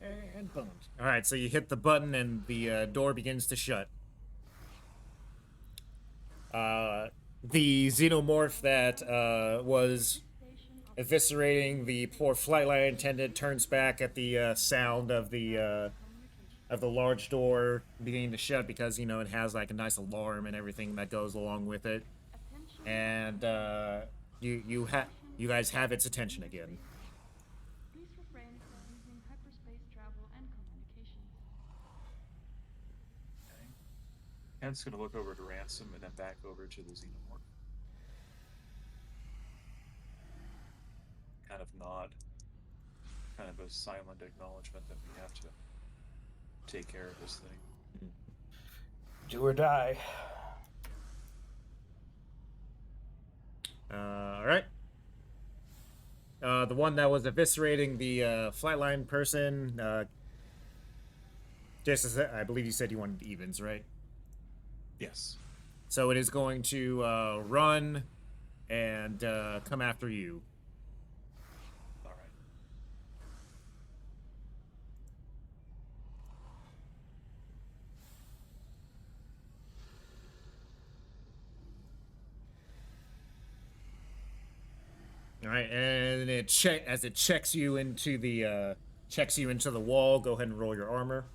Speaker 1: And boom. All right, so you hit the button and the door begins to shut. The xenomorph that was eviscerating the poor flight line attendant turns back at the sound of the large door beginning to shut, because it has like a nice alarm and everything that goes along with it, and you guys have its attention again.
Speaker 6: Please refrain from using hyperspace travel and communications.
Speaker 5: Okay. Kent's going to look over to Ransom and then back over to the xenomorph. Kind of nod. Kind of a silent acknowledgement that we have to take care of this thing.
Speaker 8: Do or die.
Speaker 1: All right. The one that was eviscerating the flightline person, just as I believe you said you wanted evens, right?
Speaker 5: Yes.
Speaker 1: So it is going to run and come after you.
Speaker 5: All right.
Speaker 1: All right, and as it checks you into the wall. Go ahead and roll your armor.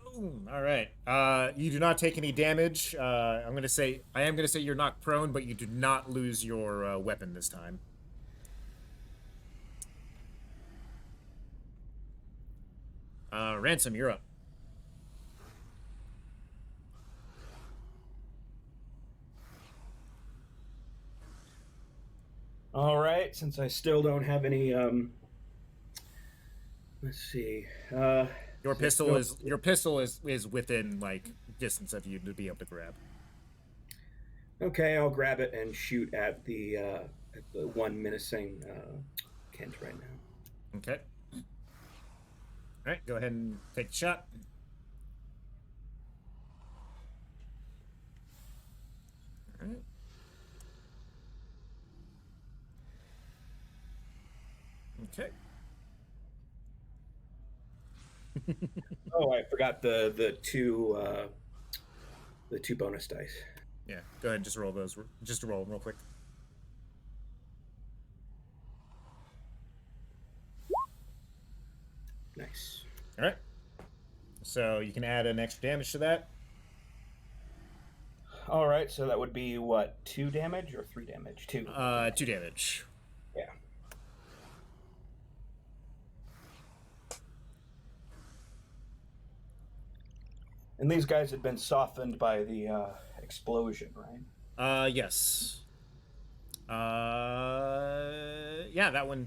Speaker 1: Boom. All right. You do not take any damage. I am gonna say you're knocked prone, but you do not lose your weapon this time. Ransom, you're up.
Speaker 8: All right. Since I still don't have any, let's see.
Speaker 1: Your pistol is within like distance of you to be able to grab.
Speaker 8: Okay, I'll grab it and shoot at the one menacing Kent right now.
Speaker 1: Okay. All right, go ahead and take the shot. All right. Okay.
Speaker 8: Oh, I forgot the two bonus dice.
Speaker 1: Yeah, go ahead and just roll those. Just roll them real quick.
Speaker 8: Nice.
Speaker 1: All right. So you can add an extra damage to that.
Speaker 8: All right, so that would be what, 2 damage or 3 damage? 2.
Speaker 1: 2 damage.
Speaker 8: Yeah. And these guys had been softened by the explosion, right?
Speaker 1: Yes. Yeah,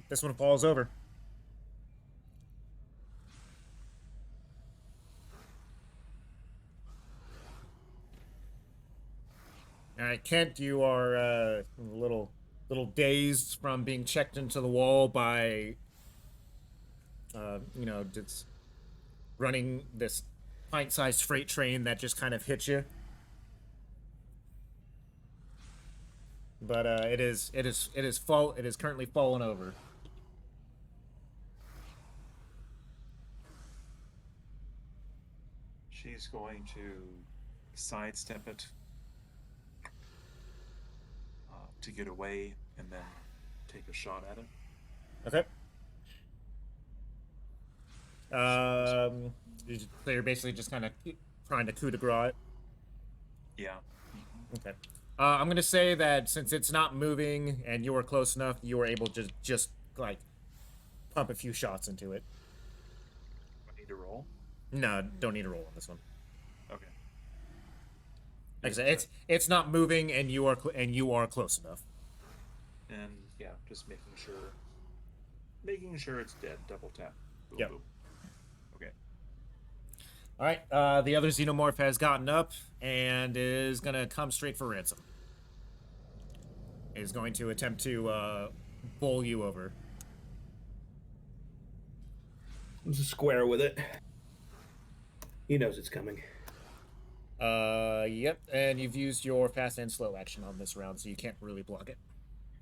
Speaker 1: this one falls over. All right, Kent, you are a little dazed from being checked into the wall by, just running this pint-sized freight train that just kind of hit you. But it is currently fallen over.
Speaker 5: She's going to sidestep it to get away and then take a shot at it.
Speaker 1: Okay. So you're basically just kind of trying to coup de grace it.
Speaker 5: Yeah.
Speaker 1: Okay. I'm gonna say that since it's not moving and you were close enough, you were able to just like pump a few shots into it.
Speaker 5: I need to roll.
Speaker 1: No, don't need to roll on this one.
Speaker 5: Okay.
Speaker 1: Like I said, it's not moving and you are close enough.
Speaker 5: And yeah, just making sure it's dead. Double tap. Boom,
Speaker 1: Yep.
Speaker 5: boom. Okay.
Speaker 1: All right. The other xenomorph has gotten up and is gonna come straight for Ransom. Is going to attempt to bowl you over.
Speaker 8: I'm just square with it. He knows it's coming.
Speaker 1: Yep. And you've used your fast and slow action on this round, so you can't really block it.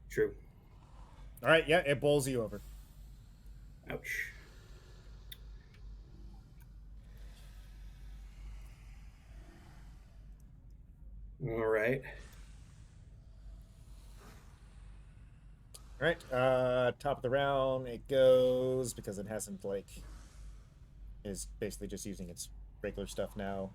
Speaker 8: True.
Speaker 1: All right. Yeah, it bowls you over.
Speaker 8: Ouch. All right.
Speaker 1: All right. Top of the round, it goes because it hasn't is basically just using its regular stuff now.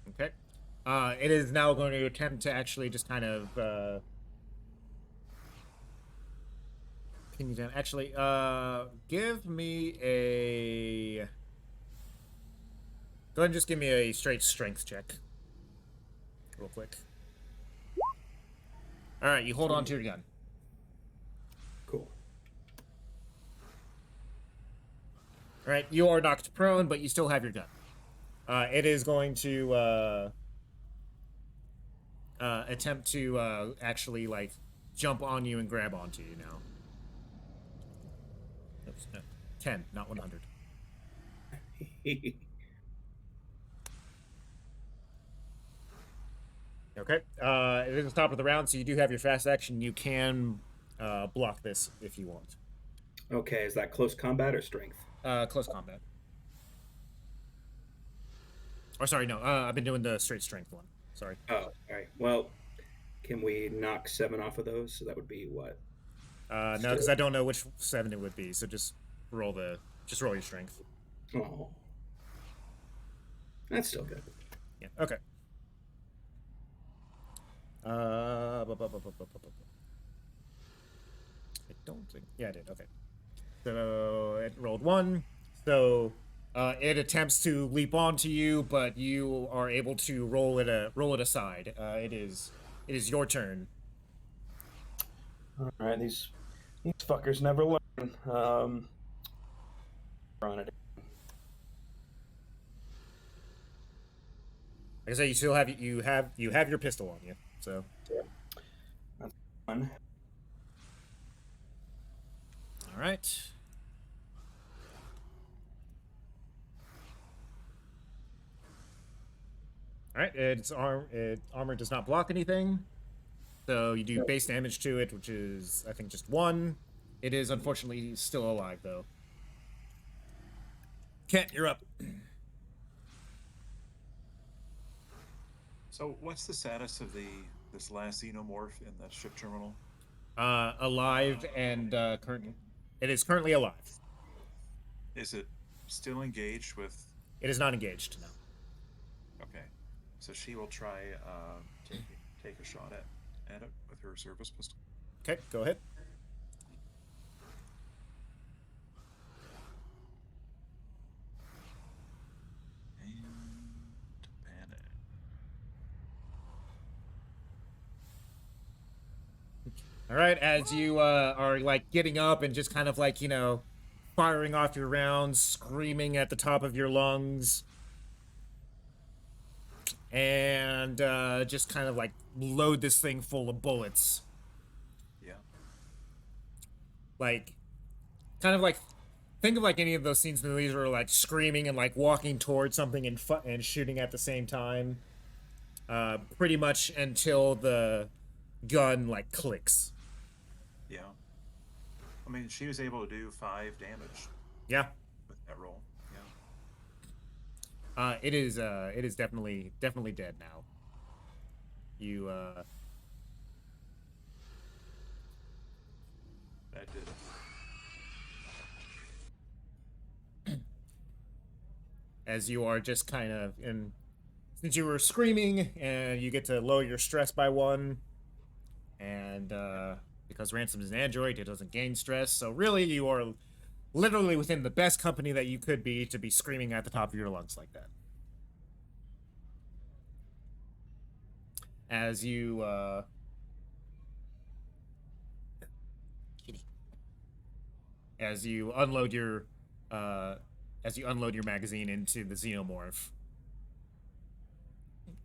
Speaker 1: Okay. It is now going to attempt to actually just kind of pin you down. Actually, give me a. Go ahead and just give me a straight strength check, real quick. All right, you hold on to your gun.
Speaker 8: Cool.
Speaker 1: All right, you are knocked prone, but you still have your gun. It is going to attempt to actually jump on you and grab onto you now. Oops, no. 10, not 100. Okay. It is the top of the round, so you do have your fast action. You can block this if you want.
Speaker 8: Okay, is that close combat or strength?
Speaker 1: Close combat. Or sorry, no. I've been doing the straight strength one. Sorry.
Speaker 8: Oh, all right. Well, can we knock 7 off of those? So that would be what?
Speaker 1: No, because I don't know which 7 it would be. So just roll your strength.
Speaker 8: Oh, that's still good.
Speaker 1: Yeah. Okay. I don't think. Yeah, I did. Okay. So it rolled 1. So it attempts to leap onto you, but you are able to roll it aside. It is your turn.
Speaker 8: All right, these fuckers never learn. On it.
Speaker 1: Like I say, you still have your pistol on you. So.
Speaker 8: That's fun.
Speaker 1: All right. All right. Its armor does not block anything, so you do base damage to it, which is I think just 1. It is unfortunately still alive though. Kent, you're up.
Speaker 5: So, what's the status of this last xenomorph in the ship terminal?
Speaker 1: Alive and current. It is currently alive.
Speaker 5: Is it still engaged with?
Speaker 1: It is not engaged. No.
Speaker 5: Okay, so she will try take a shot at it with her service pistol.
Speaker 1: Okay, go ahead.
Speaker 5: And ban
Speaker 1: All right, as you are like getting up and just kind of like, you know, firing off your rounds, screaming at the top of your lungs, and just kind of like load this thing full of bullets.
Speaker 5: Yeah.
Speaker 1: Like, kind of like, think of like any of those scenes in the movies where like screaming and like walking towards something and shooting at the same time. Pretty much until the gun like clicks.
Speaker 5: Yeah. I mean, she was able to do 5 damage
Speaker 1: Yeah.
Speaker 5: with that roll. Yeah.
Speaker 1: It is definitely dead now. You
Speaker 5: That did it.
Speaker 1: as you are just kind of in, since you were screaming and you get to lower your stress by 1, and because Ransom is an android, it doesn't gain stress, so really you are literally within the best company that you could be to be screaming at the top of your lungs like that. As you unload your magazine into the xenomorph,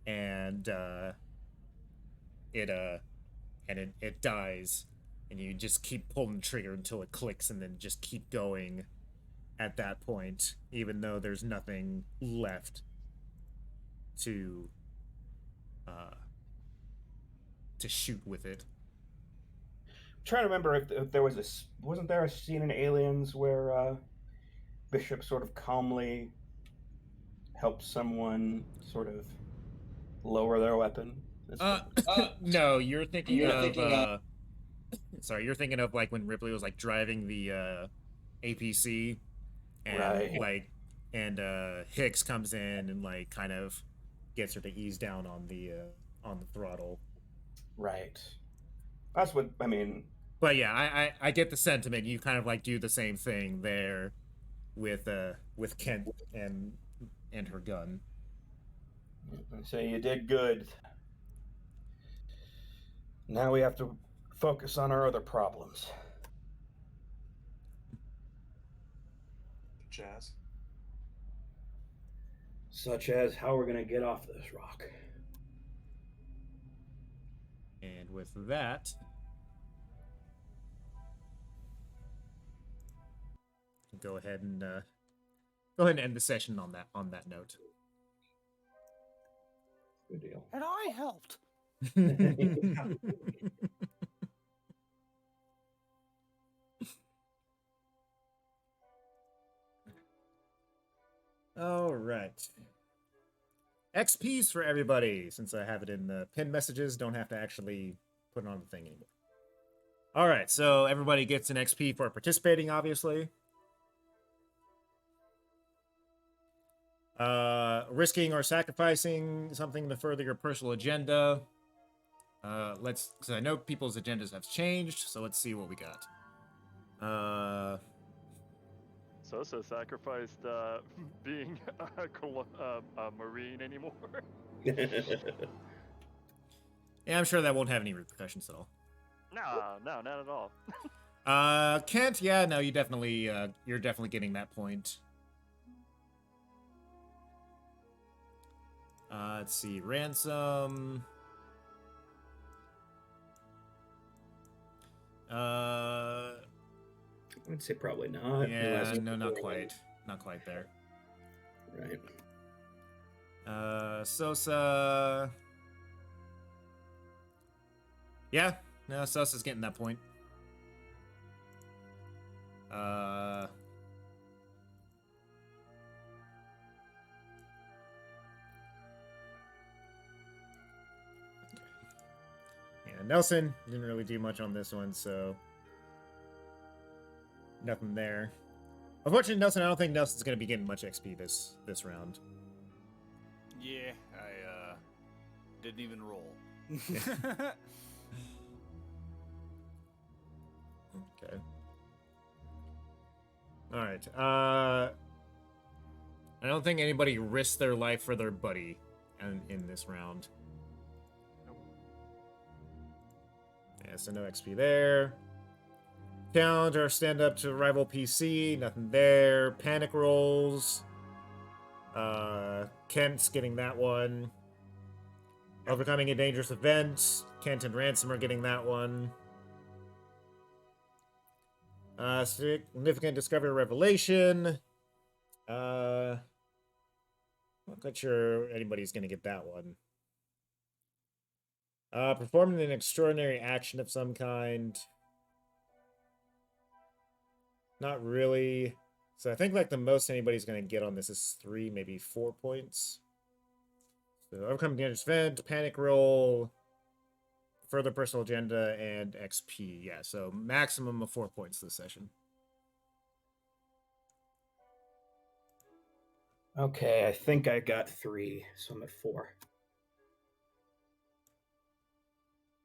Speaker 1: and it dies, and you just keep pulling the trigger until it clicks, and then just keep going at that point, even though there's nothing left to shoot with it.
Speaker 8: I'm trying to remember if there was wasn't there a scene in Aliens where Bishop sort of calmly helps someone sort of lower their weapon?
Speaker 1: No, you're thinking of sorry, you're thinking of like when Ripley was like driving the APC, and
Speaker 8: Right.
Speaker 1: Hicks comes in and like kind of gets her to ease down on the throttle.
Speaker 8: Right. That's what I mean.
Speaker 1: But yeah, I get the sentiment. You kind of like do the same thing there with Kent and her gun.
Speaker 8: So you did good. Now we have to focus on our other problems.
Speaker 5: Jazz.
Speaker 8: Such as how we're going to get off this rock.
Speaker 1: And with that, go ahead and end the session on that note.
Speaker 8: Good deal.
Speaker 2: And I helped.
Speaker 1: All right. XPs for everybody, since I have it in the pinned messages, don't have to actually put it on the thing anymore. All right, so everybody gets an XP for participating, obviously. Risking or sacrificing something to further your personal agenda. Because I know people's agendas have changed, so let's see what we got.
Speaker 4: Sosa sacrificed being a Marine anymore.
Speaker 1: Yeah, I'm sure that won't have any repercussions at all.
Speaker 4: No, not at all.
Speaker 1: Kent, yeah, no, you're definitely getting that point. Let's see, Ransom.
Speaker 8: I would say probably not.
Speaker 1: Yeah,
Speaker 8: unless-
Speaker 1: no, not quite. Not quite there.
Speaker 8: Right.
Speaker 1: Sosa. Yeah, no, Sosa's getting that point. Yeah, Nelson didn't really do much on this one, so nothing there. Unfortunately, Nelson, I don't think Nelson's going to be getting much XP this round.
Speaker 2: Yeah, I didn't even roll.
Speaker 1: Okay. All right. I don't think anybody risked their life for their buddy in this round. so no XP there. Challenge or stand up to rival PC, nothing there. Panic rolls. Kent's getting that one. Overcoming a dangerous event. Kent and Ransom are getting that one. Significant discovery or revelation. I'm not quite sure anybody's gonna get that one. Performing an extraordinary action of some kind. Not really. So I think like the most anybody's gonna get on this is 3, maybe 4 points. So overcoming dangerous event, panic roll, further personal agenda, and XP. Yeah, so maximum of 4 points this session.
Speaker 8: Okay, I think I got 3, so I'm at 4.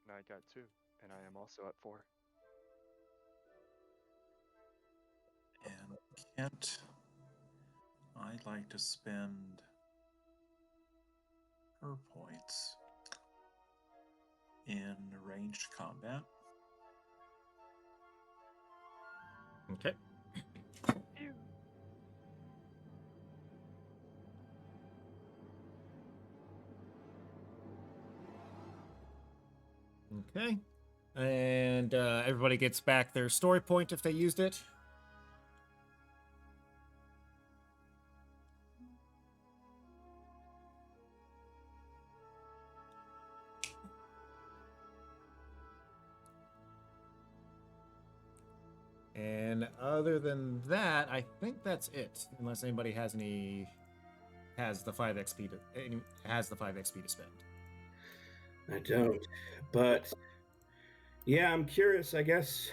Speaker 4: And I got 2, and I am also at 4.
Speaker 5: And Kent, I'd like to spend her points in ranged combat.
Speaker 1: Okay. Okay. And everybody gets back their story point if they used it. And other than that, I think that's it. Unless anybody has the 5 XP to spend.
Speaker 8: I don't. But yeah, I'm curious, I guess.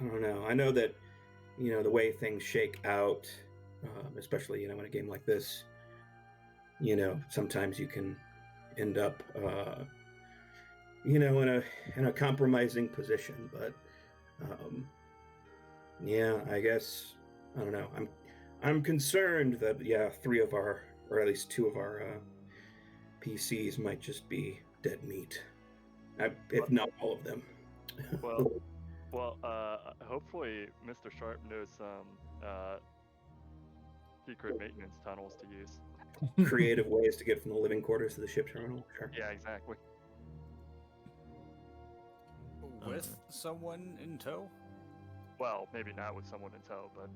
Speaker 8: I don't know. I know that, the way things shake out, especially, in a game like this, sometimes you can end up, in a compromising position. But, yeah, I guess, I don't know. I'm concerned that, 3 of our, or at least 2 of our PCs might just be dead meat, if not all of them.
Speaker 4: Well, hopefully Mr. Sharp knows some secret maintenance tunnels to use.
Speaker 8: Creative ways to get from the living quarters to the ship terminal. Sure.
Speaker 4: Yeah, exactly.
Speaker 2: With someone in tow?
Speaker 4: Well, maybe not with someone in tow, but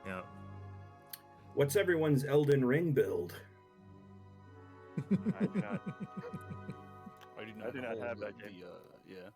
Speaker 1: Yeah.
Speaker 8: What's everyone's Elden Ring build?
Speaker 4: I do not.
Speaker 2: I do
Speaker 4: I do not
Speaker 2: hold
Speaker 4: have that
Speaker 2: the,
Speaker 4: game.
Speaker 2: yeah.